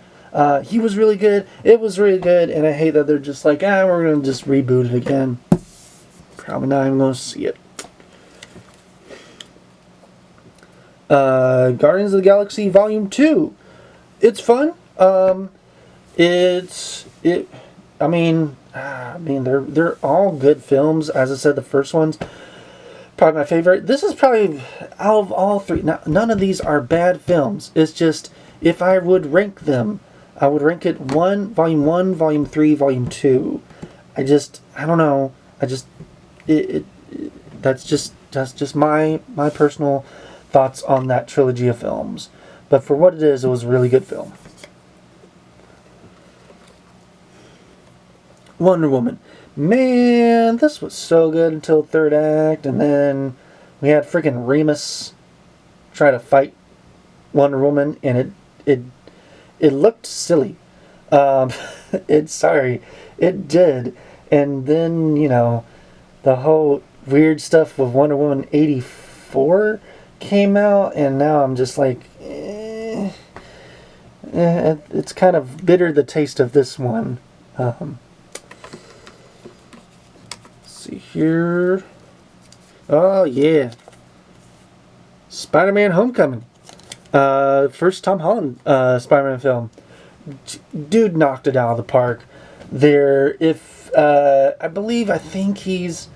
He was really good. It was really good, and I hate that they're just like, we're going to just reboot it again. Probably not even going to see it. Guardians of the Galaxy Volume 2. It's fun. They're all good films. As I said, the first one's probably my favorite. This is probably, out of all three, none of these are bad films. It's just, if I would rank them, I would rank it Volume 1, Volume 3, Volume 2. I don't know. That's just my personal thoughts on that trilogy of films. But for what it is, it was a really good film. Wonder Woman. Man, this was so good until third act, and then we had freaking Remus try to fight Wonder Woman, and it looked silly. It did. And then, the whole weird stuff with Wonder Woman 84 came out, and now I'm just like, it's kind of bitter, the taste of this one. See here. Oh yeah, Spider-Man: Homecoming. First Tom Holland Spider-Man film. Dude knocked it out of the park. I think he's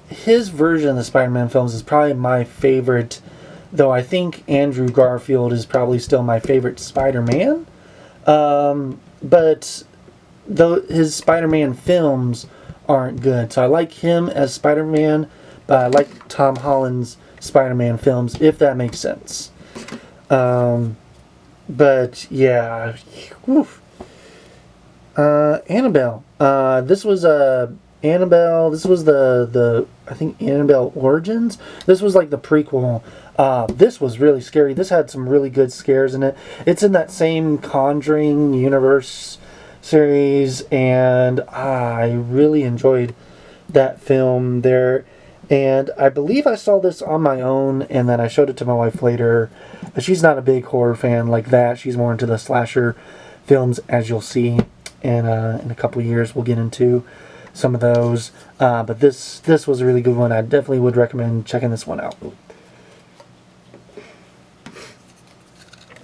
his version of the Spider-Man films is probably my favorite. Though I think Andrew Garfield is probably still my favorite Spider-Man. But though his Spider-Man films aren't good. So I like him as Spider-Man, but I like Tom Holland's Spider-Man films, if that makes sense. But yeah, woof. Annabelle. This was Annabelle. This was the I think Annabelle Origins. This was like the prequel. This was really scary. This had some really good scares in it. It's in that same Conjuring universe series, and I really enjoyed that film there. And I believe I saw this on my own, and then I showed it to my wife later. But she's not a big horror fan like that. She's more into the slasher films, as you'll see. And in a couple of years, we'll get into some of those. But this was a really good one. I definitely would recommend checking this one out.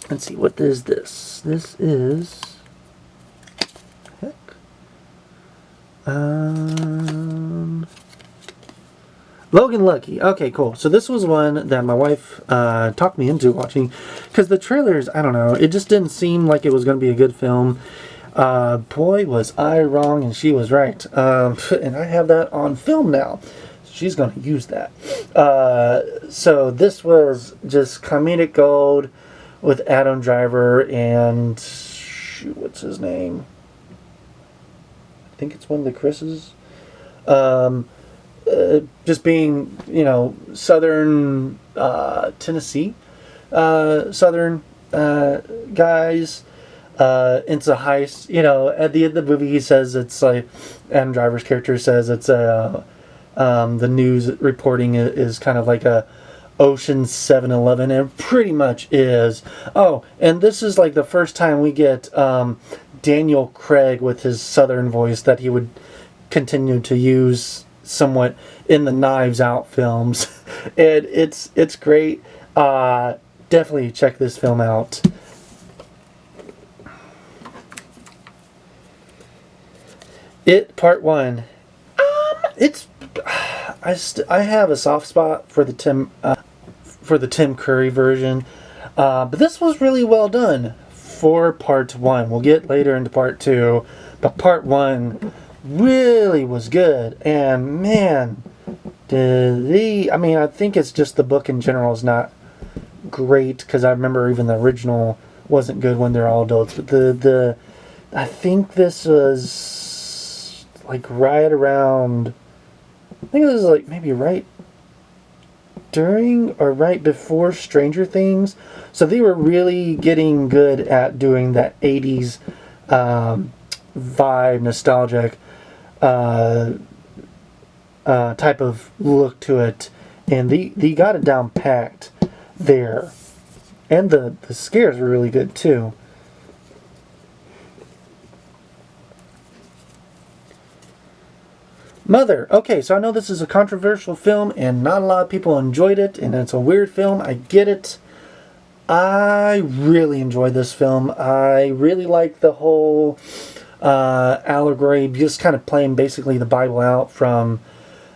Let's see, what is this? This is... Heck. Logan Lucky. Okay, cool. So this was one that my wife talked me into watching, because the trailers, I don't know, it just didn't seem like it was going to be a good film. Boy, was I wrong and she was right. And I have that on film now. She's going to use that. So this was just comedic gold with Adam Driver and... shoot, what's his name? I think it's one of the Chris's. Just being, you know, southern Tennessee, southern guys into heist. You know, at the end of the movie, he says it's like, Adam Driver's character says it's the news reporting is kind of like a Ocean 7-Eleven, and it pretty much is. Oh, and this is like the first time we get Daniel Craig with his southern voice that he would continue to use somewhat in the Knives Out films. And it's great. Definitely check this film out. It Part 1. It's I have a soft spot for the Tim Curry version, but this was really well done for Part 1. We'll get later into Part 2, but Part 1 really was good. And man, I mean, I think it's just the book in general is not great, because I remember even the original wasn't good when they're all adults. But I think this was like right around, I think this was like maybe right during or right before Stranger Things. So they were really getting good at doing that 80s vibe, nostalgic type of look to it. And they got it down packed there. And the scares were really good too. Mother. Okay, so I know this is a controversial film and not a lot of people enjoyed it, and it's a weird film. I get it. I really enjoyed this film. I really like the whole allegory, just kind of playing basically the Bible out from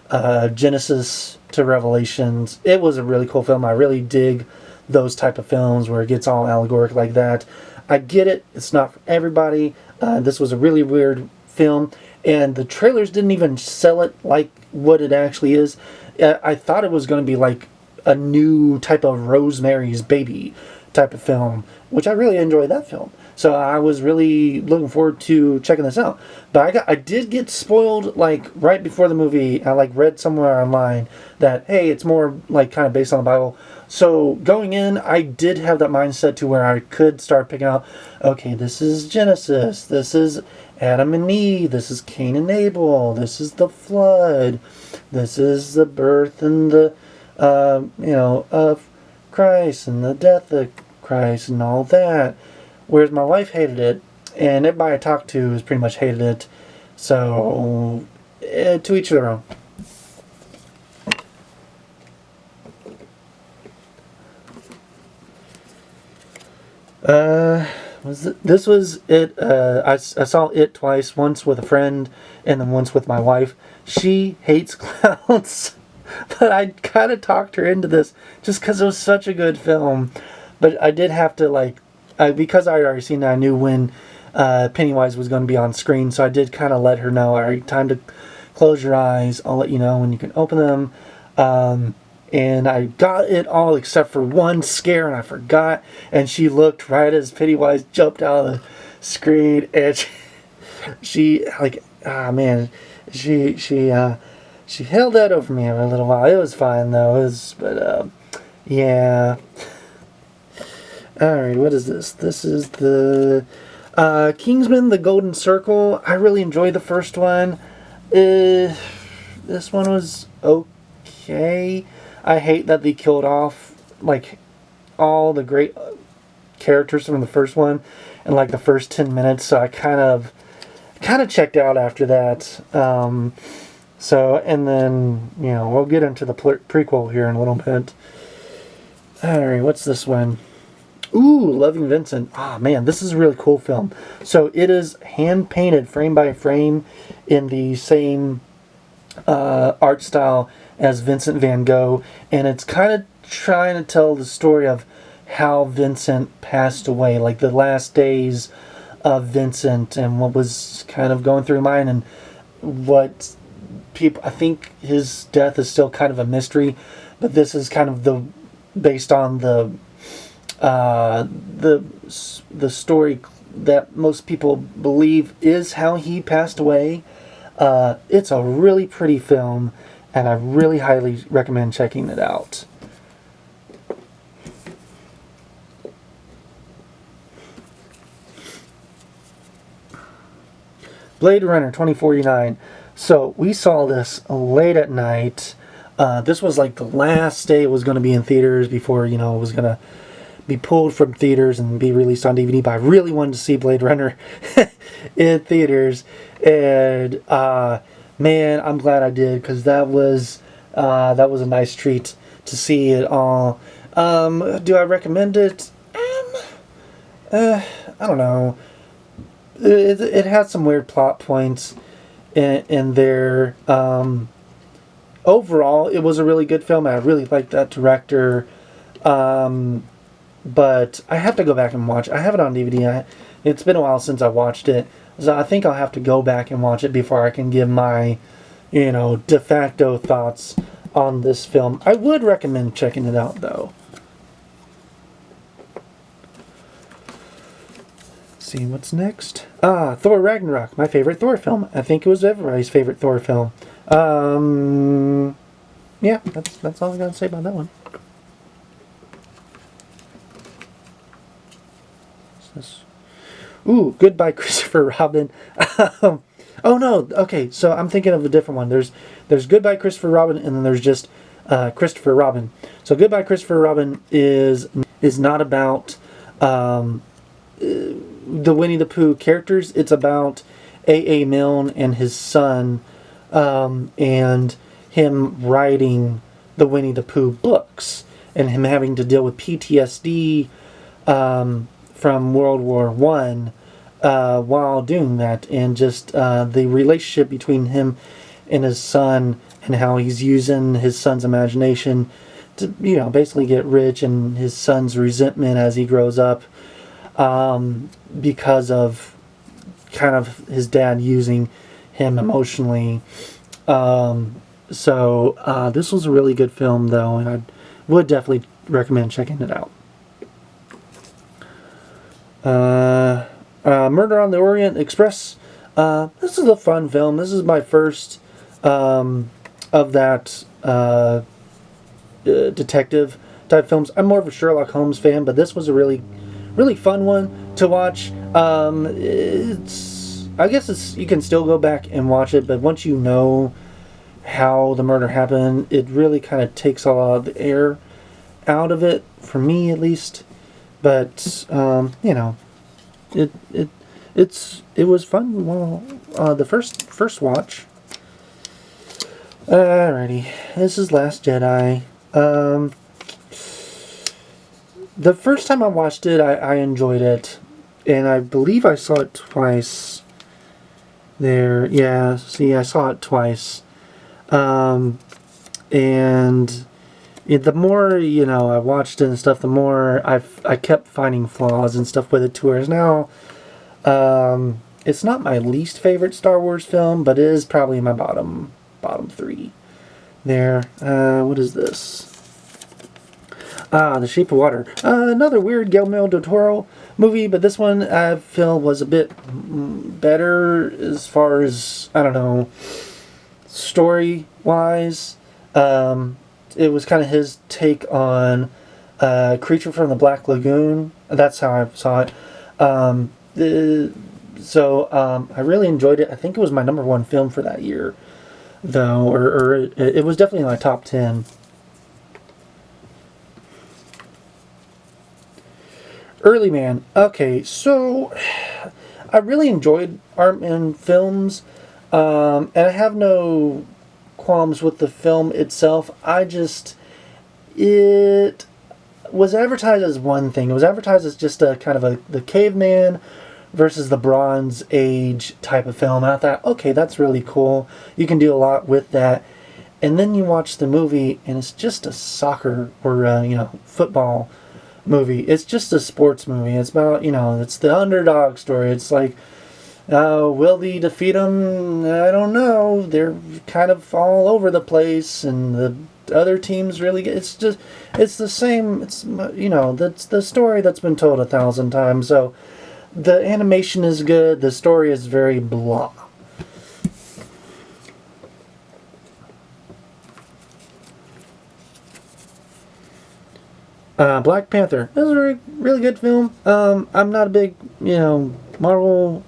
Genesis to Revelations. It was a really cool film. I really dig those type of films where it gets all allegoric like that. I get it. It's not for everybody. This was a really weird film. And the trailers didn't even sell it like what it actually is. I thought it was going to be like a new type of Rosemary's Baby type of film, which I really enjoyed that film. So I was really looking forward to checking this out. But I did get spoiled like right before the movie. I like read somewhere online that, hey, it's more like kind of based on the Bible. So going in, I did have that mindset to where I could start picking out, okay, this is Genesis, this is Adam and Eve, this is Cain and Abel, this is the flood, this is the birth and the, of Christ and the death of Christ and all that. Whereas my wife hated it, and everybody I talked to has pretty much hated it. So, to each their own. This was it. I saw it twice, once with a friend and then once with my wife. She hates clowns, but I kind of talked her into this just because it was such a good film. But I did have to because I had already seen it, I knew when Pennywise was going to be on screen, so I did kind of let her know, all right, time to close your eyes. I'll let you know when you can open them. And I got it all except for one scare, and I forgot. And she looked right as Pennywise jumped out of the screen, and she like, man, she held that over me for a little while. It was fine though. But yeah. All right, what is this? This is the Kingsman: The Golden Circle. I really enjoyed the first one. This one was okay. I hate that they killed off like all the great characters from the first one in like the first 10 minutes. So I kind of checked out after that. So, and then, we'll get into the prequel here in a little bit. Alright, what's this one? Ooh, Loving Vincent. Ah, man, this is a really cool film. So it is hand-painted frame by frame in the same art style as Vincent van Gogh. And it's kind of trying to tell the story of how Vincent passed away, like the last days of Vincent and what was kind of going through mind, and what people, I think his death is still kind of a mystery, but this is kind of based on the story that most people believe is how he passed away. It's a really pretty film, and I really highly recommend checking it out. Blade Runner 2049. So we saw this late at night. This was like the last day it was going to be in theaters before, it was going to be pulled from theaters and be released on DVD. But I really wanted to see Blade Runner in theaters. And man, I'm glad I did, because that was a nice treat to see it all. Do I recommend it? I don't know. It had some weird plot points in there. Overall, it was a really good film. I really liked that director. But I have to go back and watch. I have it on DVD. It's been a while since I watched it. So I think I'll have to go back and watch it before I can give my, de facto thoughts on this film. I would recommend checking it out, though. See what's next. Thor Ragnarok, my favorite Thor film. I think it was everybody's favorite Thor film. Yeah, that's all I gotta say about that one. What's this? Ooh, Goodbye Christopher Robin. Oh no, okay, so I'm thinking of a different one. There's Goodbye Christopher Robin, and then there's just Christopher Robin. So Goodbye Christopher Robin is not about the Winnie the Pooh characters. It's about A.A. Milne and his son, and him writing the Winnie the Pooh books, and him having to deal with PTSD from World War I while doing that, and just the relationship between him and his son, and how he's using his son's imagination to, basically get rich, and his son's resentment as he grows up because of kind of his dad using him emotionally. So this was a really good film, though, and I would definitely recommend checking it out. Murder on the Orient Express. This is a fun film. This is my first of that detective type films. I'm more of a Sherlock Holmes fan, but this was a really fun one to watch. I guess you can still go back and watch it, but once you know how the murder happened, it really kind of takes a lot of the air out of it, for me at least. But it was fun. Well, the first watch. Alrighty, this is Last Jedi. The first time I watched it, I enjoyed it, and I believe I saw it twice. There, yeah. See, I saw it twice. And the more I watched it and stuff, the more I kept finding flaws and stuff with it. Whereas now, It's not my least favorite Star Wars film, but it is probably my bottom three. There. What is this? The Shape of Water. Another weird Guillermo del Toro movie, but this one I feel was a bit better as far as, I don't know, story-wise. It was kind of his take on Creature from the Black Lagoon. That's how I saw it. I really enjoyed it. I think it was my #1 film for that year, though, or it was definitely in my top 10. Early Man. Okay, so I really enjoyed Art Man films, and I have no qualms with the film itself. It was advertised as one thing. It was advertised as just a kind of the caveman versus the Bronze Age type of film. And I thought, okay, that's really cool. You can do a lot with that. And then you watch the movie, and it's just a soccer or football movie. It's just a sports movie. It's about, it's the underdog story. It's like, will they defeat them? I don't know. They're kind of all over the place, and the other teams really get. It's the same. That's the story that's been told 1,000 times. So the animation is good. The story is very blah. Black Panther. This is a really good film. I'm not a big, Marvel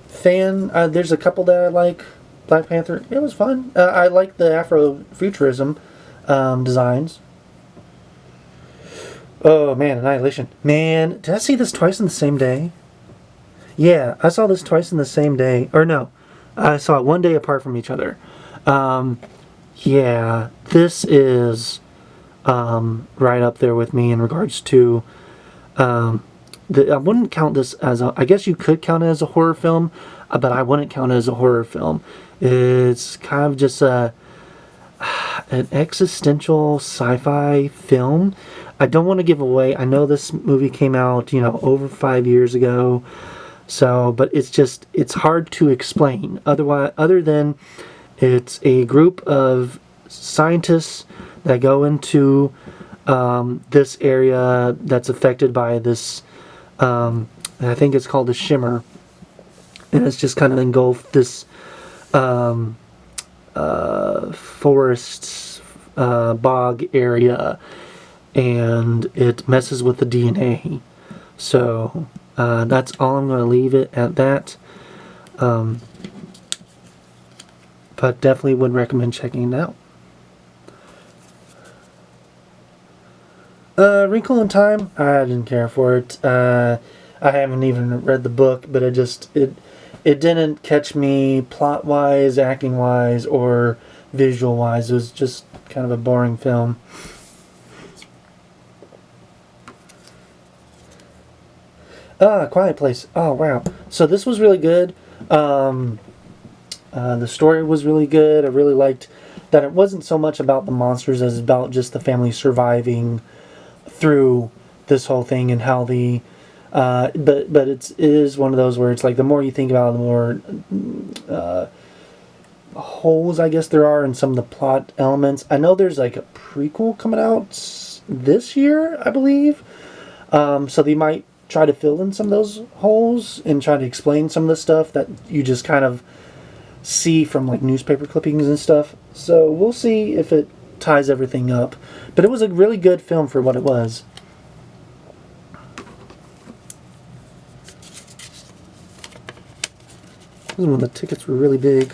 fan. There's a couple that I like. Black Panther. It was fun. I like the Afrofuturism designs. Oh man, Annihilation. Man, did I see this twice in the same day? Yeah, I saw this twice in the same day. Or no, I saw it one day apart from each other. Yeah, this is right up there with me in regards to I wouldn't count this as I guess you could count it as a horror film, but I wouldn't count it as a horror film. It's kind of just an existential sci-fi film. I don't want to give away. I know this movie came out, over 5 years ago. So, but it's hard to explain. Other than it's a group of scientists that go into this area that's affected by this, I think it's called the Shimmer. And it's just kind of engulfed this forest bog area, and it messes with the DNA. So that's all I'm going to leave it at that. But definitely would recommend checking it out. Wrinkle in Time, I didn't care for it. I haven't even read the book, but it didn't catch me plot-wise, acting-wise, or visual-wise. It was just kind of a boring film. Quiet Place. Oh, wow. So this was really good. The story was really good. I really liked that it wasn't so much about the monsters as about just the family surviving through this whole thing, and how the but it is one of those where it's like the more you think about it, the more holes I guess there are in some of the plot elements. I know there's like a prequel coming out this year, I believe. So they might try to fill in some of those holes and try to explain some of the stuff that you just kind of see from like newspaper clippings and stuff. So we'll see if it ties everything up. But it was a really good film for what it was. This is when the tickets were really big.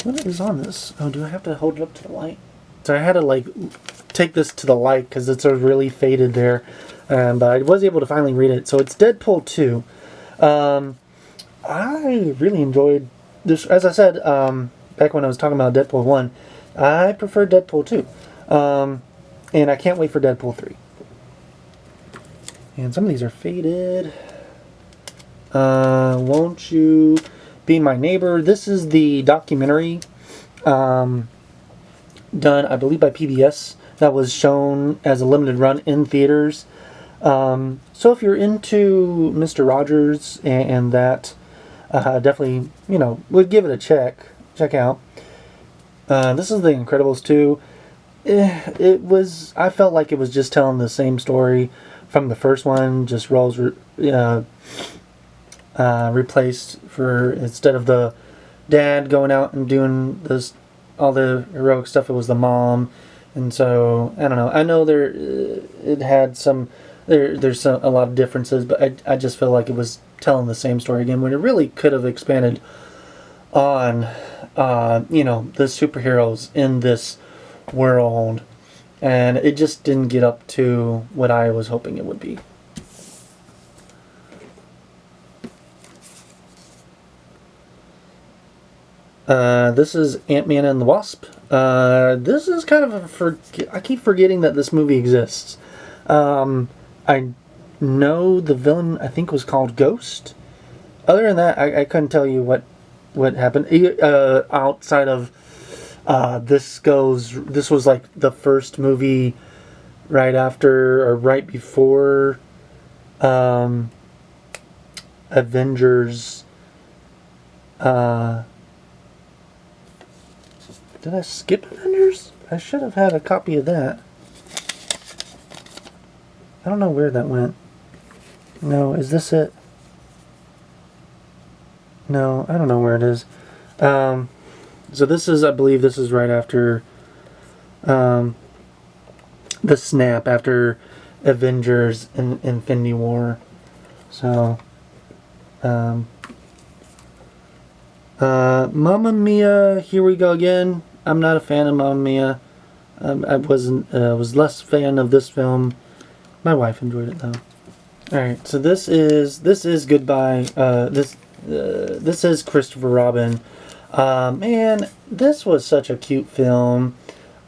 What is on this? Oh, do I have to hold it up to the light? So I had to like take this to the light because it's really faded there. But I was able to finally read it. So it's Deadpool 2. I really enjoyed this. As I said, back when I was talking about Deadpool 1, I prefer Deadpool 2. And I can't wait for Deadpool 3. And some of these are faded. Won't You Be My Neighbor? This is the documentary done, I believe, by PBS that was shown as a limited run in theaters. So if you're into Mr. Rogers and that definitely, would give it a check out. This is The Incredibles 2. I felt like it was just telling the same story from the first one, just roles replaced for, instead of the dad going out and doing all the heroic stuff, it was the mom. And so, I don't know. I know it had there's a lot of differences, but I just feel like it was telling the same story again when it really could have expanded on, the superheroes in this world. And it just didn't get up to what I was hoping it would be. This is Ant-Man and the Wasp. This is kind of I keep forgetting that this movie exists. I know the villain, I think, was called Ghost. Other than that, I couldn't tell you what happened. Outside of this was like the first movie right after or right before Avengers. Did I skip Avengers? I should have had a copy of that. I don't know where that went. No, is this it? No, I don't know where it is. So this is, I believe this is right after the snap, after Avengers and Infinity War. So, Mamma Mia, here we go again. I'm not a fan of Mamma Mia. I was less fan of this film. My wife enjoyed it though. All right, so this is Goodbye. This is Christopher Robin. Man, this was such a cute film.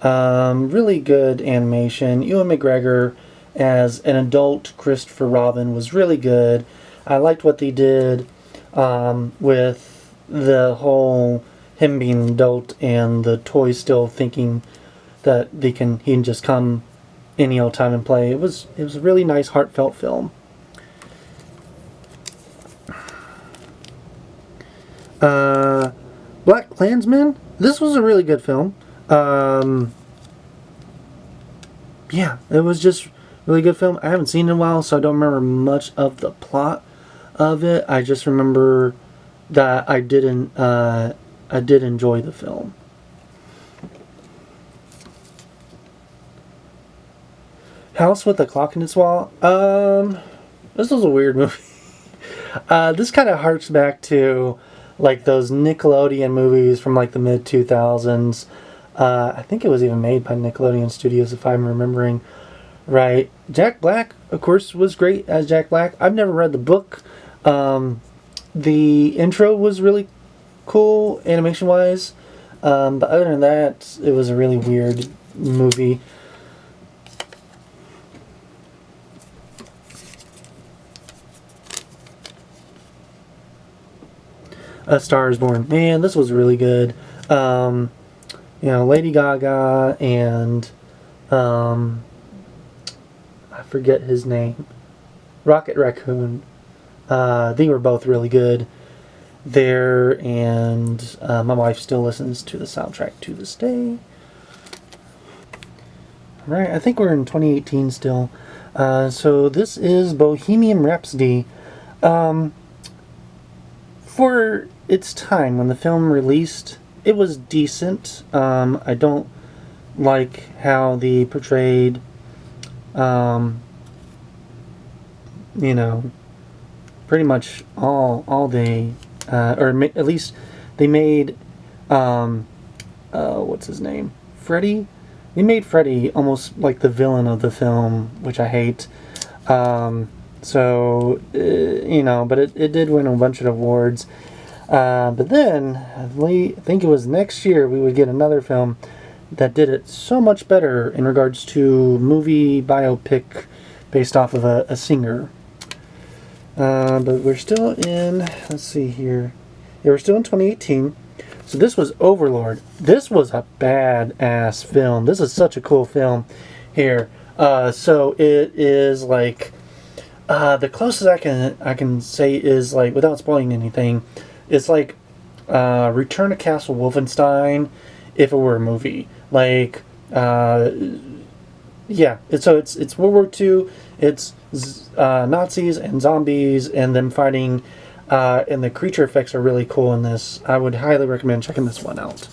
Really good animation. Ewan McGregor as an adult Christopher Robin was really good. I liked what they did with the whole him being an adult and the toys still thinking that he can just come any old time and play. It was a really nice, heartfelt film. Black Klansman. This was a really good film. Yeah, it was just a really good film. I haven't seen it in a while, so I don't remember much of the plot of it. I just remember that I did enjoy the film. House with a Clock in its Wall. This was a weird movie. This kind of harks back to like those Nickelodeon movies from like the mid 2000s. I think it was even made by Nickelodeon Studios, if I'm remembering right. Jack Black, of course, was great as Jack Black. I've never read the book. The intro was really cool animation-wise. But other than that, it was a really weird movie. A Star is Born. Man, this was really good. Lady Gaga and I forget his name. Rocket Raccoon. They were both really good there, and my wife still listens to the soundtrack to this day. Right, I think we're in 2018 still. So this is Bohemian Rhapsody. For its time when the film released, it was decent. I don't like how they portrayed, pretty much all they, at least they made, what's his name? Freddie? They made Freddie almost like the villain of the film, which I hate. But it did win a bunch of awards. But then, I think it was next year, we would get another film that did it so much better in regards to movie biopic based off of a singer. But we're still in, let's see here. Yeah, we're still in 2018. So this was Overlord. This was a badass film. This is such a cool film here. So it is like, the closest I can say is like, without spoiling anything, It's like Return to Castle Wolfenstein if it were a movie. Like, yeah. It's World War II. It's Nazis and zombies and them fighting. And the creature effects are really cool in this. I would highly recommend checking this one out.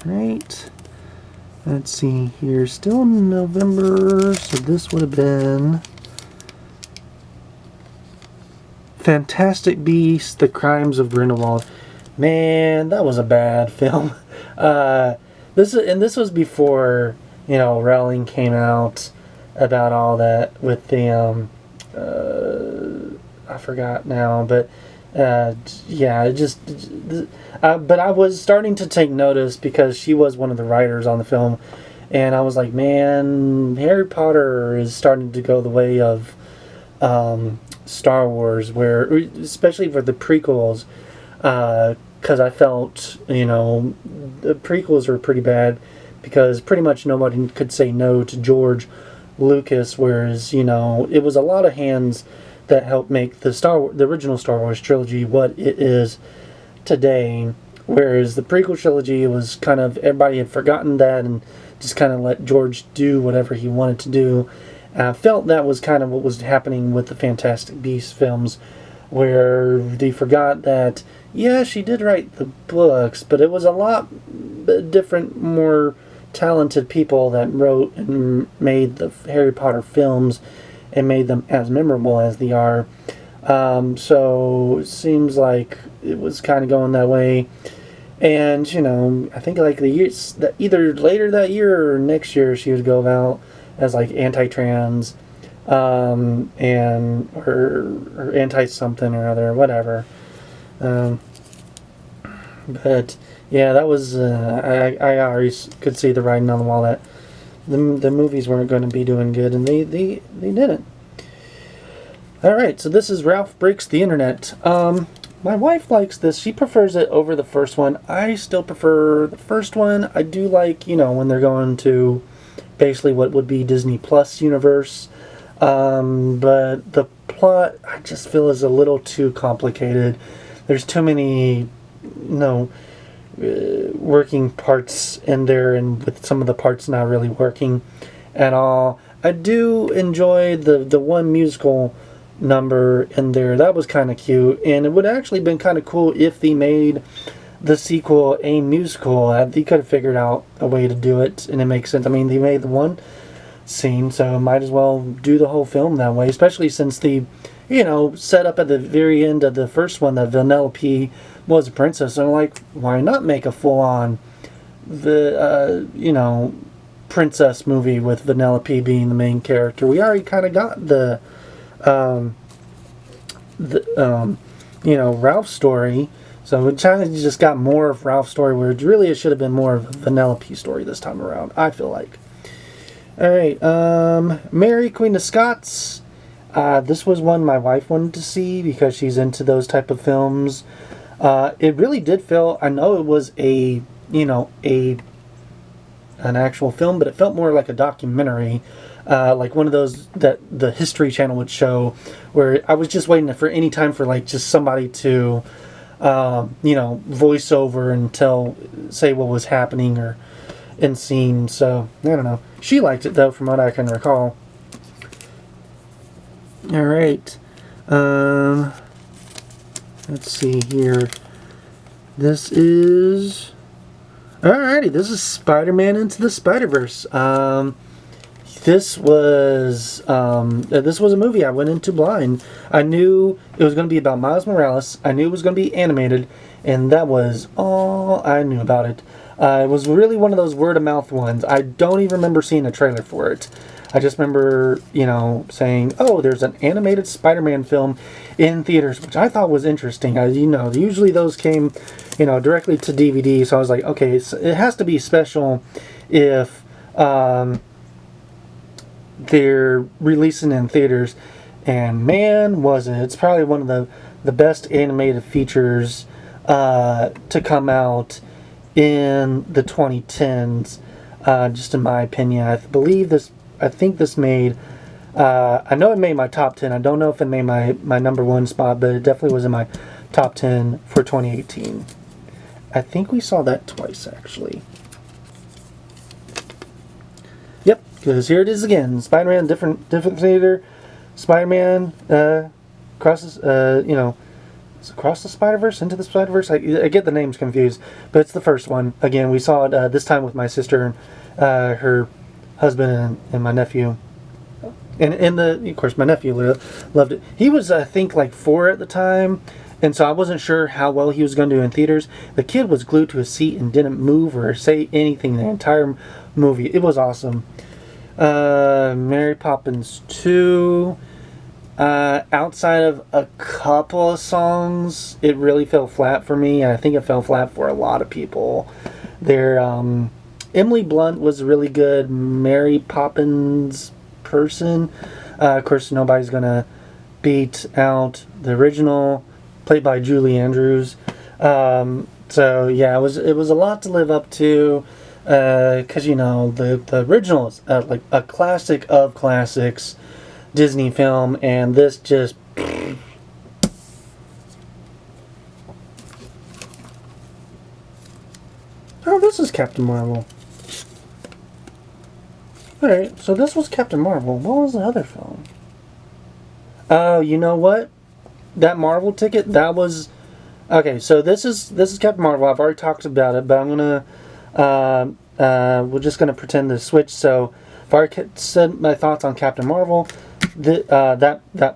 Right. Let's see here. Still in November, so this would have been Fantastic Beasts: The Crimes of Grindelwald. Man, that was a bad film. This was before, Rowling came out about all that with the I forgot now, but yeah, it just. But I was starting to take notice because she was one of the writers on the film, and I was like, man, Harry Potter is starting to go the way of Star Wars, where especially for the prequels, because I felt the prequels were pretty bad because pretty much nobody could say no to George Lucas, whereas it was a lot of hands that helped make the original Star Wars trilogy what it is today, whereas the prequel trilogy was kind of, everybody had forgotten that and just kind of let George do whatever he wanted to do. And I felt that was kind of what was happening with the Fantastic Beasts films, where they forgot that, yeah, she did write the books, but it was a lot different, more talented people that wrote and made the Harry Potter films and made them as memorable as they are. So it seems like it was kind of going that way. And, I think like the years, that either later that year or next year, she would go out as like anti-trans, and or anti-something or other, whatever. But yeah, that was, I already could see the writing on the wall that the movies weren't going to be doing good, and they didn't. Alright, so this is Ralph Breaks the Internet. My wife likes this. She prefers it over the first one. I still prefer the first one. I do like, when they're going to basically what would be Disney Plus universe. But the plot, I just feel, is a little too complicated. There's too many, working parts in there, and with some of the parts not really working at all. I do enjoy the one musical number in there. That was kind of cute, and it would actually been kind of cool if they made the sequel a musical. They could have figured out a way to do it, and it makes sense. I mean, they made the one scene, so might as well do the whole film that way, especially since the set up at the very end of the first one that Vanellope was a princess. And like, why not make a full-on princess movie with Vanellope being the main character? We already kind of got the Ralph's story, so we kind of just got more of Ralph's story, where it should have been more of a Vanellope story this time around, I feel like. Alright, Mary, Queen of Scots. This was one my wife wanted to see because she's into those type of films. It really did feel, I know it was an actual film, but it felt more like a documentary, like one of those that the History Channel would show, where I was just waiting for any time for like just somebody to, voice over and say what was happening or in scene. So I don't know. She liked it though, from what I can recall. All right. Let's see here. This is... Alrighty, this is Spider-Man Into the Spider-Verse. This was a movie I went into blind. I knew it was going to be about Miles Morales. I knew it was going to be animated, and that was all I knew about it. It was really one of those word-of-mouth ones. I don't even remember seeing a trailer for it. I just remember, saying, oh, there's an animated Spider-Man film in theaters, which I thought was interesting. Usually those came, directly to DVD, so I was like, okay, it has to be special if they're releasing in theaters. And man, was it. It's probably one of the best animated features to come out in the 2010s. Just in my opinion, I think this made. I know it made my top 10. I don't know if it made my number one spot, but it definitely was in my top 10 for 2018. I think we saw that twice, actually. Yep, because here it is again. Spider-Man, different theater. Spider-Man crosses, it's Across the Spider-Verse, Into the Spider-Verse. I get the names confused, but it's the first one. Again, we saw it this time with my sister and her husband and my nephew. And of course, my nephew loved it. He was, I think, like 4 at the time, and so I wasn't sure how well he was going to do in theaters. The kid was glued to his seat and didn't move or say anything the entire movie. It was awesome. Mary Poppins 2. Outside of a couple of songs, it really fell flat for me, and I think it fell flat for a lot of people. Emily Blunt was really good. Mary Poppins person. Of course, nobody's gonna beat out the original, played by Julie Andrews. So yeah, it was a lot to live up to, because the original is like a classic of classics Disney film, and this just oh, this is Captain Marvel. Alright, so this was Captain Marvel. What was the other film? Oh, you know what? That Marvel ticket, that was okay, so this is Captain Marvel. I've already talked about it, but I'm gonna we're just gonna pretend to switch. So if I said my thoughts on Captain Marvel, that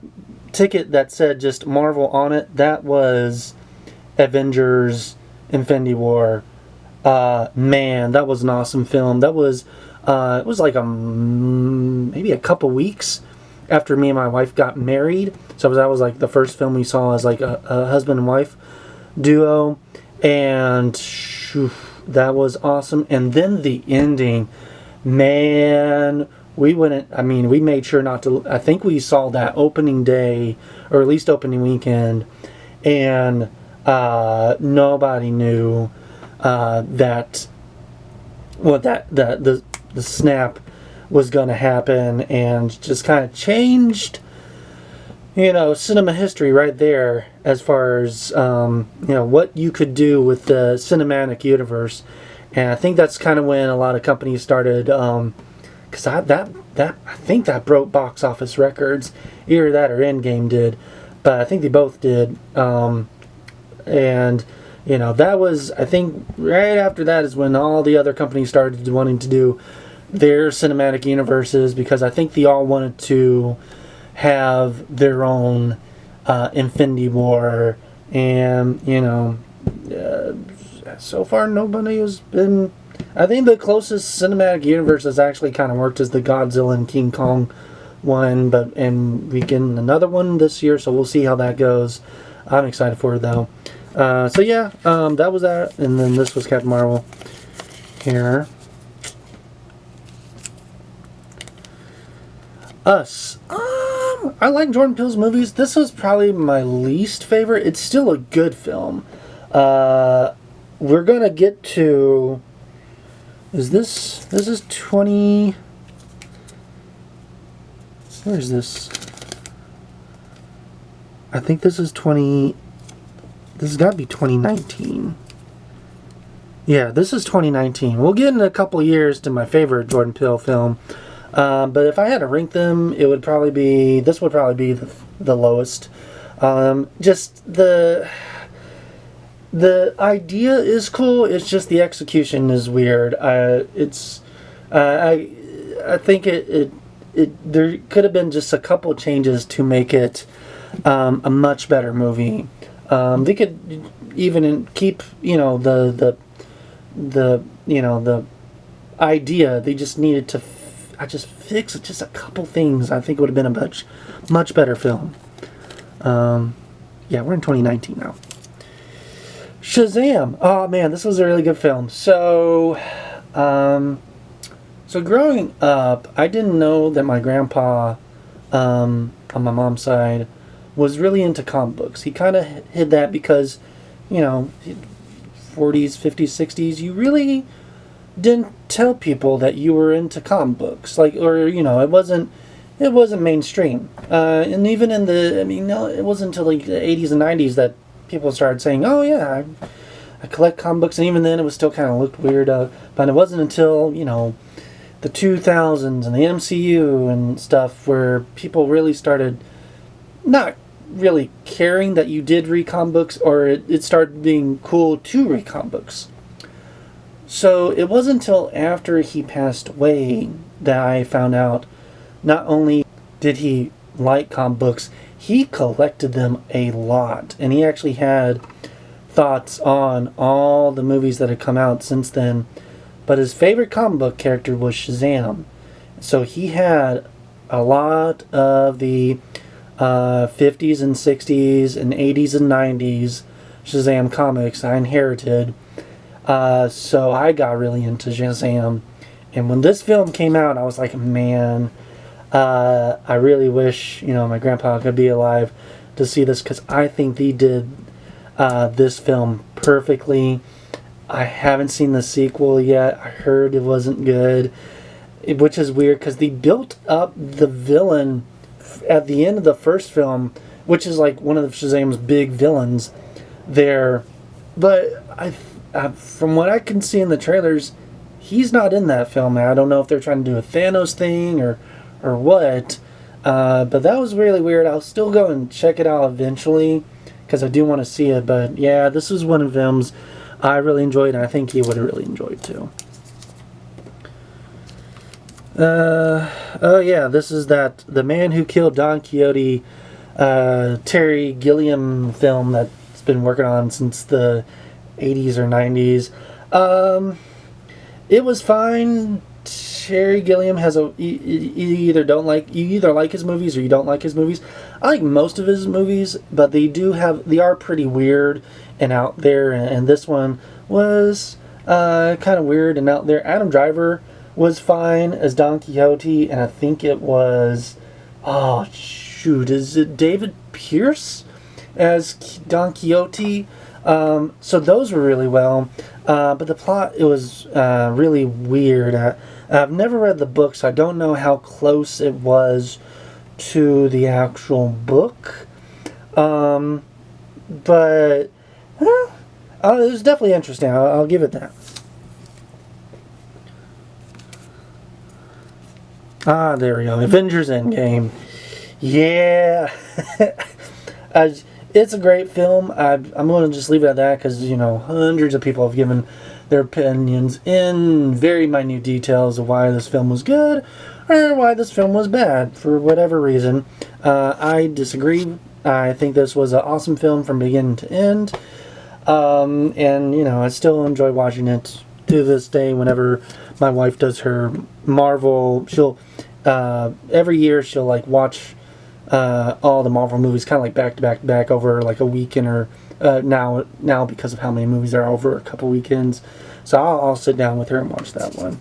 ticket that said just Marvel on it, that was Avengers Infinity War. Man, that was an awesome film. That was it was like maybe a couple weeks after me and my wife got married. So that was like the first film we saw as like a husband and wife duo, and that was awesome. And then the ending, man, we made sure not to. I think we saw that opening day, or at least opening weekend, and nobody knew that the snap was going to happen, and just kind of changed, cinema history right there as far as what you could do with the cinematic universe. And I think that's kind of when a lot of companies started, because I think that broke box office records. Either that or Endgame did, but I think they both did. And that was, I think, right after that is when all the other companies started wanting to do their cinematic universes, because I think they all wanted to have their own Infinity War, and so far nobody has been. I think the closest cinematic universe has actually kind of worked is the Godzilla and King Kong one, and we get another one this year, so we'll see how that goes. I'm excited for it though. So yeah, that was that, and then this was Captain Marvel here. Us. I like Jordan Peele's movies. This was probably my least favorite. It's still a good film. We're gonna get to. This is 20. Where is this? I think this is 20. This has got to be 2019. Yeah, this is 2019. We'll get in a couple years to my favorite Jordan Peele film. But if I had to rank them, it would probably be. This would probably be the lowest. Just the idea is cool. It's just the execution is weird. I think it there could have been just a couple changes to make it a much better movie. They could even keep the idea. They just needed to. I just fix just a couple things. I think it would have been a much better film. Yeah, we're in 2019 now. Shazam! Oh man, this was a really good film. So growing up, I didn't know that my grandpa, on my mom's side, was really into comic books. He kind of hid that because, 40s, 50s, 60s, you really didn't tell people that you were into comic books, like, or it wasn't mainstream. And even in the, I mean, no, it wasn't until like the 80s and 90s that people started saying, "Oh yeah, I collect comic books," and even then it was still kind of looked weird. But it wasn't until the 2000s and the MCU and stuff where people really started not really caring that you did read comic books, or it started being cool to read comic books. So it wasn't until after he passed away that I found out not only did he like comic books, he collected them a lot. And he actually had thoughts on all the movies that had come out since then. But his favorite comic book character was Shazam. So he had a lot of the 50s and 60s and 80s and 90s Shazam comics I inherited. So I got really into Shazam. And when this film came out, I was like, man, I really wish, my grandpa could be alive to see this, because I think he did this film perfectly. I haven't seen the sequel yet. I heard it wasn't good, which is weird because they built up the villain at the end of the first film, which is like one of Shazam's big villains there. But from what I can see in the trailers, he's not in that film. I don't know if they're trying to do a Thanos thing or what. But that was really weird. I'll still go and check it out eventually because I do want to see it. But yeah, this was one of films I really enjoyed, and I think he would have really enjoyed too. Oh yeah, this is The Man Who Killed Don Quixote, Terry Gilliam film that's been working on since the 80s or 90s. It was fine. Terry Gilliam has you either like his movies or you don't like his movies. I like most of his movies, but they are pretty weird and out there, and this one was kind of weird and out there. Adam Driver was fine as Don Quixote, and I think it was, oh shoot, is it David Pierce as Don Quixote? So those were really well, but the plot, it was really weird. I've never read the book, so I don't know how close it was to the actual book, but it was definitely interesting. I'll give it that. There we go. Avengers Endgame. Yeah. It's a great film. I'm going to just leave it at that because, hundreds of people have given their opinions in very minute details of why this film was good or why this film was bad for whatever reason. I disagree. I think this was an awesome film from beginning to end. And, I still enjoy watching it to this day. Whenever my wife does her Marvel, she'll every year she'll watch all the Marvel movies kind of back to back to back over a weekend, or now because of how many movies are over a couple weekends. So I'll sit down with her and watch that one.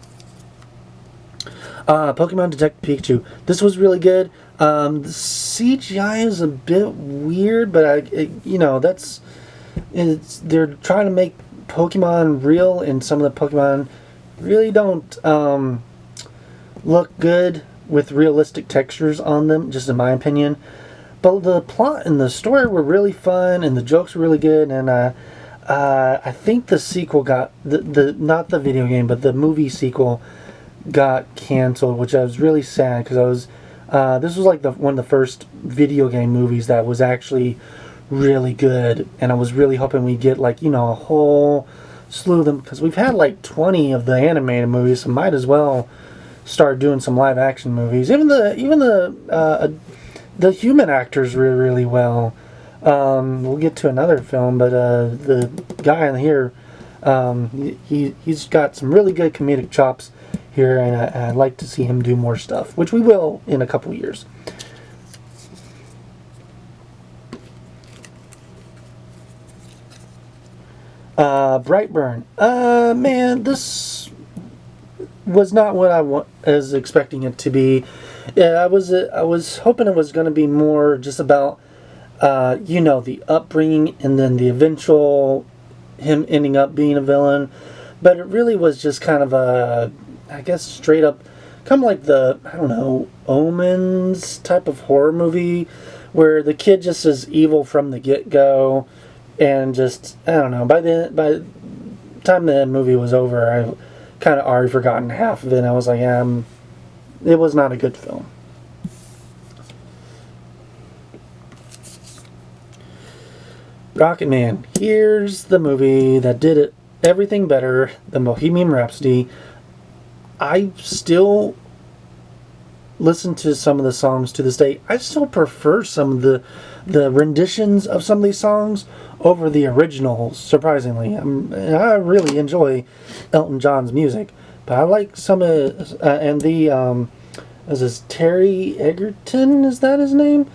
Pokemon Detective Pikachu. This was really good. The CGI is a bit weird, but they're trying to make Pokemon real, and some of the Pokemon really don't look good with realistic textures on them, just in my opinion. But the plot and the story were really fun, and the jokes were really good, and I think the sequel got not the video game, but the movie sequel got canceled, which I was really sad because this was one of the first video game movies that was actually really good, and I was really hoping we'd get a whole slew of them, because we've had 20 of the animated movies, so might as well start doing some live action movies. Even the human actors were really well. We'll get to another film, but the guy in here, he's got some really good comedic chops here, and I'd like to see him do more stuff, which we will in a couple years. Brightburn. Man, this was not what I was expecting it to be. Yeah, I was hoping it was going to be more just about, the upbringing and then the eventual him ending up being a villain, but it really was just kind of a, I guess, straight up, kind of like the, I don't know, Omens type of horror movie, where the kid just is evil from the get-go, and just, I don't know, by the time the movie was over, I kind of already forgotten half of it, and I was like, it was not a good film. Rocketman. Here's the movie that did it everything better than Bohemian Rhapsody. I still listen to some of the songs to this day. I still prefer some of the renditions of some of these songs over the originals, surprisingly. I really enjoy Elton John's music, but I like some of, and the, is this Terry Egerton, is that his name?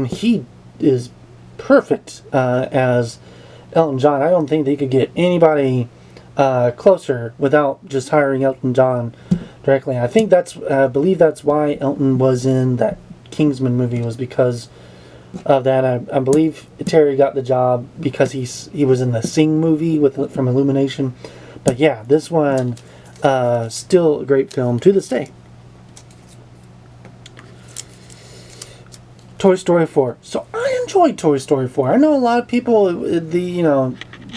He is perfect as Elton John. I don't think they could get anybody closer without just hiring Elton John directly. I think I believe that's why Elton was in that Kingsman movie, was because of that. I believe Terry got the job because he was in the Sing movie from Illumination. But yeah, this one still a great film to this day. Toy Story 4. So I enjoyed Toy Story 4. I know a lot of people, they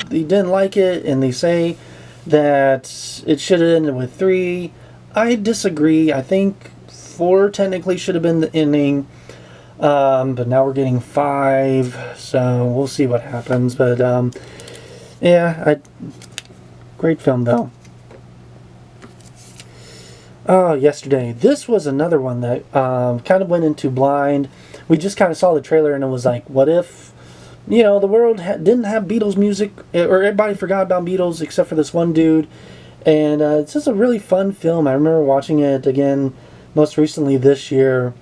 didn't like it, and they say that it should have ended with 3. I disagree. I think 4 technically should have been the ending, but now we're getting 5, so we'll see what happens. But yeah, great film though. Oh, Yesterday. This was another one that kind of went into blind. We just kind of saw the trailer and it was like, what if, the world didn't have Beatles music, or everybody forgot about Beatles except for this one dude. And it's just a really fun film. I remember watching it again most recently this year.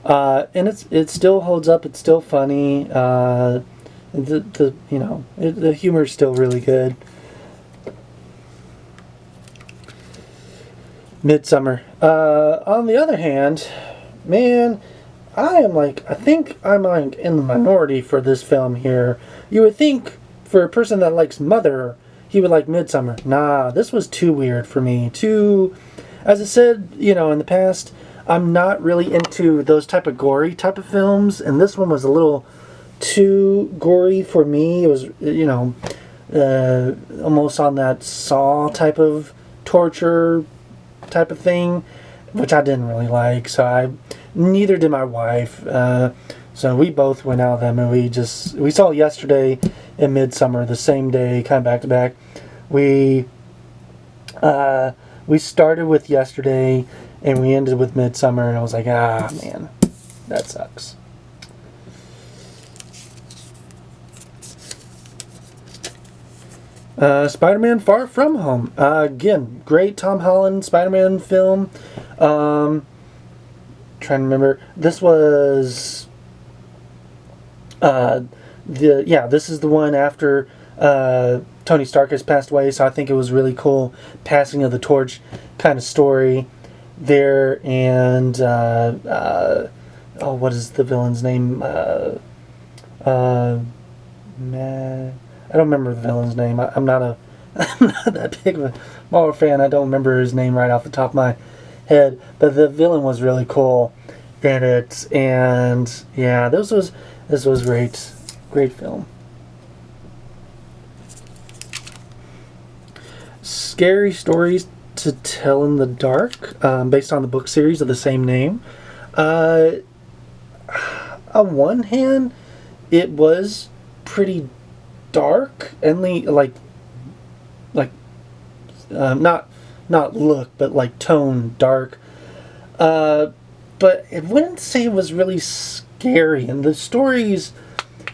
And it still holds up. It's still funny. The humor is still really good. Midsummer. On the other hand, man, I think I'm in the minority for this film here. You would think for a person that likes Mother, he would like Midsummer. Nah, this was too weird for me. As I said, in the past, I'm not really into those type of gory type of films, and this one was a little too gory for me. It was, almost on that Saw type of torture type of thing, which I didn't really like. So neither did my wife. So we both went out of that movie. We saw Yesterday and Midsummer the same day, kind of back to back. We started with Yesterday and we ended with Midsummer, and I was like, man, that sucks. Spider-Man Far From Home. Again, great Tom Holland Spider-Man film. Trying to remember. This was this is the one after Tony Stark has passed away, so I think it was really cool passing of the torch kind of story there. And what is the villain's name? I don't remember the villain's name. I'm not that big of a Marvel fan. I don't remember his name right off the top of my head. But the villain was really cool in it, and yeah, this was great film. Scary Stories to Tell in the Dark, based on the book series of the same name. On one hand, it was pretty dark and not look, but like tone dark. But I wouldn't say it was really scary. And the stories,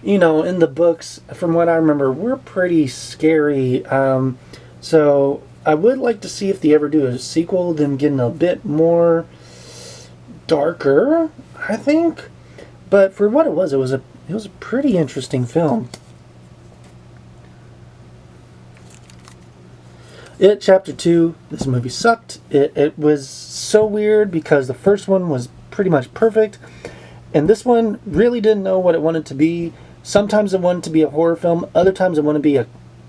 in the books, from what I remember, were pretty scary. So I would like to see if they ever do a sequel, them getting a bit more darker, I think. But for what it was a pretty interesting film. It Chapter 2, this movie sucked. It was so weird because the first one was pretty much perfect, and this one really didn't know what it wanted to be. Sometimes it wanted to be a horror film, other times it wanted to be a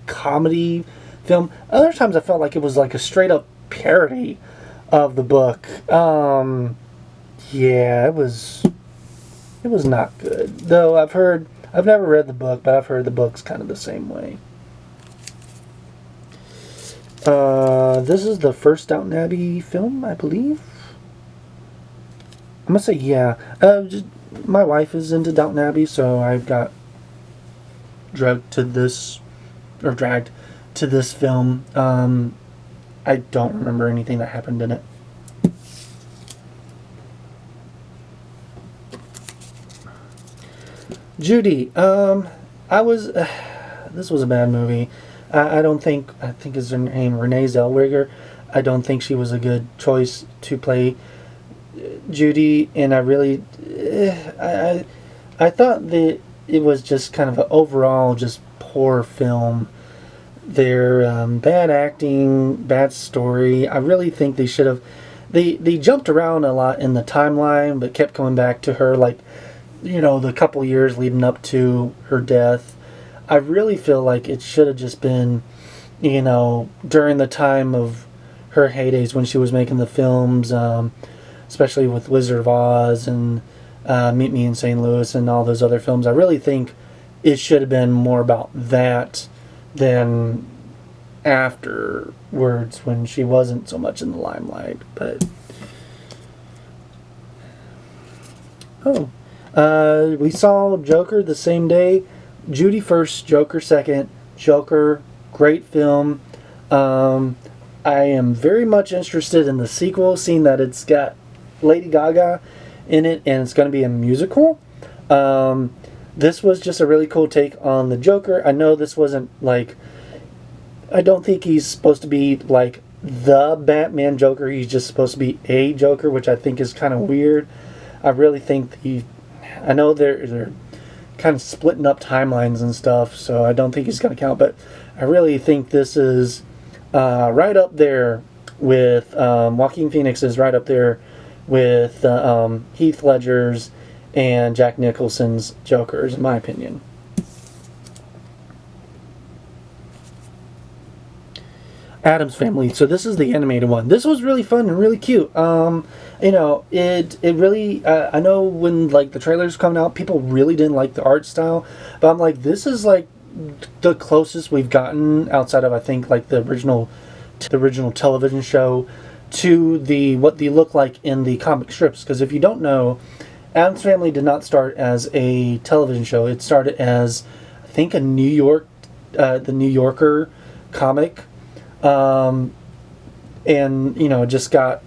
comedy film. Other times I felt like it was like a straight up parody of the book. Yeah, it was not good. Though I've never read the book, but I've heard the book's kind of the same way. This is the first Downton Abbey film, I believe. I'm gonna say yeah. My wife is into Downton Abbey, so I've got dragged to this film. I don't remember anything that happened in it. Judy. This was a bad movie. I think is her name Renee Zellweger. I don't think she was a good choice to play Judy, and I thought that it was just kind of an overall just poor film. Their bad acting, bad story. I really think they should have. They jumped around a lot in the timeline, but kept coming back to her, like, the couple years leading up to her death. I really feel like it should have just been, during the time of her heydays when she was making the films, especially with Wizard of Oz and Meet Me in St. Louis and all those other films. I really think it should have been more about that than afterwards when she wasn't so much in the limelight. But we saw Joker the same day. Judy first, Joker second. Joker, great film. I am very much interested in the sequel, seeing that it's got Lady Gaga in it and it's going to be a musical. This was just a really cool take on the Joker. I know this wasn't like... I don't think he's supposed to be like the Batman Joker. He's just supposed to be a Joker, which I think is kind of weird. I really think I know they're kind of splitting up timelines and stuff, so I don't think he's going to count, but I really think this is right up there with Joaquin Phoenix is right up there with Heath Ledger's and Jack Nicholson's Jokers, in my opinion. Addams Family. So this is the animated one. This was really fun and really cute. It really. I know when like the trailers coming out, people really didn't like the art style, but I'm like, this is like the closest we've gotten outside of I think like the original television show to what they look like in the comic strips. Because if you don't know, Addams Family did not start as a television show. It started as I think the New Yorker comic. And just got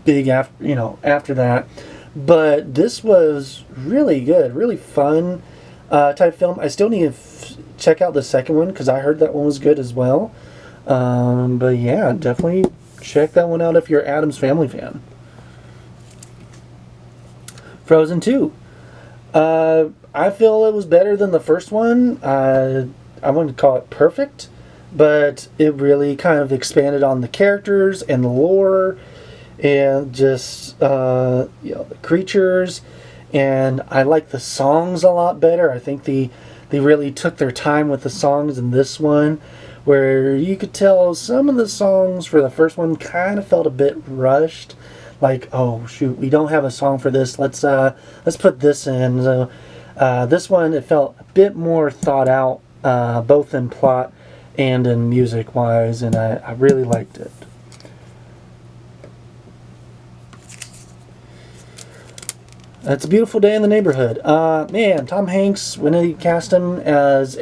big after that, but this was really good, really fun type film. I still need to check out the second one because I heard that one was good as well. But yeah, definitely check that one out if you're an Addams Family fan. Frozen 2. I feel it was better than the first one. I wouldn't call it perfect, but it really kind of expanded on the characters and the lore and just the creatures, and I like the songs a lot better. I think they really took their time with the songs in this one, where you could tell some of the songs for the first one kind of felt a bit rushed, like, oh shoot, we don't have a song for this, let's put this in. So this one, it felt a bit more thought out, both in plot and in music wise, and I really liked it. It's a Beautiful Day in the Neighborhood. Man, Tom Hanks, when he cast him as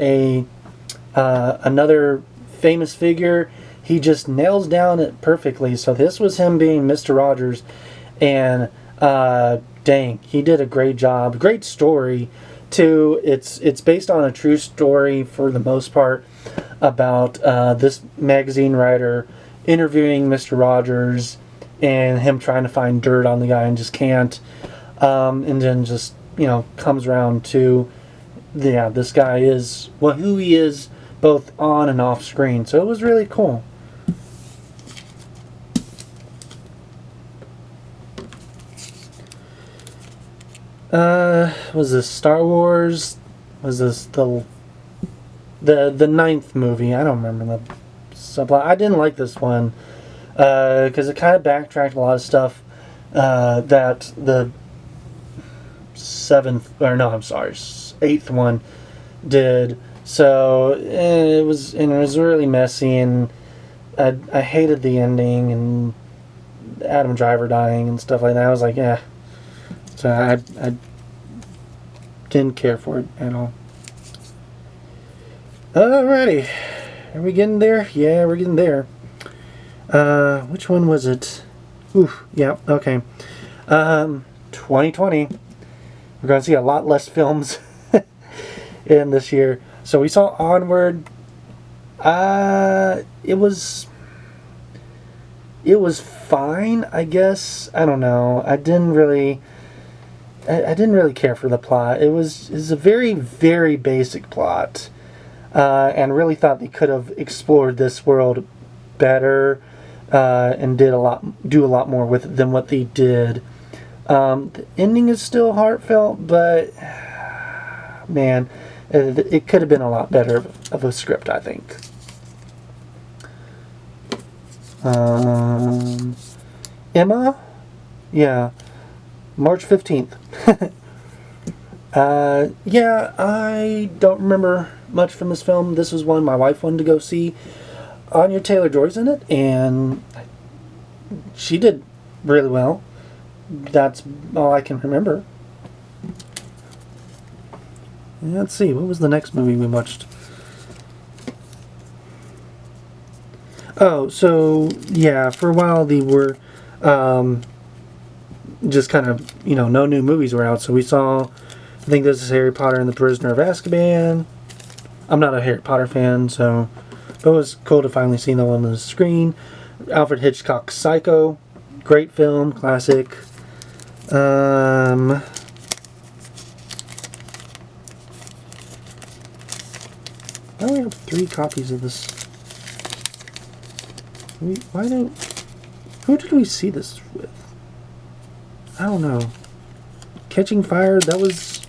another famous figure, he just nails down it perfectly. So this was him being Mr. Rogers, and dang, he did a great job. Great story too. It's based on a true story for the most part, about this magazine writer interviewing Mr. Rogers and him trying to find dirt on the guy and just can't. And then just, comes around to, this guy is who he is both on and off screen. So it was really cool. Was this Star Wars? Was this the ninth movie. I don't remember the subplot. I didn't like this one because it kind of backtracked a lot of stuff that the eighth one did. So it was really messy, and I hated the ending and Adam Driver dying and stuff like that. I was like, yeah. So I didn't care for it at all. Alrighty. Are we getting there? Yeah, we're getting there. Which one was it? Oof, yeah, okay. 2020. We're going to see a lot less films in this year. So we saw Onward. It was fine, I guess. I don't know. I didn't really care for the plot. It was a very, very basic plot. And really thought they could have explored this world better and do a lot more with it than what they did. The ending is still heartfelt, but man, it could have been a lot better of a script, I think. Emma? Yeah. March 15th. Yeah, I don't remember much from this film. This was one my wife wanted to go see. Anya Taylor-Joy's in it, and she did really well. That's all I can remember. Let's see, what was the next movie we watched? Oh, so, yeah, for a while they were just kind of, no new movies were out. So we saw, I think this is Harry Potter and the Prisoner of Azkaban. I'm not a Harry Potter fan, so but it was cool to finally see that one on the screen. Alfred Hitchcock's Psycho. Great film, classic. I only have 3 copies of this. Who did we see this with? I don't know. Catching Fire, that was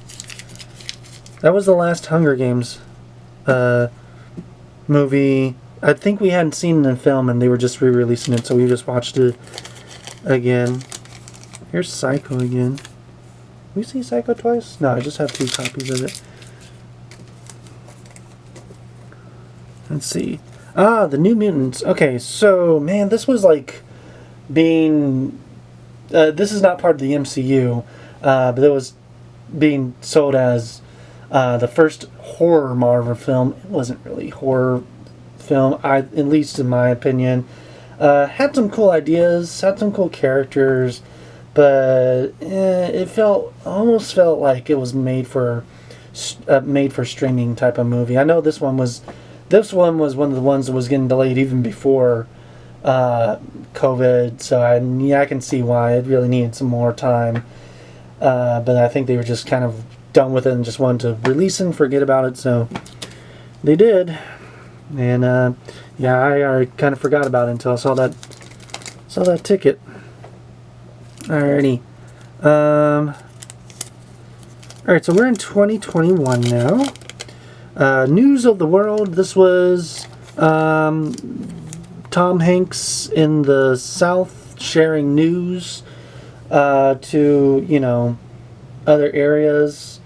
the last Hunger Games movie. I think we hadn't seen it in film and they were just re-releasing it, so we just watched it again. Here's Psycho again. Did we see Psycho twice? No, I just have 2 copies of it. Let's see. The New Mutants. Okay, so, man, this was like being... this is not part of the MCU, but it was being sold as the first horror Marvel film. It wasn't really horror film, at least in my opinion. Had some cool ideas, had some cool characters, but it almost felt like it was made for streaming type of movie. I know this one was one of the ones that was getting delayed even before COVID, so I can see why it really needed some more time. But I think they were just kind of done with it and just wanted to release it and forget about it, so they did. And yeah, I already kind of forgot about it until I saw that ticket. Alrighty. Alright, so we're in 2021 now. News of the world. This was Tom Hanks in the South sharing news to, other areas.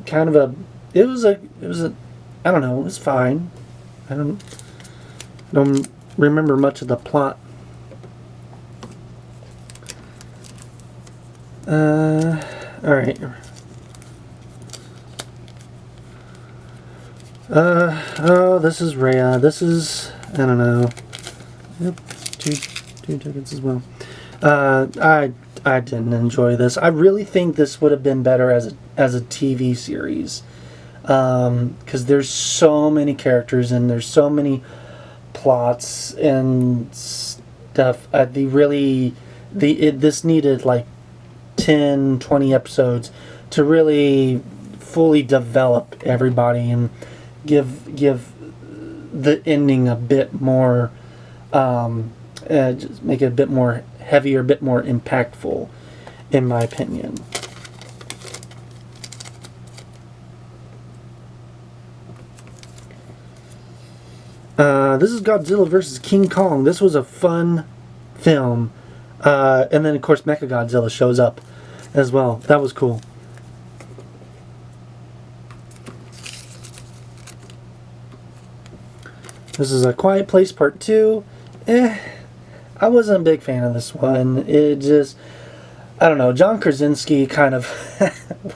Kind of it was a I don't know, it was fine. I don't remember much of the plot. Alright. Oh, this is Rhea. This is, I don't know. Yep, two tickets as well. I didn't enjoy this. I really think this would have been better as a TV series. Because there's so many characters and there's so many plots and stuff. This needed like 10, 20 episodes to really fully develop everybody and give the ending a bit more, just make it a bit more heavier, a bit more impactful, in my opinion. This is Godzilla vs. King Kong. This was a fun film. And then, of course, Mechagodzilla shows up as well. That was cool. This is A Quiet Place Part 2. I wasn't a big fan of this one. It just, I don't know, John Krasinski kind of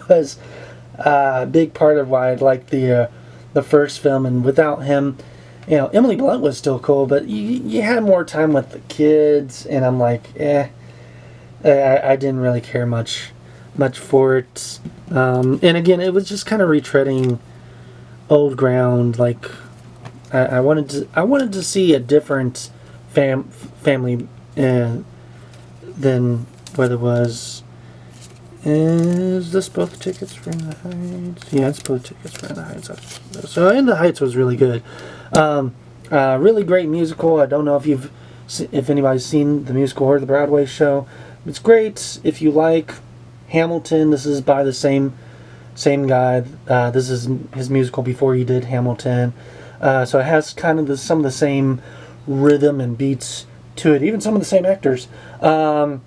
was a big part of why I liked the first film, and without him, you know, Emily Blunt was still cool, but you had more time with the kids, and I'm like, I didn't really care much for it. And again, it was just kind of retreading old ground. Like, I wanted to see a different family than what it was. Is this both tickets for In the Heights? Yeah, it's both tickets for In the Heights. So In the Heights was really good. Really great musical. I don't know if anybody's seen the musical or the Broadway show. It's great if you like Hamilton. This is by the same guy. This is his musical before he did Hamilton. So it has kind of some of the same rhythm and beats to it. Even some of the same actors. And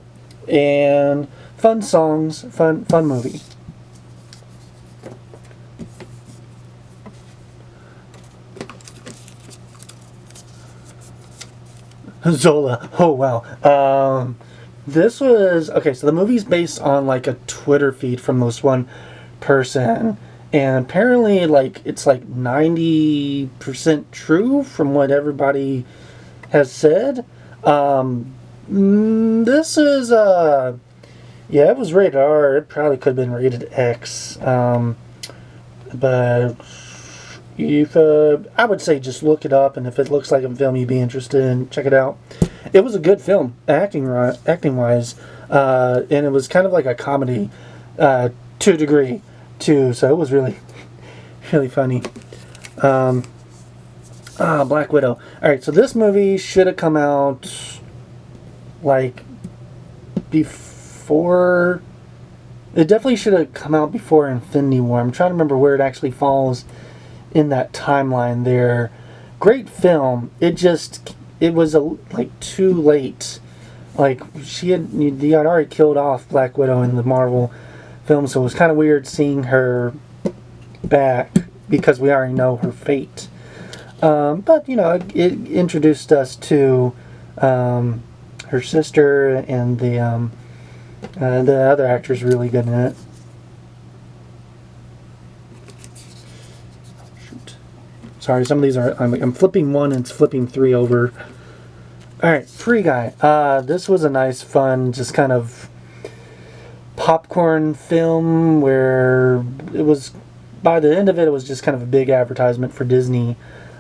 fun songs, fun movie. Zola. Oh wow. This was okay. So the movie's based on like a Twitter feed from this one person, and apparently like it's like 90% true from what everybody has said. This is yeah, it was rated R. It probably could have been rated X. But if I would say just look it up, and if it looks like a film you'd be interested in, check it out. It was a good film, acting wise, and it was kind of like a comedy to a degree too. So it was really funny. Black Widow. All right, so this movie should have come out like before. It definitely should have come out before Infinity War. I'm trying to remember where it actually falls in that timeline there. Great film. It was like too late. Like they had already killed off Black Widow in the Marvel film, so it was kind of weird seeing her back because we already know her fate. But you know, it introduced us to her sister, and the other actor's really good in it. Shoot. Sorry, some of these are. I'm flipping one and it's flipping three over. All right, Free Guy. This was a nice, fun, just kind of popcorn film where it was. By the end of it, it was just kind of a big advertisement for Disney,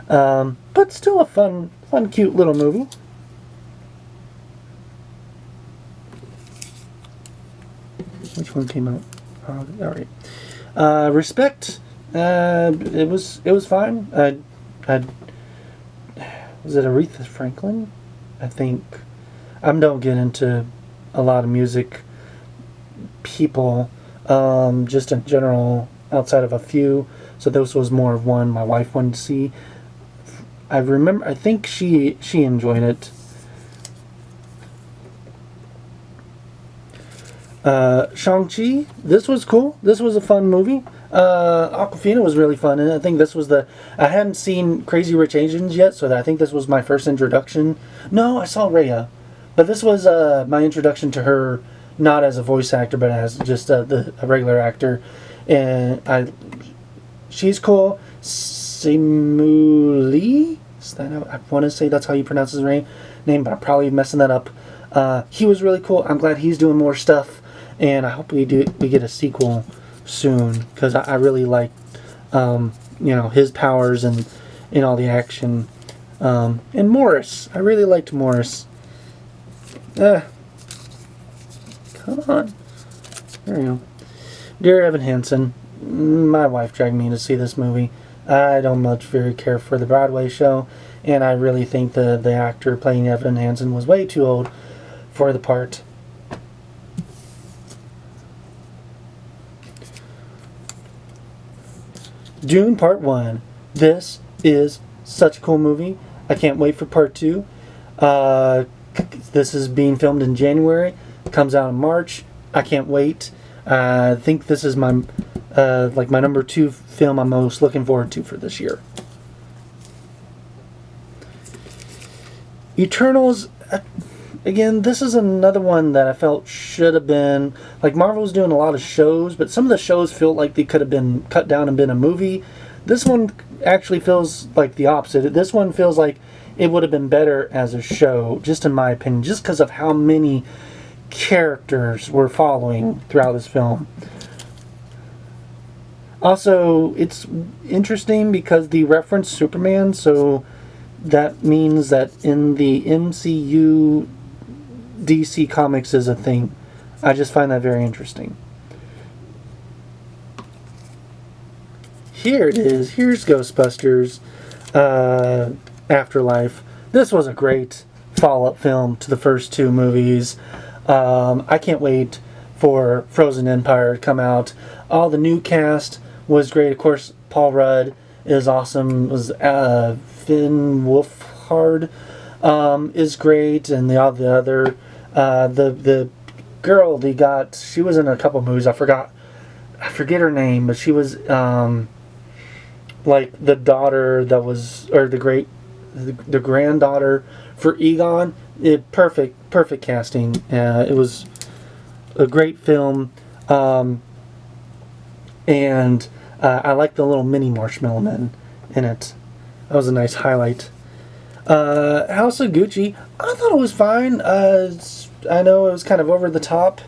but still a fun, cute little movie. Which one came out? All right. Respect. It was fine. Was it Aretha Franklin? I think. I don't get into a lot of music people, just in general, outside of a few. So this was more of one my wife wanted to see. I think she enjoyed it. Shang-Chi, this was cool. This was a fun movie. Awkwafina was really fun, and I think this was I hadn't seen Crazy Rich Asians yet, so I think this was my first introduction. No, I saw Raya, but this was my introduction to her, not as a voice actor, but as just a regular actor, and she's cool. Simu Lee, I want to say that's how you pronounce his name, but I'm probably messing that up. He was really cool. I'm glad he's doing more stuff, and I hope we get a sequel soon, because I really like his powers and all the action. And Morris, I really liked Morris. Come on, there you go. Dear Evan Hansen, my wife dragged me to see this movie. I don't very care for the Broadway show, and I really think the actor playing Evan Hansen was way too old for the part. Dune Part 1. This is such a cool movie. I can't wait for part 2. Uh, this is being filmed in January. Comes out in March. I can't wait. I think this is my like my number 2 film I'm most looking forward to for this year. Eternals, again, this is another one that I felt should have been, like, Marvel's doing a lot of shows, but some of the shows feel like they could have been cut down and been a movie. This one actually feels like the opposite. This one feels like it would have been better as a show, just in my opinion, just because of how many characters we're following throughout this film. Also, it's interesting because they reference Superman, so that means that in the MCU, DC Comics is a thing. I just find that very interesting. Here it is. Here's Ghostbusters Afterlife. This was a great follow-up film to the first 2 movies. I can't wait for Frozen Empire to come out. All the new cast was great. Of course, Paul Rudd is awesome. Was Finn Wolfhard is great, and the other the girl they got. She was in a couple movies. I forget her name, but she was like the daughter that was, or the granddaughter for Egon. Perfect casting. It was a great film, and I like the little mini marshmallow men in it. That was a nice highlight. House of Gucci, I thought it was fine. I know it was kind of over the top,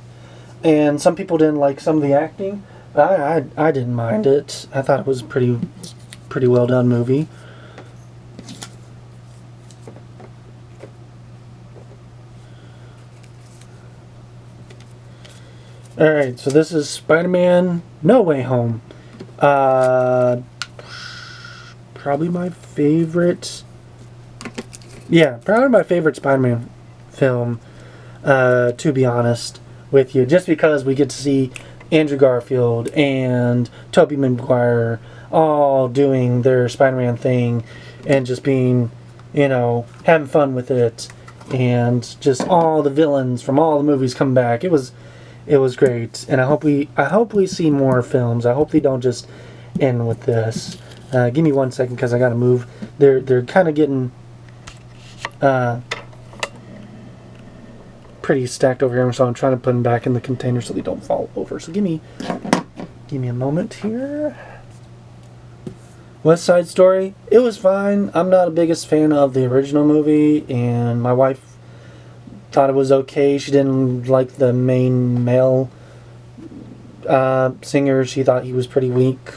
and some people didn't like some of the acting, but I didn't mind it. I thought it was a pretty well done movie. Alright, so this is Spider-Man No Way Home. Probably my favorite. Yeah, probably my favorite Spider-Man film, to be honest with you. Just because we get to see Andrew Garfield and Tobey Maguire all doing their Spider-Man thing and just being, having fun with it. And just all the villains from all the movies come back. It was great. And I hope we see more films. I hope they don't just end with this. Give me 1 second because I gotta move. They're kind of getting pretty stacked over here, so I'm trying to put them back in the container so they don't fall over. So give me a moment here. West Side Story, it was fine. I'm not the biggest fan of the original movie, and my wife thought it was okay. She didn't like the main male singer. She thought he was pretty weak.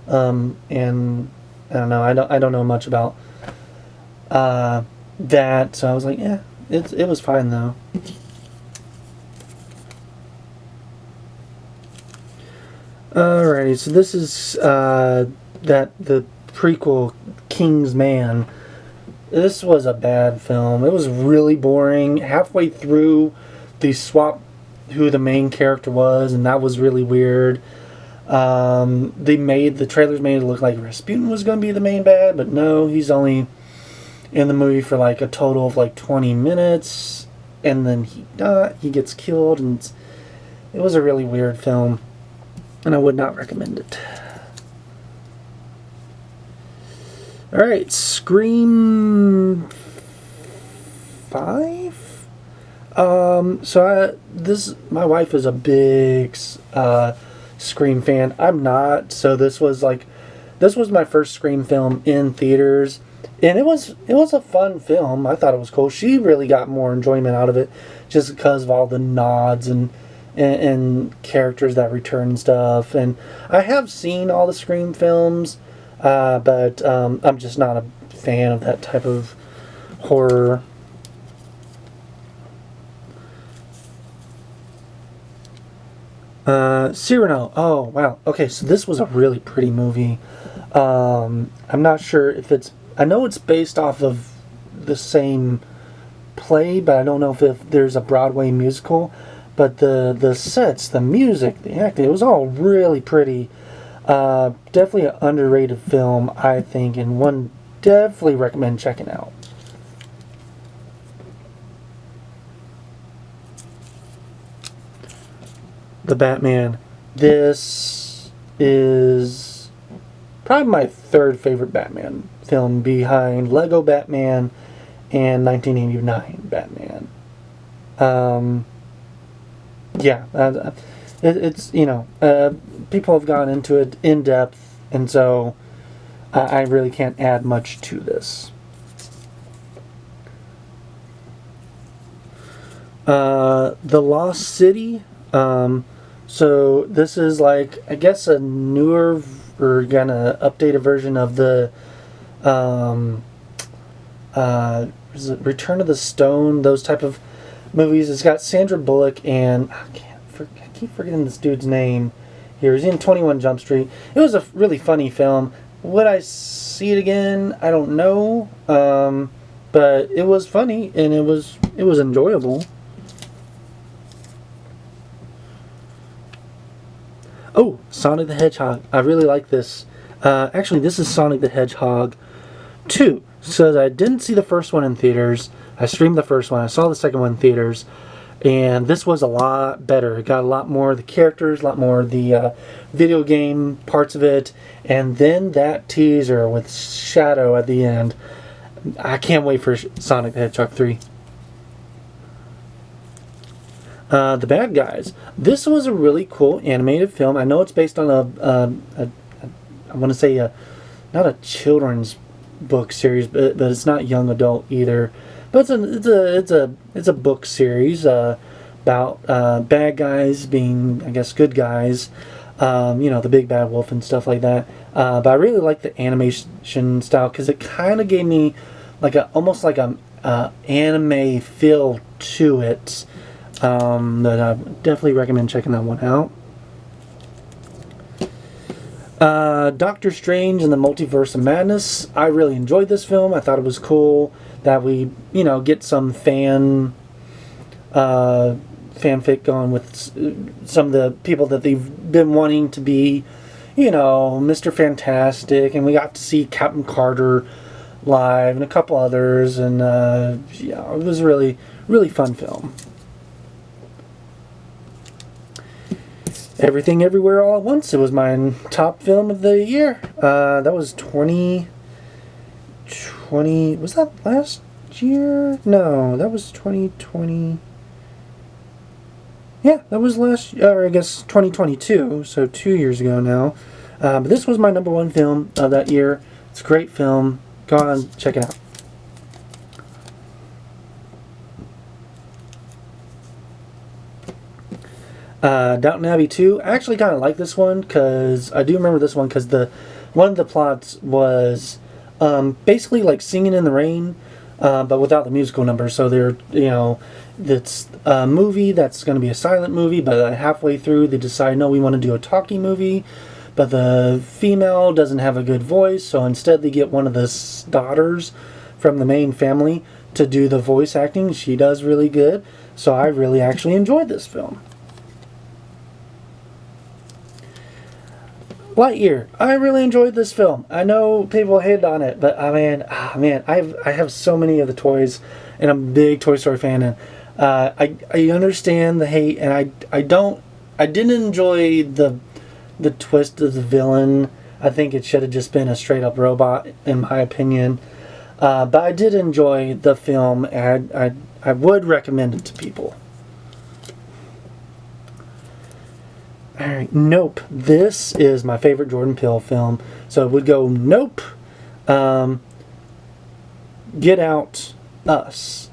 And I don't know. I don't know much about that. So I was like, yeah, it was fine though. Alrighty, so this is the prequel, King's Man. This was a bad film. It was really boring. Halfway through, they swapped who the main character was, and that was really weird. The trailers made it look like Rasputin was going to be the main bad, but no, he's only in the movie for like a total of like 20 minutes, and then he gets killed, and it was a really weird film, and I would not recommend it. Alright, Scream 5? My wife is a big Scream fan. I'm not, so this was my first Scream film in theaters, and it was a fun film. I thought it was cool. She really got more enjoyment out of it just because of all the nods and characters that return and stuff. And I have seen all the Scream films, but I'm just not a fan of that type of horror. Cyrano. Oh, wow. Okay, so this was a really pretty movie. I'm not sure if I know it's based off of the same play, but I don't know if there's a Broadway musical. But the sets, the music, the acting, it was all really pretty. Definitely an underrated film, I think, and one definitely recommend checking out. the Batman. This is probably my third favorite Batman film behind Lego Batman and 1989 Batman. Yeah, it's, people have gone into it in depth, and so I really can't add much to this. The Lost City. So this is like, I guess, a newer or kind of updated version of the is it Return of the Stone, those type of movies. It's got Sandra Bullock and I keep forgetting this dude's name here. He's in 21 Jump Street. It was a really funny film. Would I see it again? I don't know. But it was funny and it was enjoyable. Oh, Sonic the Hedgehog. I really like this. Actually, this is Sonic the Hedgehog 2. So I didn't see the first one in theaters. I streamed the first one. I saw the second one in theaters. And this was a lot better. It got a lot more of the characters, a lot more of the video game parts of it. And then that teaser with Shadow at the end. I can't wait for Sonic the Hedgehog 3. The Bad Guys. This was a really cool animated film. I know it's based on I want to say not a children's book series, but it's not young adult either. But it's a book series about bad guys being, I guess, good guys. The big bad wolf and stuff like that. But I really like the animation style because it kind of gave me almost like a anime feel to it. That I definitely recommend checking that one out. Doctor Strange and the Multiverse of Madness. I really enjoyed this film. I thought it was cool that we, get some fanfic going with some of the people that they've been wanting to be, Mr. Fantastic, and we got to see Captain Carter live and a couple others, and it was a really, really fun film. Everything Everywhere All at Once. It was my top film of the year. That was 2020. Was that last year? No, that was 2020. Yeah, that was last year, or I guess 2022, so 2 years ago now. But this was my number one film of that year. It's a great film. Go on, check it out. Downton Abbey 2. I actually kind of like this one because I do remember this one because one of the plots was basically like Singing in the Rain, but without the musical number. So it's a movie that's going to be a silent movie, but halfway through they decide, no, we want to do a talkie movie, but the female doesn't have a good voice, so instead they get one of the daughters from the main family to do the voice acting. She does really good, so I really actually enjoyed this film. Lightyear. I really enjoyed this film. I know people hated on it, but I have so many of the toys, and I'm a big Toy Story fan, and I understand the hate, and I didn't enjoy the twist of the villain. I think it should have just been a straight up robot, in my opinion. But I did enjoy the film, and I would recommend it to people. Alright, Nope. This is my favorite Jordan Peele film. So it would go Nope, Get Out, Us.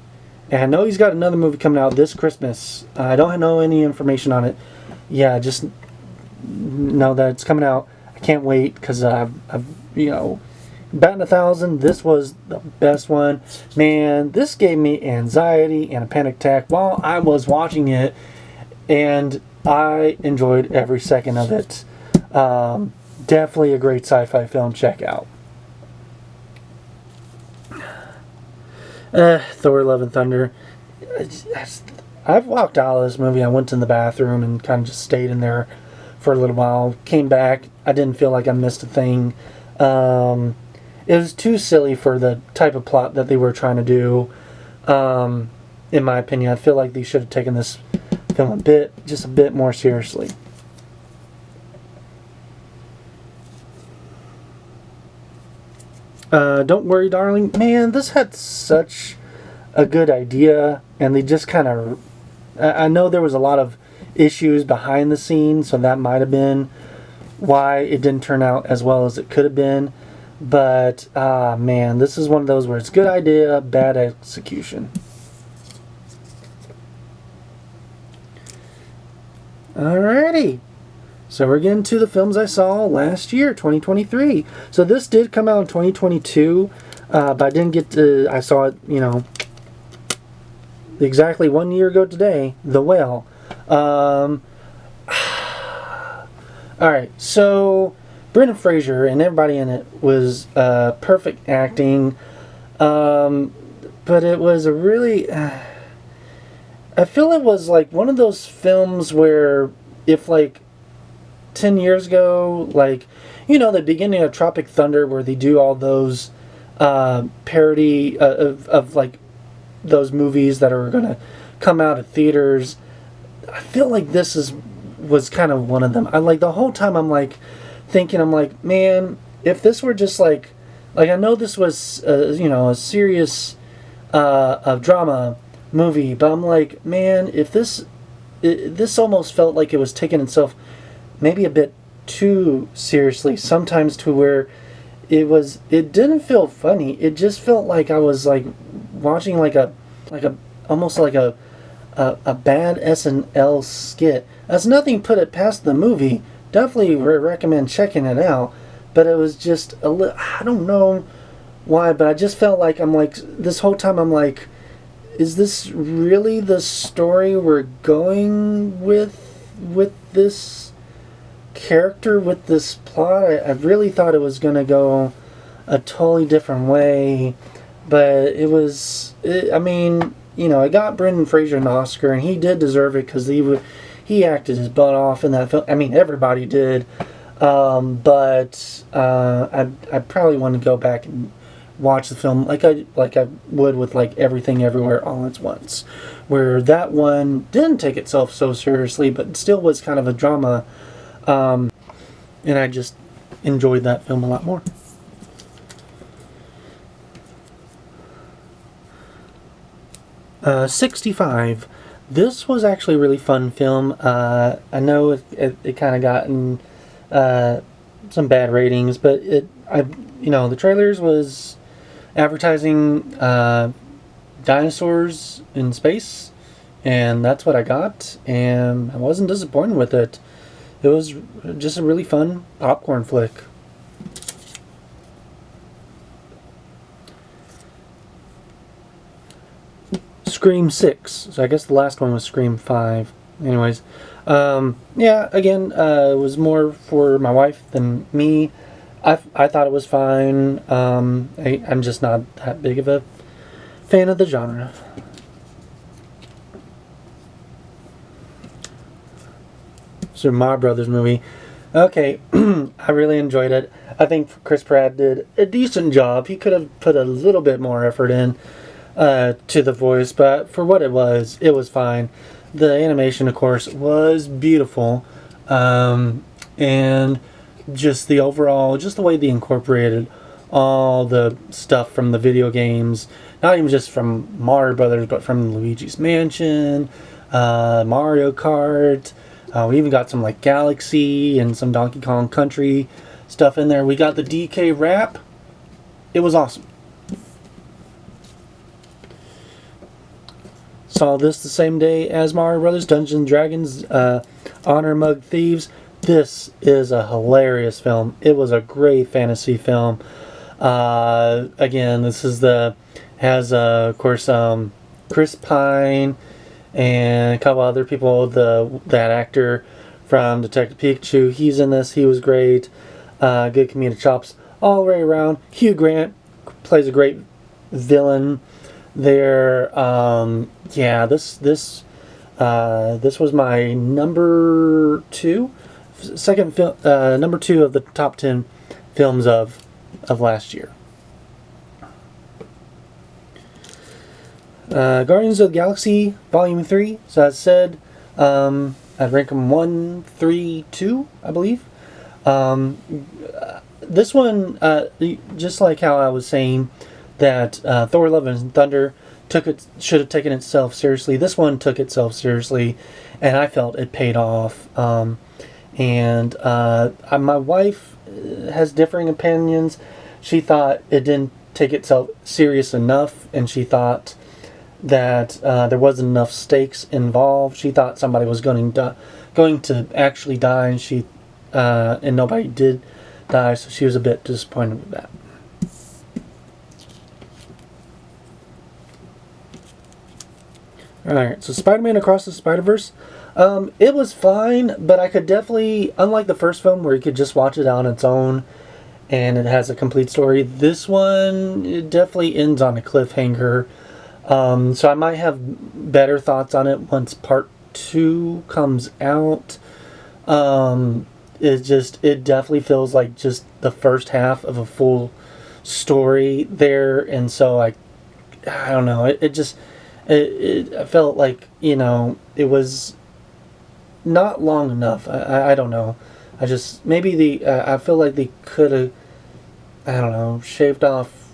And I know he's got another movie coming out this Christmas. I don't know any information on it. Yeah, just know that it's coming out. I can't wait because I've batting 1,000. This was the best one. Man, this gave me anxiety and a panic attack while I was watching it. And I enjoyed every second of it. Definitely a great sci-fi film. Check out. Thor: Love and Thunder. I've walked out of this movie. I went in the bathroom and kind of just stayed in there for a little while. Came back. I didn't feel like I missed a thing. It was too silly for the type of plot that they were trying to do. In my opinion, I feel like they should have taken this film just a bit more seriously. Don't Worry Darling, man, this had such a good idea, and they just kind of, I know there was a lot of issues behind the scenes, so that might have been why it didn't turn out as well as it could have been. But man, this is one of those where it's good idea, bad execution. Alrighty, so we're getting to the films I saw last year, 2023. So this did come out in 2022, but I didn't get to, I saw it, you know, exactly 1 year ago today, The Whale. Alright, so Brendan Fraser and everybody in it was perfect acting, but it was a really... I feel it was like one of those films where if like 10 years ago, like, you know, the beginning of Tropic Thunder where they do all those parody of like those movies that are going to come out of theaters, I feel like this was kind of one of them. I like the whole time I'm like thinking, I'm like, man, if this were just like I know this was you know, a serious drama movie, but I'm like, man, if this almost felt like it was taking itself maybe a bit too seriously sometimes, to where it didn't feel funny. It just felt like I was like watching almost like a bad SNL skit. That's nothing put it past the movie. Definitely recommend checking it out. But it was just a little, I don't know why, but I just felt like, I'm like, this whole time I'm like, is this really the story we're going with this character, with this plot? I really thought it was going to go a totally different way, but I mean, you know, it got Brendan Fraser an Oscar, and he did deserve it because he acted his butt off in that film. I mean, everybody did, but I probably want to go back and watch the film like I would with like Everything Everywhere All at Once, where that one didn't take itself so seriously but still was kind of a drama, and I just enjoyed that film a lot more. Uh, 65. This was actually a really fun film. I know it kind of gotten some bad ratings, but you know, the trailers was advertising dinosaurs in space, and that's what I got, and I wasn't disappointed with it. It was just a really fun popcorn flick. Scream 6. So I guess the last one was Scream 5. Anyways, yeah, again, it was more for my wife than me. I thought it was fine. I'm just not that big of a fan of the genre. Super Mario Brothers movie. Okay, I really enjoyed it. I think Chris Pratt did a decent job. He could have put a little bit more effort in to the voice, but for what it was fine. The animation, of course, was beautiful, and just the overall, just the way they incorporated all the stuff from the video games, not even just from Mario Brothers, but from Luigi's Mansion, Mario Kart. We even got some like Galaxy and some Donkey Kong Country stuff in there. We got the DK rap. It was awesome. Saw this the same day as Mario Brothers, Dungeons and Dragons, Honor Among Thieves. This is a hilarious film. It was a great fantasy film. Again, this is has of course Chris Pine and a couple other people. That actor from Detective Pikachu, he's in this. He was great. Good comedic chops all the way around. Hugh Grant plays a great villain there. Yeah, this was my number 2, second film, number 2 of the top 10 films of last year. Guardians of the Galaxy Volume 3. So as I said, I'd rank them 1, 3, 2, I believe. Um, this one, just like how I was saying that Thor: Love and Thunder should have taken itself seriously. This one took itself seriously, and I felt it paid off. And my wife has differing opinions. She thought it didn't take itself serious enough, and she thought that there wasn't enough stakes involved. She thought somebody was going to actually die, and nobody did die, so she was a bit disappointed with that. Alright, so Spider-Man Across the Spider-Verse. It was fine, but I could definitely, unlike the first film where you could just watch it on its own and it has a complete story, this one, it definitely ends on a cliffhanger. So I might have better thoughts on it once part 2 comes out. It definitely feels like just the first half of a full story there, and so I don't know, I felt like, it was not long enough. I don't know. I feel like they could have, I don't know, shaved off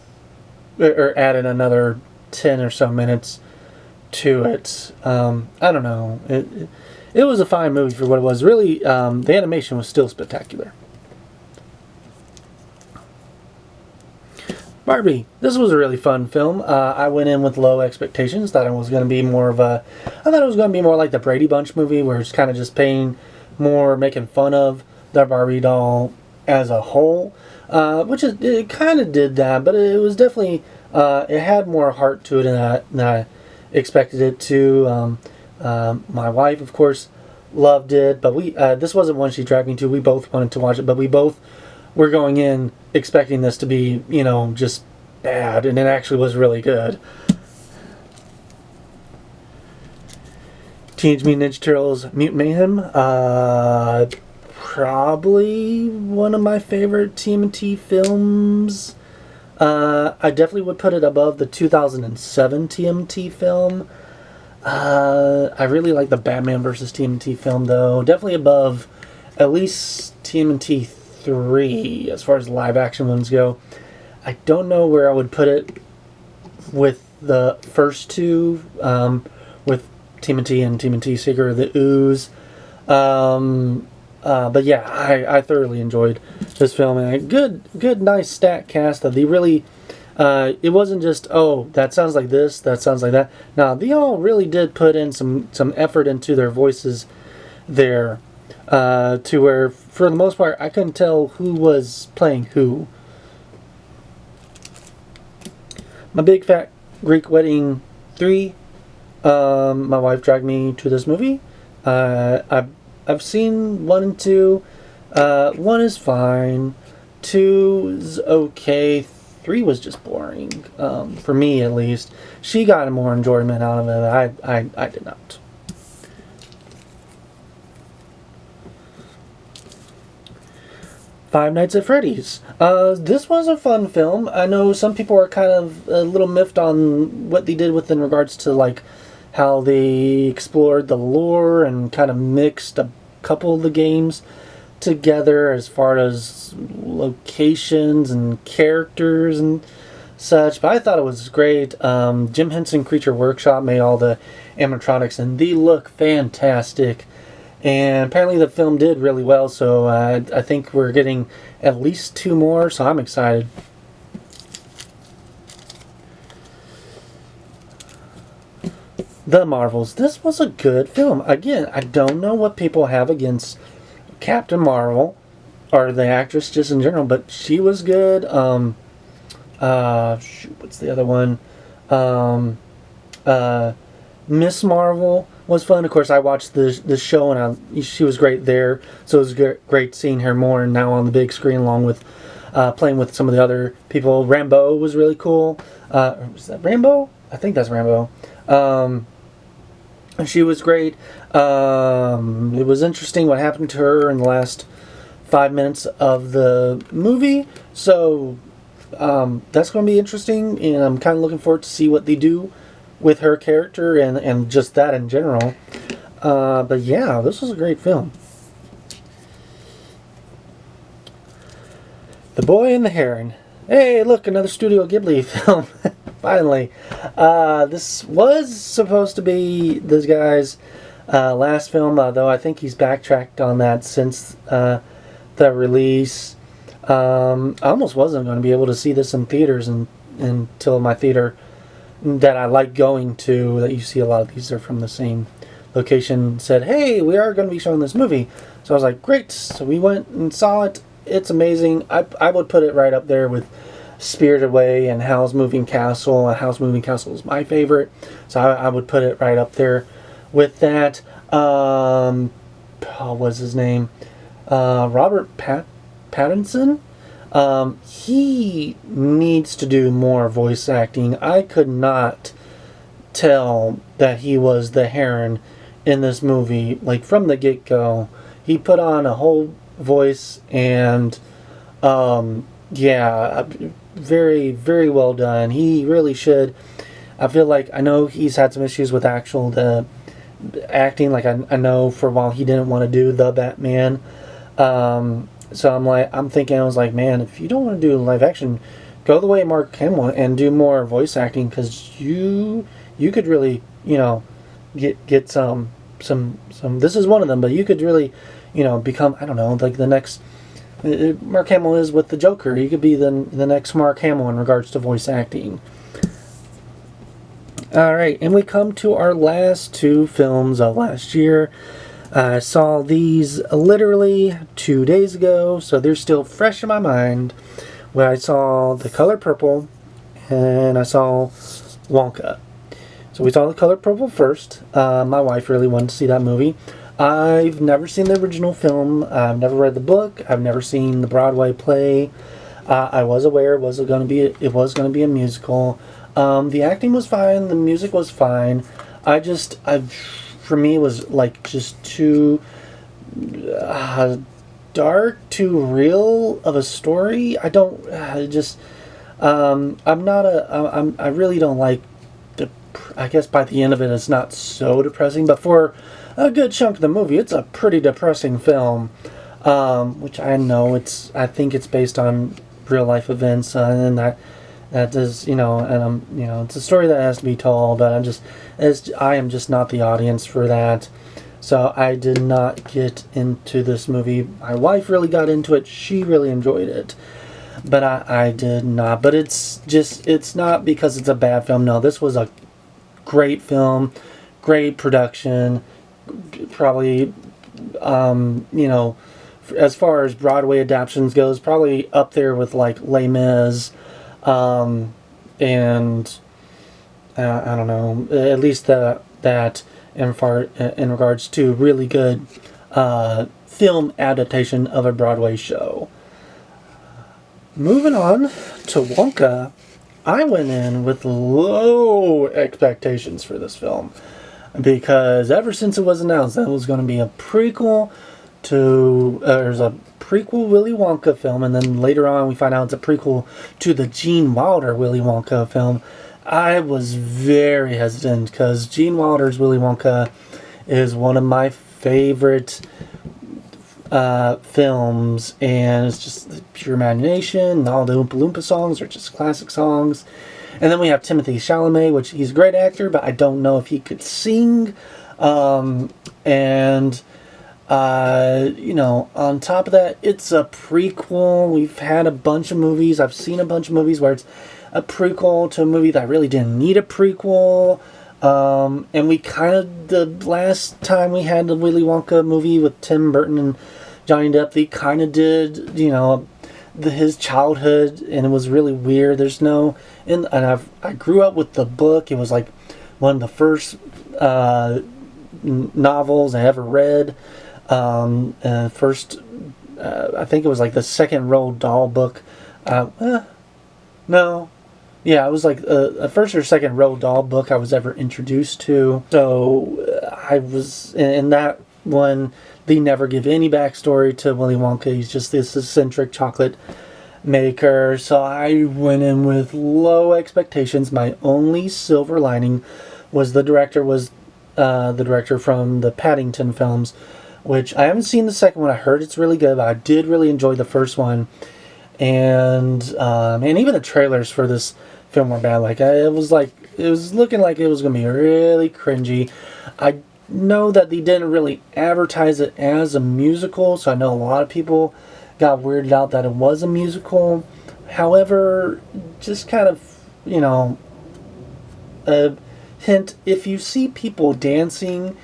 or added another 10 or so minutes to it. I don't know. It was a fine movie for what it was. Really, the animation was still spectacular. Barbie. This was a really fun film. I went in with low expectations. I thought it was going to be more like the Brady Bunch movie, where it's kind of just making fun of the Barbie doll as a whole. It kind of did that, but it was definitely it had more heart to it than I expected it to. My wife, of course, loved it, but this wasn't one she dragged me to. We both wanted to watch it, but we both were going in expecting this to be, just bad, and it actually was really good. Teenage Mutant Ninja Turtles Mutant Mayhem, probably one of my favorite TMNT films. I definitely would put it above the 2007 TMNT film. I really like the Batman vs. TMNT film, though. Definitely above at least TMNT 3 as far as live action ones go. I don't know where I would put it with the first two, with TMNT and TMNT Secret of the Ooze. But yeah, I thoroughly enjoyed this film, and a good, nice stat cast of the really. It wasn't just, oh, that sounds like this, that sounds like that. No, they all really did put in some effort into their voices there, to where, for the most part, I couldn't tell who was playing who. My Big Fat Greek Wedding 3, my wife dragged me to this movie. I've seen 1 and 2. 1 is fine. 2 is okay. 3 was just boring, for me at least. She got more enjoyment out of it. I did not. Five Nights at Freddy's. This was a fun film. I know some people are kind of a little miffed on what they did in regards to like how they explored the lore and kind of mixed a couple of the games together as far as locations and characters and such, but I thought it was great. Jim Henson Creature Workshop made all the animatronics, and they look fantastic. And apparently the film did really well, so I think we're getting at least 2 more, so I'm excited. The Marvels. This was a good film. Again, I don't know what people have against Captain Marvel, or the actress just in general, but she was good. What's the other one? Miss Marvel was fun. Of course, I watched the show, and she was great there. So it was great seeing her more, and now on the big screen, along with playing with some of the other people. Rambeau was really cool. Was that Rambeau? I think that's Rambeau. And she was great. It was interesting what happened to her in the last 5 minutes of the movie. So that's going to be interesting, and I'm kind of looking forward to see what they do with her character and just that in general. But yeah, this was a great film. The Boy and the Heron. Hey, look, another Studio Ghibli film. Finally. This was supposed to be this guy's last film, though I think he's backtracked on that since the release. I almost wasn't going to be able to see this in theaters until my theater that I like going to, that you see a lot of these are from the same location, said, hey, we are going to be showing this movie. So I was like, great. So we went and saw it. It's amazing. I would put it right up there with Spirited Away and Howl's Moving Castle. Howl's Moving Castle is my favorite. So I would put it right up there with that. What was his name? Robert Pattinson. He needs to do more voice acting. I could not tell that he was the Heron in this movie. Like, from the get-go, he put on a whole voice, and yeah, very, very well done. He really should. I feel like, I know he's had some issues with the acting. Like, I know for a while he didn't want to do the Batman. So I'm thinking, I was like, man, if you don't want to do live action, go the way Mark Hamill and do more voice acting, because you could really, get some. This is one of them, but you could really, become, I don't know, like the next. Mark Hamill is with the Joker. He could be the next Mark Hamill in regards to voice acting. All right, and we come to our last two films of last year. I saw these literally 2 days ago, so they're still fresh in my mind. Where I saw The Color Purple, and I saw Wonka. So we saw The Color Purple first. My wife really wanted to see that movie. I've never seen the original film. I've never read the book. I've never seen the Broadway play. I was aware it was going to be a musical. The acting was fine. The music was fine. For me, it was like just too dark, too real of a story. I really don't like I guess by the end of it, it's not so depressing, but for a good chunk of the movie, it's a pretty depressing film. Which I know I think it's based on real life events, and that does, it's a story that has to be told, but I am just not the audience for that. So I did not get into this movie. My wife really got into it. She really enjoyed it. But I did not. But it's not because it's a bad film. No, this was a great film, great production. Probably, as far as Broadway adaptations goes, probably up there with like Les Mis. And I don't know, at least that in regards to really good film adaptation of a Broadway show. Moving on to Wonka, I went in with low expectations for this film, because ever since it was announced that it was going to be a prequel to there's a prequel Willy Wonka film, and then later on we find out it's a prequel to the Gene Wilder Willy Wonka film, I was very hesitant, because Gene Wilder's Willy Wonka is one of my favorite films, and it's just pure imagination, and all the Oompa Loompa songs are just classic songs. And then we have Timothée Chalamet, which he's a great actor, but I don't know if he could sing. On top of that, it's a prequel. We've had a bunch of movies. I've seen a bunch of movies where it's a prequel to a movie that really didn't need a prequel. And we the last time we had the Willy Wonka movie with Tim Burton and Johnny Depp, they kind of did, his childhood, and it was really weird. I grew up with the book. It was like one of the first novels I ever read. I think it was like the second Roald Dahl book. No. Yeah, it was like the first or second Roald Dahl book I was ever introduced to. So I was in that one. They never give any backstory to Willy Wonka. He's just this eccentric chocolate maker. So I went in with low expectations. My only silver lining was the director was the director from the Paddington films, which I haven't seen the second one. I heard it's really good, but I did really enjoy the first one. And even the trailers for this film were bad. It was looking like it was gonna be really cringy. I know that they didn't really advertise it as a musical, so I know a lot of people got weirded out that it was a musical. However, just kind of, a hint, if you see people dancing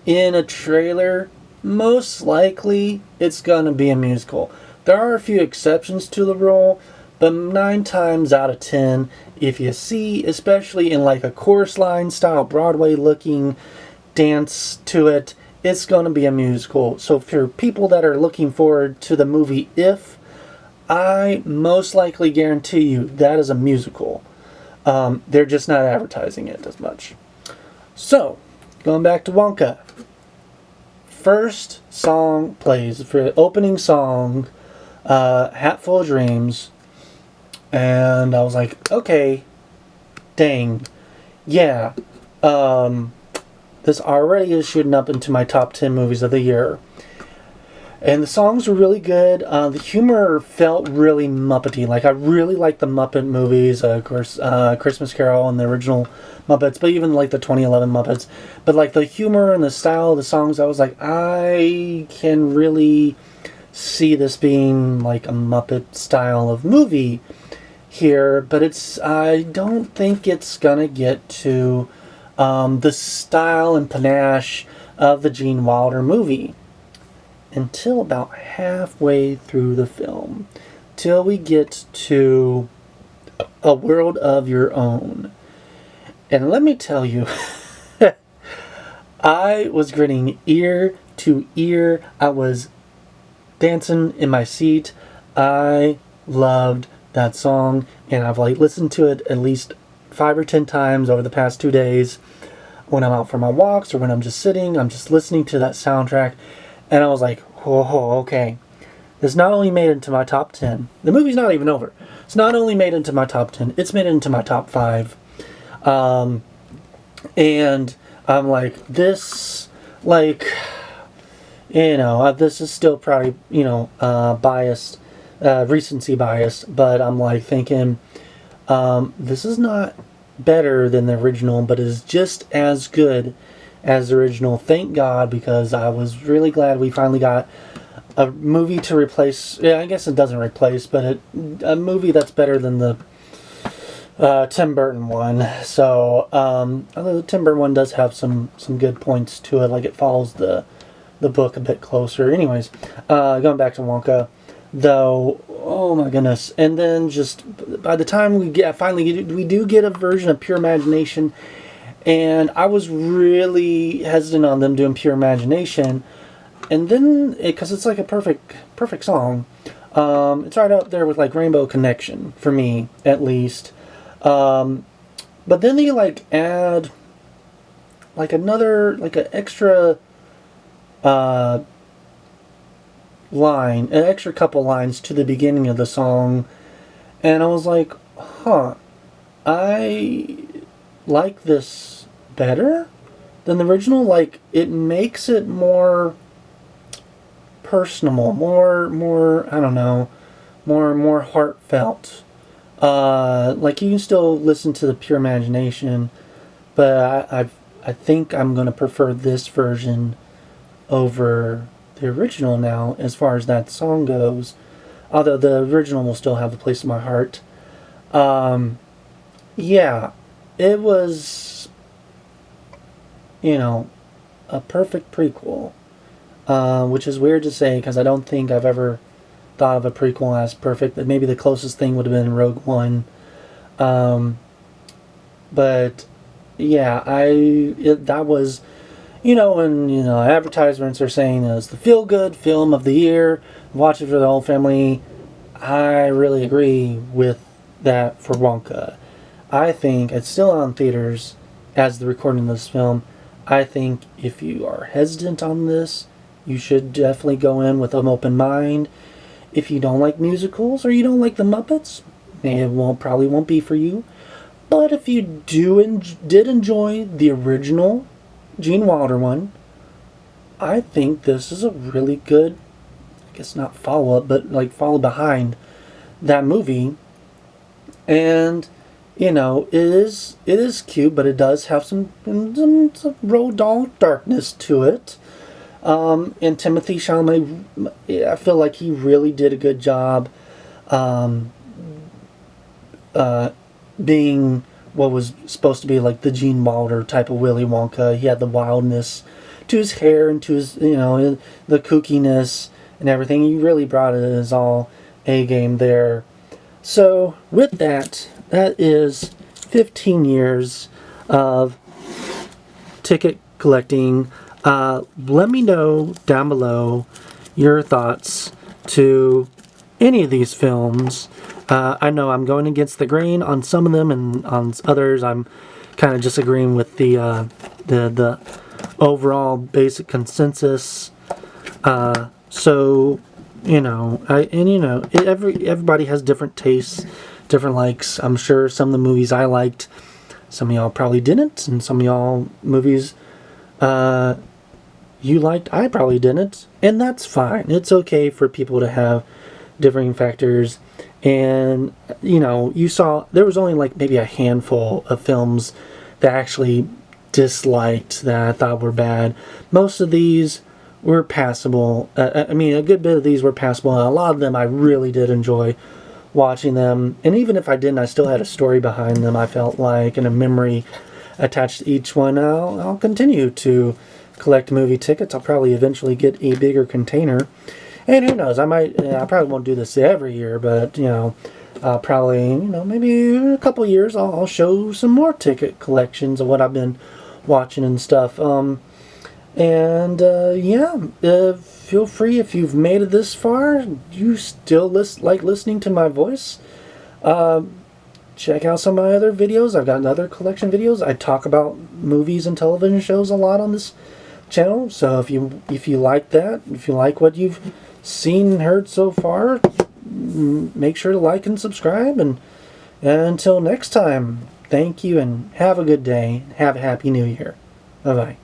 in a trailer, most likely it's gonna be a musical. There are a few exceptions to the rule, but 9 times out of 10, if you see, especially in like a chorus line style Broadway looking dance to it, it's going to be a musical. So for people that are looking forward to the movie If, I most likely guarantee you that is a musical. They're just not advertising it as much. So, going back to Wonka. First song plays for the opening song, Hatful of Dreams, and I was like, okay, dang, yeah, this already is shooting up into my top 10 movies of the year. And the songs were really good. The humor felt really Muppety. Like, I really like the Muppet movies, of course, Christmas Carol and the original Muppets, but even like the 2011 Muppets. But like the humor and the style of the songs, I was like, I can really see this being like a Muppet style of movie here. But I don't think it's gonna get to the style and panache of the Gene Wilder movie until about halfway through the film, till we get to A World of Your Own. And let me tell you, I was grinning ear to ear. I was dancing in my seat. I loved that song, and I've listened to it at least 5 or 10 times over the past 2 days. When I'm out for my walks or when I'm just sitting, I'm just listening to that soundtrack. And I was like, whoa, okay. This not only made it into my top 10. The movie's not even over. It's not only made it into my top 10, it's made it into my top 5. And I'm like, this, this is still probably, biased, recency bias. But I'm like thinking, this is not better than the original, but is just as good as the original. Thank God, because I was really glad we finally got a movie to replace. Yeah, I guess it doesn't replace, but a movie that's better than the Tim Burton one. So, although the Tim Burton one does have some good points to it, like it follows the book a bit closer. Anyways, going back to Wonka, though, oh my goodness! And then just by the time we do get a version of Pure Imagination. And I was really hesitant on them doing Pure Imagination. And then, because it's like a perfect song, it's right up there with like Rainbow Connection, for me, at least. But then they add an extra line, an extra couple lines to the beginning of the song. And I was like, I like this better than the original. It makes it more personable, more I don't know, more heartfelt. You can still listen to the Pure Imagination, but I think I'm gonna prefer this version over the original now, as far as that song goes. Although the original will still have a place in my heart. Yeah. It was, a perfect prequel, which is weird to say because I don't think I've ever thought of a prequel as perfect. Maybe the closest thing would have been Rogue One. But yeah, that was, when advertisements are saying it's the feel-good film of the year, watch it for the whole family. I really agree with that for Wonka. I think it's still on theaters as the recording of this film. I think if you are hesitant on this, you should definitely go in with an open mind. If you don't like musicals or you don't like the Muppets, it probably won't be for you. But if you did enjoy the original Gene Wilder one, I think this is a really good, I guess not follow up, but like follow behind that movie. And it is cute, but it does have some road dog darkness to it. And Timothy Chalamet, I feel like he really did a good job um, being what was supposed to be like the Gene Wilder type of Willy Wonka. He had the wildness to his hair and to his, the kookiness and everything. He really brought it his all A game there. So with that, that is 15 years of ticket collecting. Let me know down below your thoughts to any of these films. I know I'm going against the grain on some of them, and on others I'm kind of disagreeing with the overall basic consensus. So everybody has different tastes, different likes. I'm sure some of the movies I liked, some of y'all probably didn't, and some of y'all movies you liked, I probably didn't, and that's fine. It's okay for people to have differing factors. And you saw there was only like maybe a handful of films that I actually disliked that I thought were bad. Most of these were passable. I mean, a good bit of these were passable, and a lot of them I really did enjoy watching them. And even if I didn't, I still had a story behind them, I felt like, and a memory attached to each one. I'll continue to collect movie tickets. I'll probably eventually get a bigger container. And who knows, I probably won't do this every year, but, probably, maybe in a couple years I'll show some more ticket collections of what I've been watching and stuff. Feel free, if you've made it this far, you still like listening to my voice, check out some of my other videos. I've got other collection videos. I talk about movies and television shows a lot on this channel, so if you like that, if you like what you've seen and heard so far, make sure to like and subscribe. And until next time, thank you and have a good day. Have a happy new year. Bye bye.